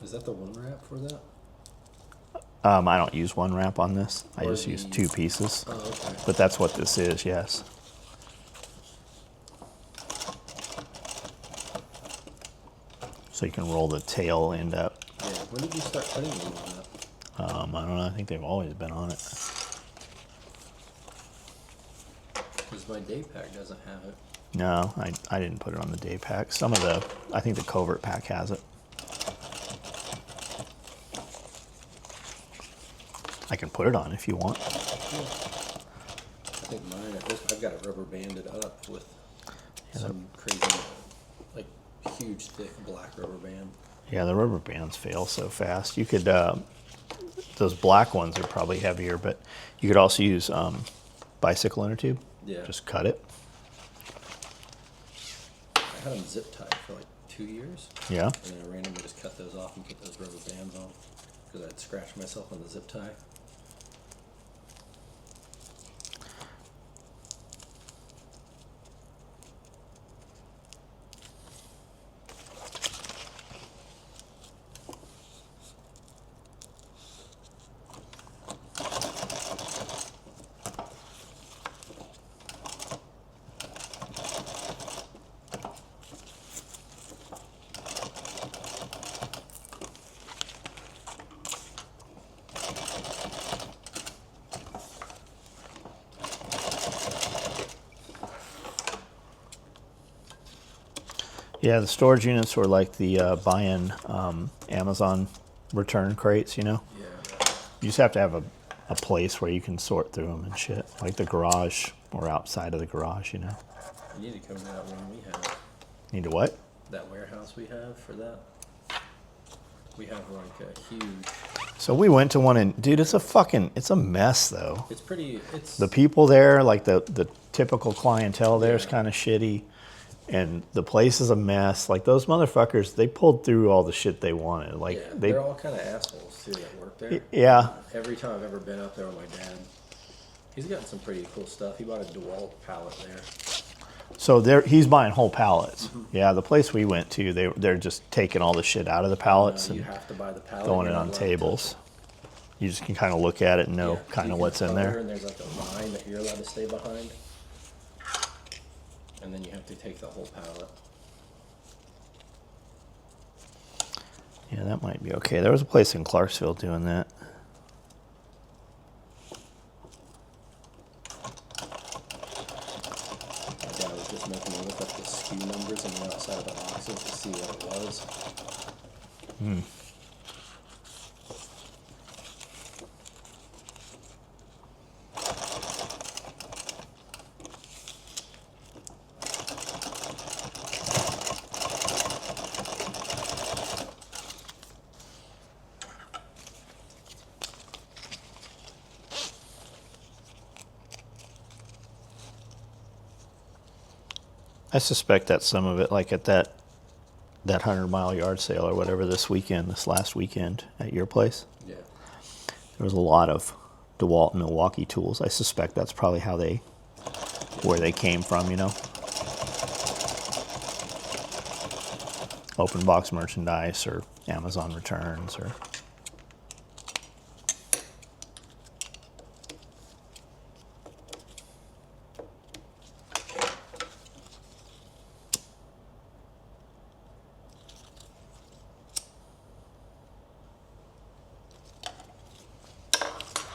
Is that the one wrap for that? I don't use one wrap on this. I Or just use the- two pieces. Oh, okay. But that's what this is, yes. So you can roll the tail end up. Yeah. When did you start putting them on that? I don't know. I think they've always been on it. Because my day pack doesn't have it. No, I didn't put it on the day pack. I think the covert pack has it. I can put it on if you want. I think mine, I've got it rubber banded up with some crazy, like, huge, thick black rubber band. Yeah, the rubber bands fail so fast. You could, those black ones are probably heavier, but you could also use bicycle inner tube. Yeah. Just cut it. I had them zip tied for like 2 years. Yeah. And then I randomly just cut those off and put those rubber bands on. Because I'd scratched myself on the zip tie. Yeah, the storage units were like the buy-in Amazon return crates, you know? Yeah. You just have to have a place where you can sort through them and shit. Like the garage or outside of the garage, you know? You need to come to that one we have. Need to what? That warehouse we have for that. We have like a huge. So we went to one and, dude, it's a mess though. It's pretty. It's The people there, like the typical clientele there is Yeah. kind of shitty. And the place is a mess. Like those motherfuckers, they pulled through all the shit they wanted. Like yeah, they, they're all kind of assholes too that work there. yeah. Every time I've ever been up there with my dad, he's gotten some pretty cool stuff. He bought a DeWalt pallet there. So he's buying whole pallets. Yeah, the place we went to, they're just taking all the shit out of the pallets You and have to buy the pallet. throwing it You're on not allowed to touch tables. You just can kind of look at it and know Yeah, kind you of can what's in hover, there. And there's like a line that you're allowed to stay behind. And then you have to take the whole pallet. Yeah, that might be okay. There was a place in Clarksville doing that. My dad was just making me look up the SKU numbers on the outside of the boxes to see what it was. I suspect that some of it, like at that 100-mile yard sale or whatever this last weekend at your place, Yeah. there was a lot of DeWalt and Milwaukee tools. I suspect that's probably where they came from, you know. Open box merchandise or Amazon returns or.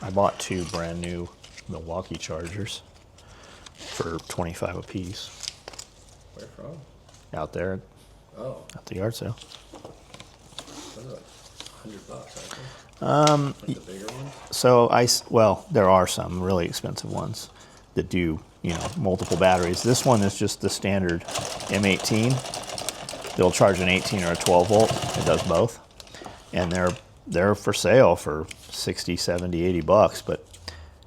I bought 2 brand new Milwaukee chargers for $25 a piece Where from? out there Oh, at the yard sale. those are like $100, I think. Like the bigger ones. So well, there are some really expensive ones that do, multiple batteries. This one is just the standard M18. They'll charge an 18 or a 12 volt. It does both. And they're for sale for 60, 70, 80 bucks, but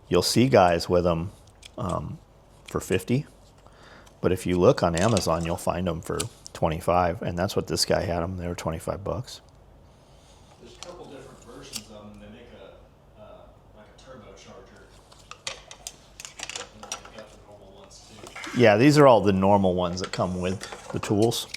you'll see guys with them for 50. But if you look on Amazon, you'll find them for 25, and that's what this guy had them. They were 25 bucks. There's a couple different versions of them. They make like a turbocharger. And then they've got the normal ones too. Yeah, these are all the normal ones that come with the tools.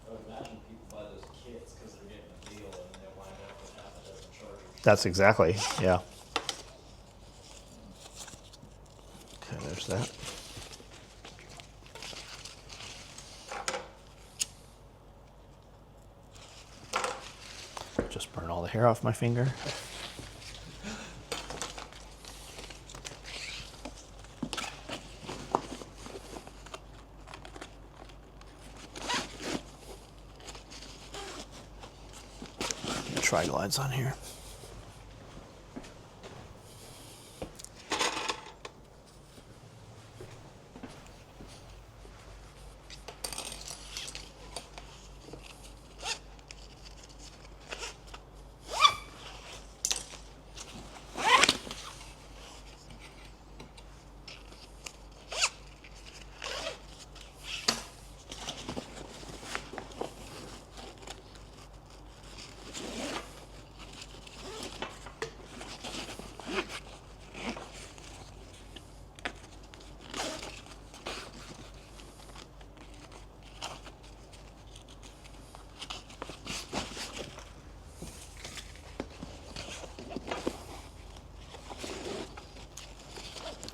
I would imagine people buy those kits because they're getting a deal and they wind up with half a dozen chargers. That's exactly, yeah. Okay, there's that. Just burn all the hair off my finger. Tri-glides on here.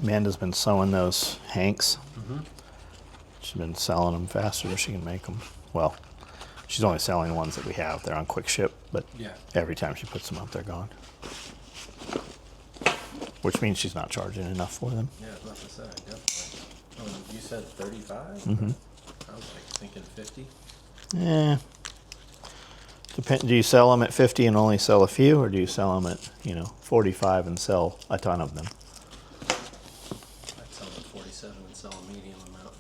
Amanda's been sewing those hanks. She's been selling them faster than she can make them. Well, she's only selling the ones that we have. They're on quick ship, but Yeah. every time she puts them up, they're gone. Which means she's not charging enough for them. Yeah, I was about to say, definitely. Oh, you said 35? Mm-hmm. I was like thinking 50. Yeah. Do you sell them at 50 and only sell a few, or do you sell them at 45 and sell a ton of them? I'd sell them 47 and sell a medium amount.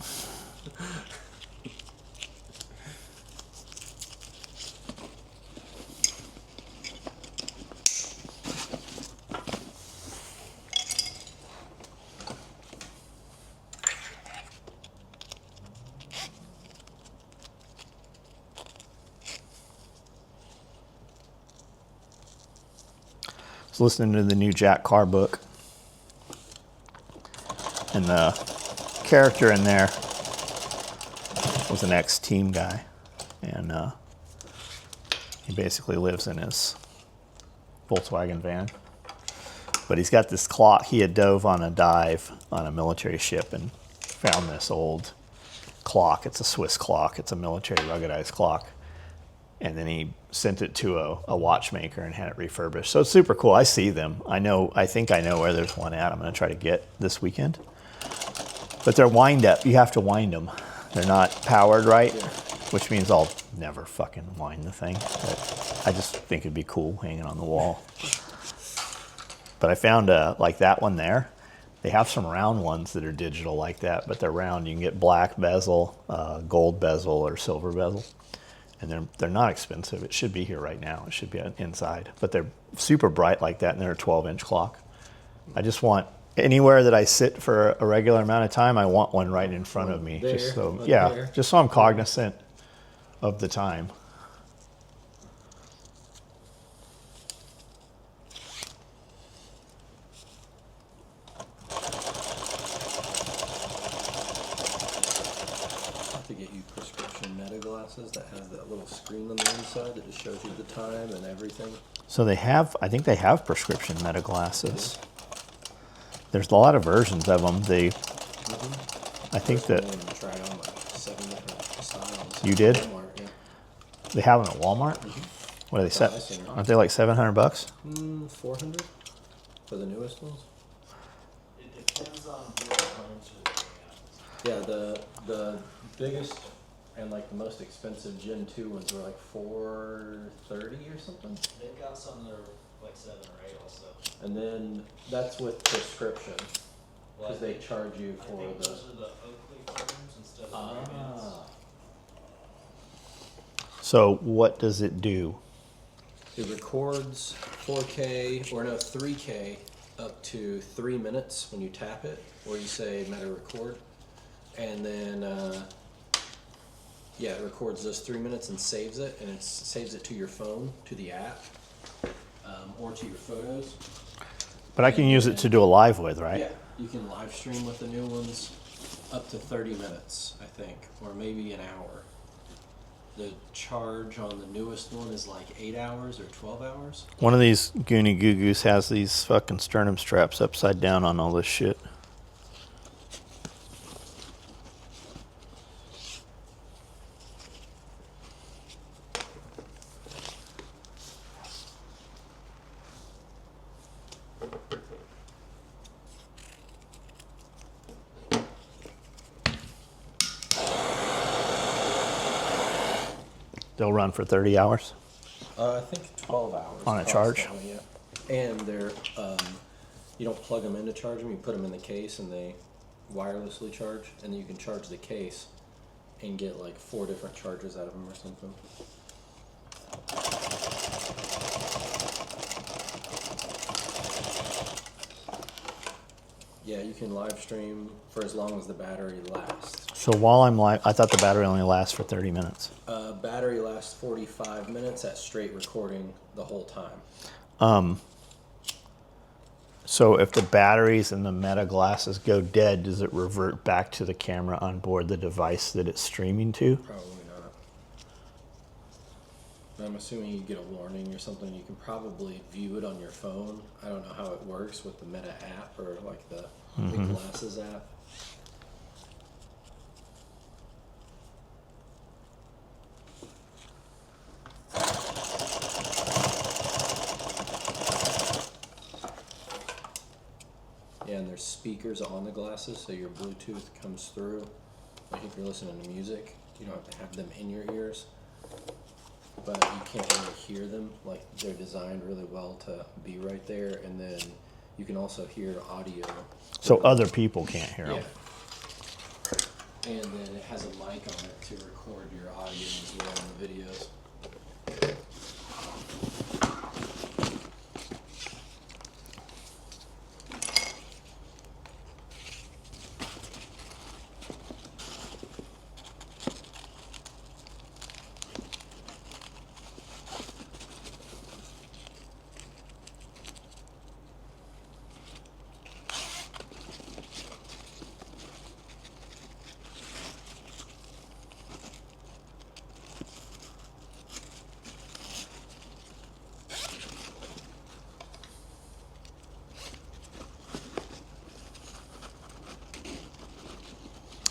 I was listening to the new Jack Carr book, and the character in there was an ex-team guy, and he basically lives in his Volkswagen van. But he's got this clock. He had dove on a dive on a military ship and found this old clock. It's a Swiss clock. It's a military ruggedized clock. And then he sent it to a watchmaker and had it refurbished. So it's super cool. I see them. I think I know where there's one at. I'm going to try to get this weekend. But they're wind up. You have to wind them. They're not powered right, which means I'll never fucking wind the thing. But I just think it'd be cool hanging on the wall. But I found like that one there. They have some round ones that are digital like that, but they're round. You can get black bezel, gold bezel, or silver bezel. And they're not expensive. It should be here right now. It should be inside. But they're super bright like that, and they're a 12-inch clock. I just want anywhere that I sit for a regular amount of time, I want one right in front of me. There, Just so, one yeah, there. just so I'm cognizant of the time. I have to get you prescription Meta glasses that has that little screen on the inside that just shows you the time and everything. So they have, I think they have prescription Meta glasses. There's a lot of versions of them. I think I that went and tried on like 7 different styles. You did? Walmart, yeah. they have them at Walmart. What are they Oh, I set? see. Aren't they like $700? 400 for the newest ones. It depends on who the phones are. Yeah, the biggest and like the most expensive Gen 2 ones were like 430 or something. They've got some that are like 7 or 8 also. And then that's with prescription Well, because they charge you I for think the. those are the Oakley phones instead of the Ray-Bans. So what does it do? It records 4K or no 3K up to 3 minutes when you tap it, or you say Meta record, and then yeah, it records those 3 minutes and saves it, and it saves it to your phone, to the app, or to your photos. But I can use it to do a live with, right? Yeah, you can live stream with the new ones up to 30 minutes, I think, or maybe an hour. The charge on the newest one is like 8 hours or 12 hours. One of these Goonie Goo Goos has these fucking sternum straps upside down on all this shit. They'll run for 30 hours. I think 12 hours. On a charge? constantly, yeah. And they're, you don't plug them in to charge them, you put them in the case and they wirelessly charge, and then you can charge the case and get like 4 different charges out of them or something. Yeah, you can live stream for as long as the battery lasts. So while I'm live, I thought the battery only lasts for 30 minutes. Battery lasts 45 minutes at straight recording the whole time. So if the batteries in the Meta glasses go dead, does it revert back to the camera on board the device that it's streaming to? Probably not. I'm assuming you get a warning or something. You can probably view it on your phone. I don't know how it works with the Meta app or like the big glasses app. Yeah, and there's speakers on the glasses, so your Bluetooth comes through. Like if you're listening to music, you don't have to have them in your ears, but you can't really hear them. Like they're designed really well to be right there, and then you can also hear audio. So other people can't hear them. Yeah. And then it has a mic on it to record your audio as well in the videos.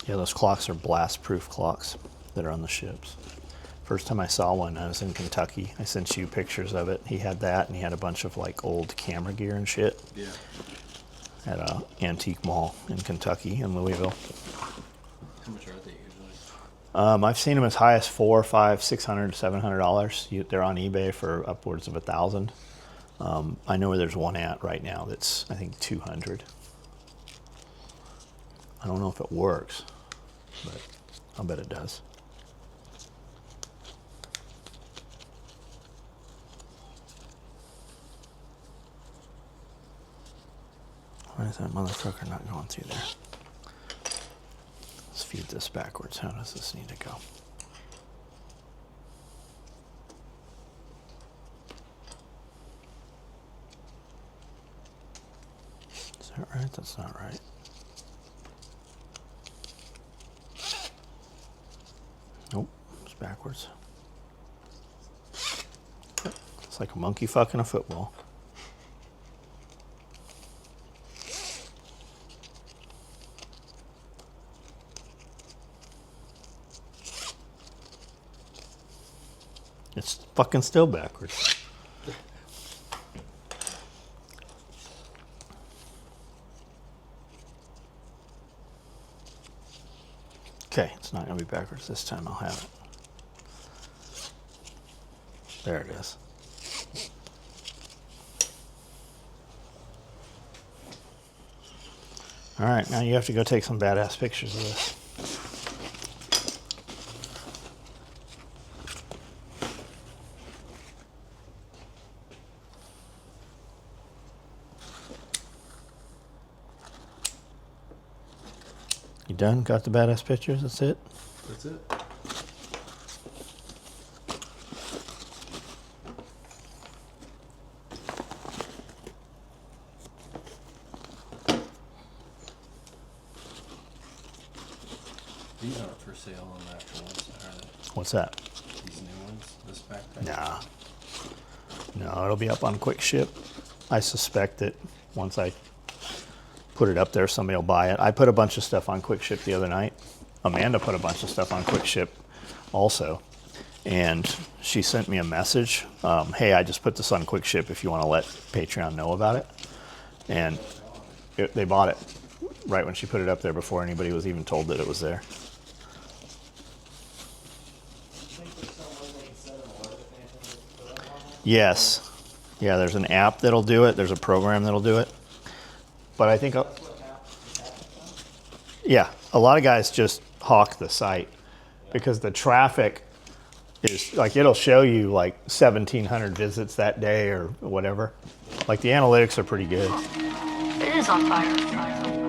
Yeah, those clocks are blast-proof clocks that are on the ships. First time I saw one, I was in Kentucky. I sent you pictures of it. He had that, and he had a bunch of like old camera gear and shit Yeah. at a antique mall in Kentucky, in Louisville. How much are they usually? I've seen them as high as $400, $500, $600, $700. They're on eBay for upwards of $1,000. I know where there's one at right now that's I think $200. I don't know if it works, but I'll bet it does. Why is that motherfucker not going through there? Let's feed this backwards. How does this need to go? Is that right? That's not right. Nope, it's backwards. It's like a monkey fucking a football. It's fucking still backwards. Okay, it's not gonna be backwards this time. I'll have it. There it is. All right, now you have to go take some badass pictures of this. You done? Got the badass pictures? That's it? That's it. These aren't for sale on the actual website, are they? What's that? These new ones, this backpack? Nah. No, it'll be up on Quick Ship. I suspect that once I put it up there, somebody will buy it. I put a bunch of stuff on Quick Ship the other night. Amanda put a bunch of stuff on Quick Ship also. And she sent me a message. Hey, I just put this on Quick Ship if you want to let Patreon know about it. And they bought it right when she put it up there before anybody was even told that it was there. Yes. Yeah, there's an app that'll do it. There's a program that'll do it. But I think, yeah, a lot of guys just hawk the site because the traffic is like, it'll show you like 1,700 visits that day or whatever. Like the analytics are pretty good. It is on fire.